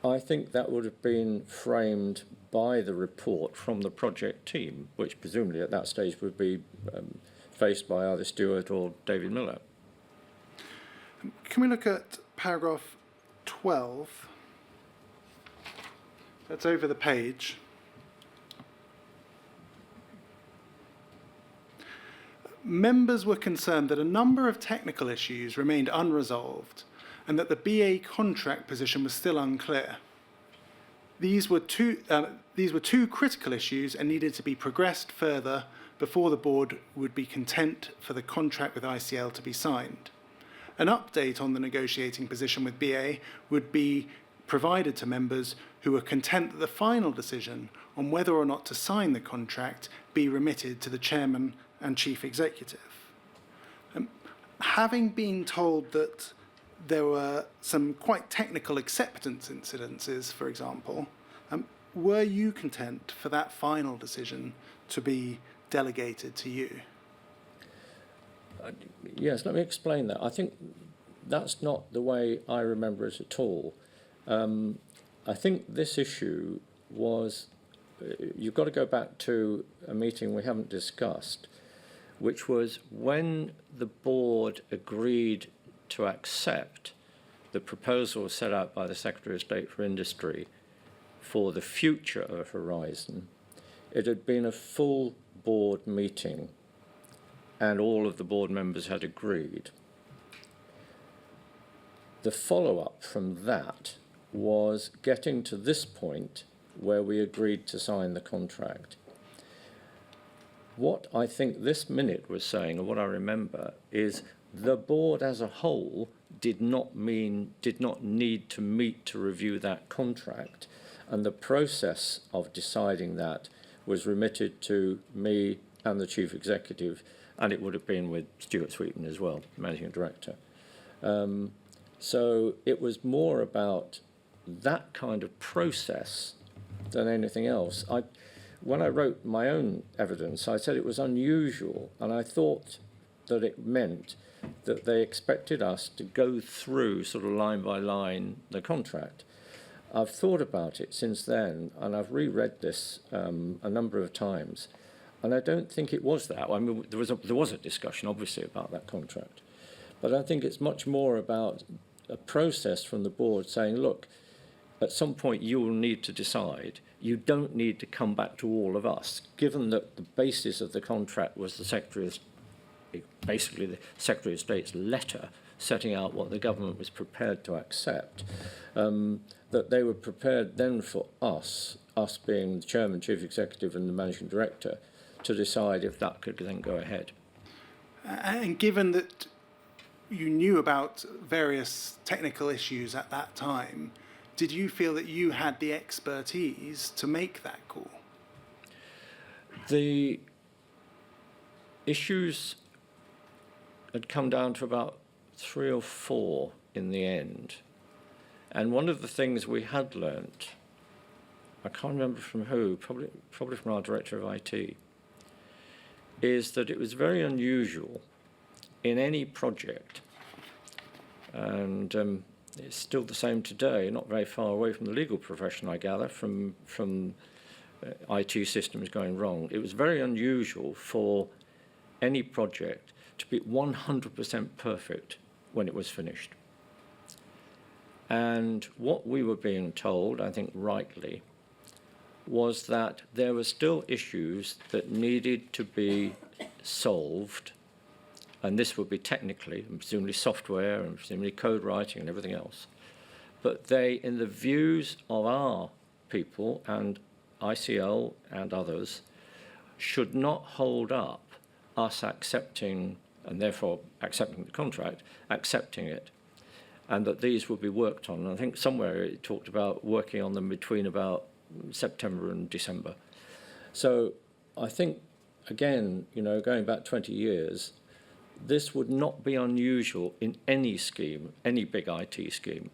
I think that would have been framed by the report from the project team, which presumably at that stage would be faced by either Stuart or David Miller. Can we look at paragraph 12? That's over the page. Members were concerned that a number of technical issues remained unresolved and that the BA contract position was still unclear. These were two critical issues and needed to be progressed further before the board would be content for the contract with ICL to be signed. An update on the negotiating position with BA would be provided to members who were content that the final decision on whether or not to sign the contract be remitted to the chairman and chief executive. Having been told that there were some quite technical acceptance incidences, for example, were you content for that final decision to be delegated to you? Yes, let me explain that. I think that's not the way I remember it at all. I think this issue was, you've got to go back to a meeting we haven't discussed, which was when the board agreed to accept the proposal set out by the Secretary of State for Industry for the future of Horizon. It had been a full board meeting and all of the board members had agreed. The follow-up from that was getting to this point where we agreed to sign the contract. What I think this minute was saying, or what I remember, is the board as a whole did not need to meet to review that contract, and the process of deciding that was remitted to me and the chief executive, and it would have been with Stuart Sweeten as well, managing director. So it was more about that kind of process than anything else. When I wrote my own evidence, I said it was unusual, and I thought that it meant that they expected us to go through sort of line by line the contract. I've thought about it since then, and I've reread this a number of times, and I don't think it was that. I mean, there was a discussion, obviously, about that contract, but I think it's much more about a process from the board saying, look, at some point you will need to decide. You don't need to come back to all of us, given that the basis of the contract was basically the Secretary of State's letter setting out what the government was prepared to accept, that they were prepared then for us being the Chairman, Chief Executive and the Managing Director, to decide if that could then go ahead. And given that you knew about various technical issues at that time, did you feel that you had the expertise to make that call? The issues had come down to about 3 or 4 in the end. And one of the things we had learnt, I can't remember from who, probably from our Director of IT, is that it was very unusual in any project, and it's still the same today, not very far away from the legal profession, I gather, from IT systems going wrong. It was very unusual for any project to be 100% perfect when it was finished. And what we were being told, I think rightly, was that there were still issues that needed to be solved, and this would be technically, and presumably software, and presumably code writing and everything else. But they, in the views of our people and ICL and others, should not hold up us accepting, and therefore accepting the contract, accepting it, and that these would be worked on. And I think somewhere it talked about working on them between about September and December. So I think, again, going back 20 years, this would not be unusual in any scheme, any big IT scheme.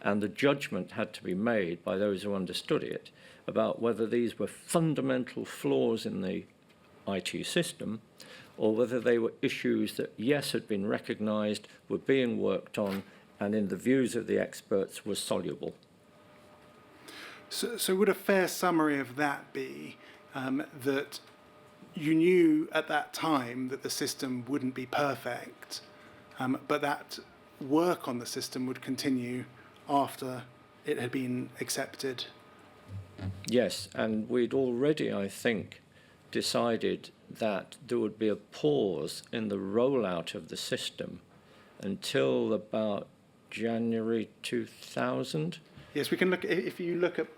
And the judgment had to be made by those who understood it about whether these were fundamental flaws in the IT system or whether they were issues that, yes, had been recognised, were being worked on, and in the views of the experts were soluble. So would a fair summary of that be that you knew at that time that the system wouldn't be perfect, but that work on the system would continue after it had been accepted? Yes, and we'd already, I think, decided that there would be a pause in the rollout of the system until about January 2000. Yes, we can look, if you look at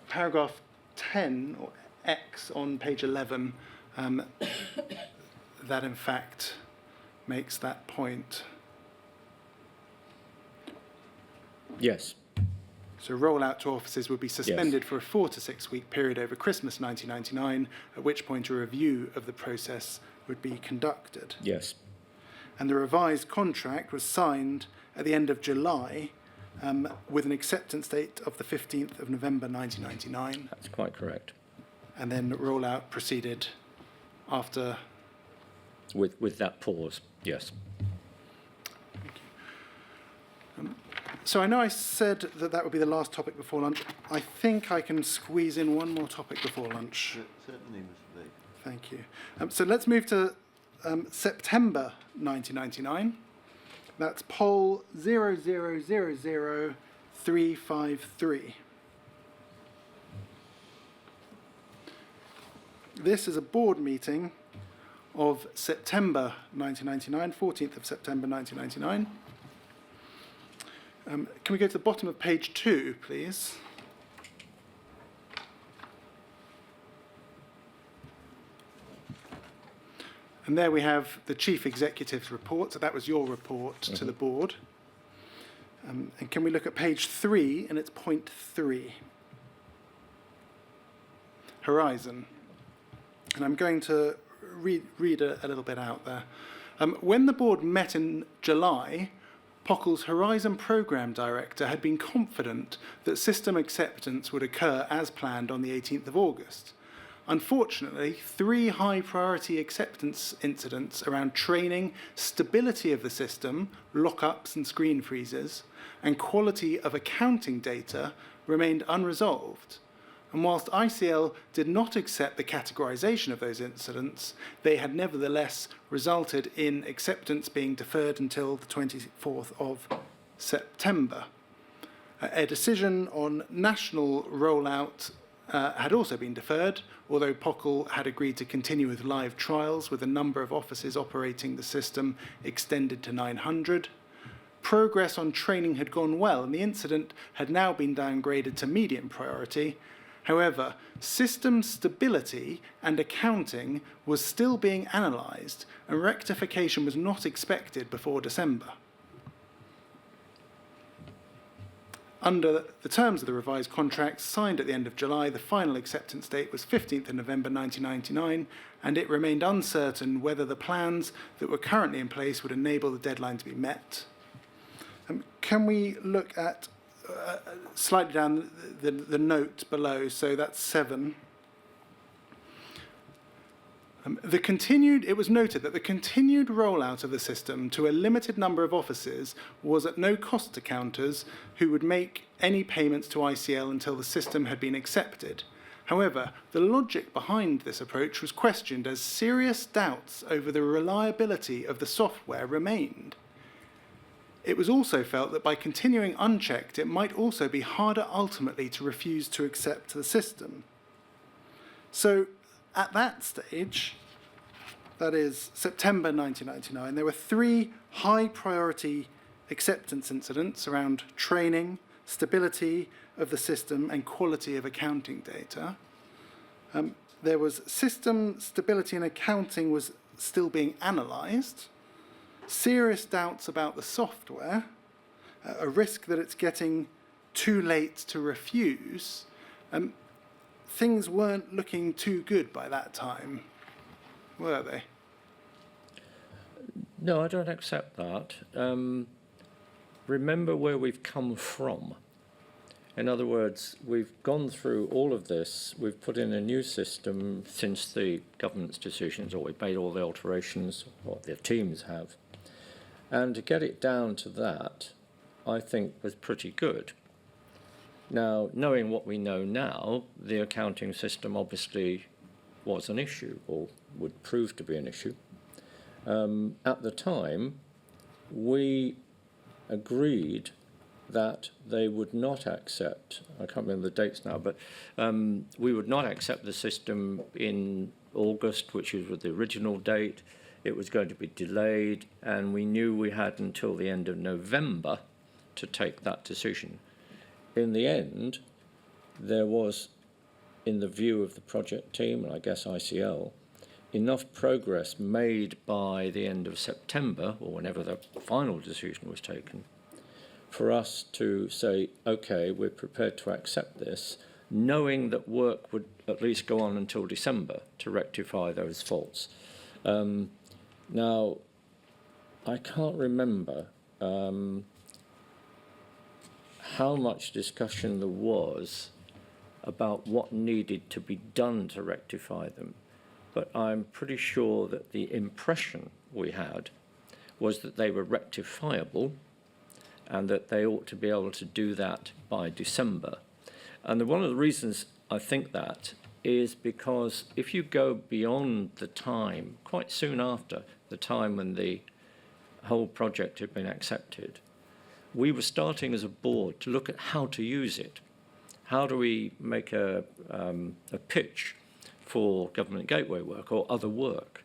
paragraph 10 or X on page 11, that in fact makes that point. Yes. So rollout to offices would be suspended for a 4 to 6 week period over Christmas 1999, at which point a review of the process would be conducted. Yes. And the revised contract was signed at the end of July with an acceptance date of the 15th of November 1999. That's quite correct. And then rollout proceeded after. With that pause, yes. So I know I said that that would be the last topic before lunch. I think I can squeeze in one more topic before lunch. Certainly, Mr. Blake. Thank you. So let's move to September 1999. That's poll 0000353. This is a board meeting of September 1999, 14th of September 1999. Can we go to the bottom of page 2, please? And there we have the Chief Executive's report. So that was your report to the board. And can we look at page 3, and it's point 3. Horizon. And I'm going to read a little bit out there. When the board met in July, Pockle's Horizon Programme Director had been confident that system acceptance would occur as planned on the 18th of August. Unfortunately, 3 high-priority acceptance incidents around training, stability of the system, lockups and screen freezes, and quality of accounting data remained unresolved. And whilst ICL did not accept the categorisation of those incidents, they had nevertheless resulted in acceptance being deferred until the 24th of September. A decision on national rollout had also been deferred, although POCL had agreed to continue with live trials with a number of offices operating the system extended to 900. Progress on training had gone well, and the incident had now been downgraded to medium priority. However, system stability and accounting was still being analysed, and rectification was not expected before December. Under the terms of the revised contract signed at the end of July, the final acceptance date was 15th of November 1999, and it remained uncertain whether the plans that were currently in place would enable the deadline to be met. Can we look at slightly down the note below, so that's 7. It was noted that the continued rollout of the system to a limited number of offices was at no cost to counters who would make any payments to ICL until the system had been accepted. However, the logic behind this approach was questioned as serious doubts over the reliability of the software remained. It was also felt that by continuing unchecked, it might also be harder ultimately to refuse to accept the system. So, at that stage, that is September 1999, there were 3 high-priority acceptance incidents around training, stability of the system, and quality of accounting data. There was system stability and accounting was still being analysed, serious doubts about the software, a risk that it's getting too late to refuse. Things weren't looking too good by that time, were they? No, I don't accept that. Remember where we've come from. In other words, we've gone through all of this. We've put in a new system since the government's decisions, or we've made all the alterations, or their teams have. And to get it down to that, I think was pretty good. Now, knowing what we know now, the accounting system obviously was an issue, or would prove to be an issue. At the time, we agreed that they would not accept, I can't remember the dates now, but we would not accept the system in August, which was the original date. It was going to be delayed, and we knew we had until the end of November to take that decision. In the end, there was, in the view of the project team, and I guess ICL, enough progress made by the end of September, or whenever the final decision was taken, for us to say, okay, we're prepared to accept this, knowing that work would at least go on until December to rectify those faults. Now, I can't remember how much discussion there was about what needed to be done to rectify them, but I'm pretty sure that the impression we had was that they were rectifiable and that they ought to be able to do that by December. And one of the reasons I think that is because if you go beyond the time, quite soon after the time when the whole project had been accepted, we were starting as a board to look at how to use it. How do we make a pitch for government gateway work or other work?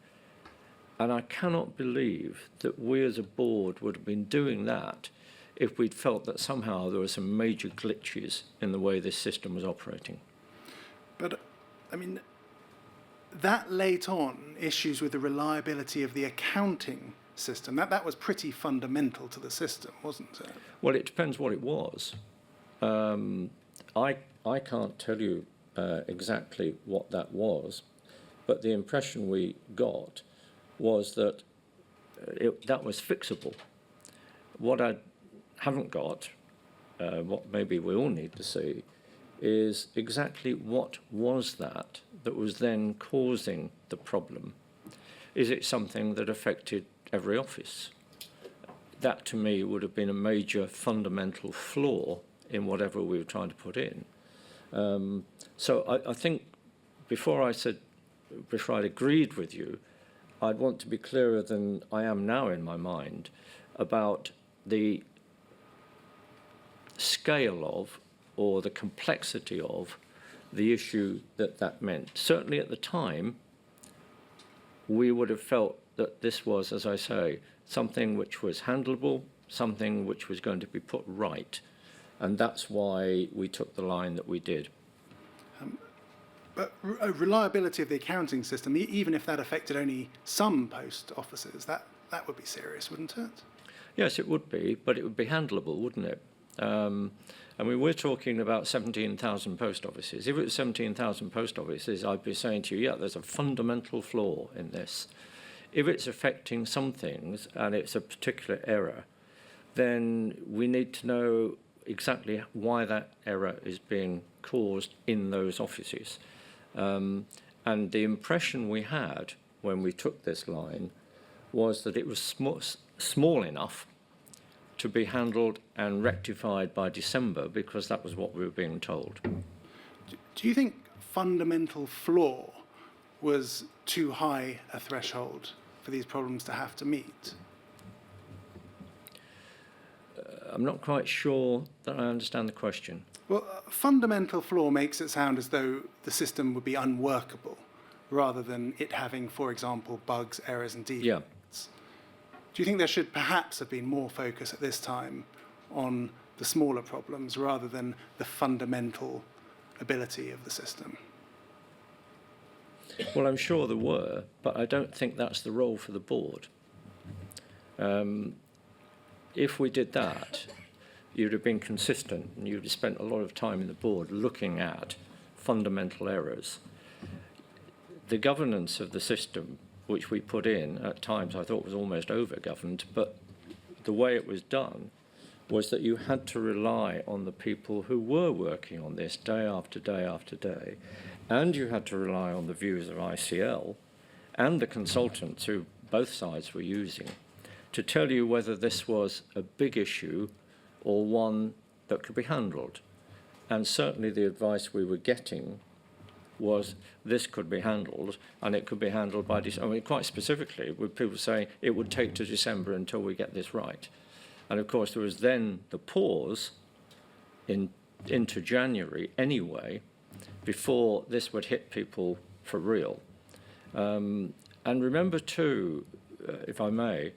And I cannot believe that we as a board would have been doing that if we'd felt that somehow there were some major glitches in the way this system was operating. But, I mean, that late on, issues with the reliability of the accounting system, that was pretty fundamental to the system, wasn't it? Well, it depends what it was. I can't tell you exactly what that was, but the impression we got was that that was fixable. What I haven't got, what maybe we all need to see, is exactly what was that was then causing the problem. Is it something that affected every office? That, to me, would have been a major fundamental flaw in whatever we were trying to put in. So I think before I'd agreed with you, I'd want to be clearer than I am now in my mind about the scale of or the complexity of the issue that meant. Certainly at the time, we would have felt that this was, as I say, something which was handleable, something which was going to be put right. And that's why we took the line that we did. But reliability of the accounting system, even if that affected only some post offices, that would be serious, wouldn't it? Yes, it would be, but it would be handleable, wouldn't it? I mean, we're talking about 17,000 post offices. If it was 17,000 post offices, I'd be saying to you, yeah, there's a fundamental flaw in this. If it's affecting some things and it's a particular error, then we need to know exactly why that error is being caused in those offices. And the impression we had when we took this line was that it was small enough to be handled and rectified by December, because that was what we were being told. Do you think fundamental flaw was too high a threshold for these problems to have to meet? I'm not quite sure that I understand the question. Well, fundamental flaw makes it sound as though the system would be unworkable, rather than it having, for example, bugs, errors and defects. Yeah. Do you think there should perhaps have been more focus at this time on the smaller problems rather than the fundamental ability of the system? Well, I'm sure there were, but I don't think that's the role for the board. If we did that, you'd have been consistent and you'd have spent a lot of time in the board looking at fundamental errors. The governance of the system, which we put in at times, I thought was almost over-governed, but the way it was done was that you had to rely on the people who were working on this day after day after day, and you had to rely on the views of ICL and the consultants who both sides were using to tell you whether this was a big issue or one that could be handled. And certainly the advice we were getting was this could be handled, and it could be handled by December. I mean, quite specifically, with people saying it would take to December until we get this right. And of course, there was then the pause into January anyway, before this would hit people for real. And remember too, if I may,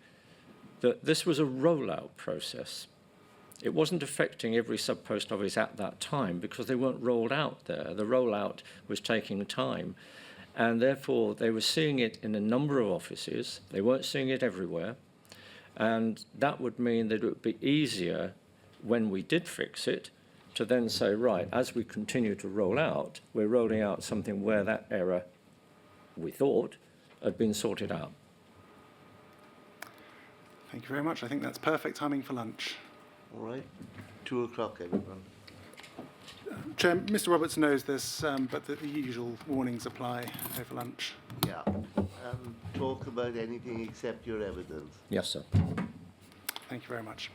that this was a rollout process. It wasn't affecting every sub-post office at that time because they weren't rolled out there. The rollout was taking time, and therefore they were seeing it in a number of offices. They weren't seeing it everywhere, and that would mean that it would be easier when we did fix it to then say, right, as we continue to roll out, we're rolling out something where that error, we thought, had been sorted out. Thank you very much. I think that's perfect timing for lunch. All right, 2 o'clock, everyone. Chair, Mr. Roberts knows this, but the usual warnings apply over lunch. Yeah. Talk about anything except your evidence. Yes, sir. Thank you very much.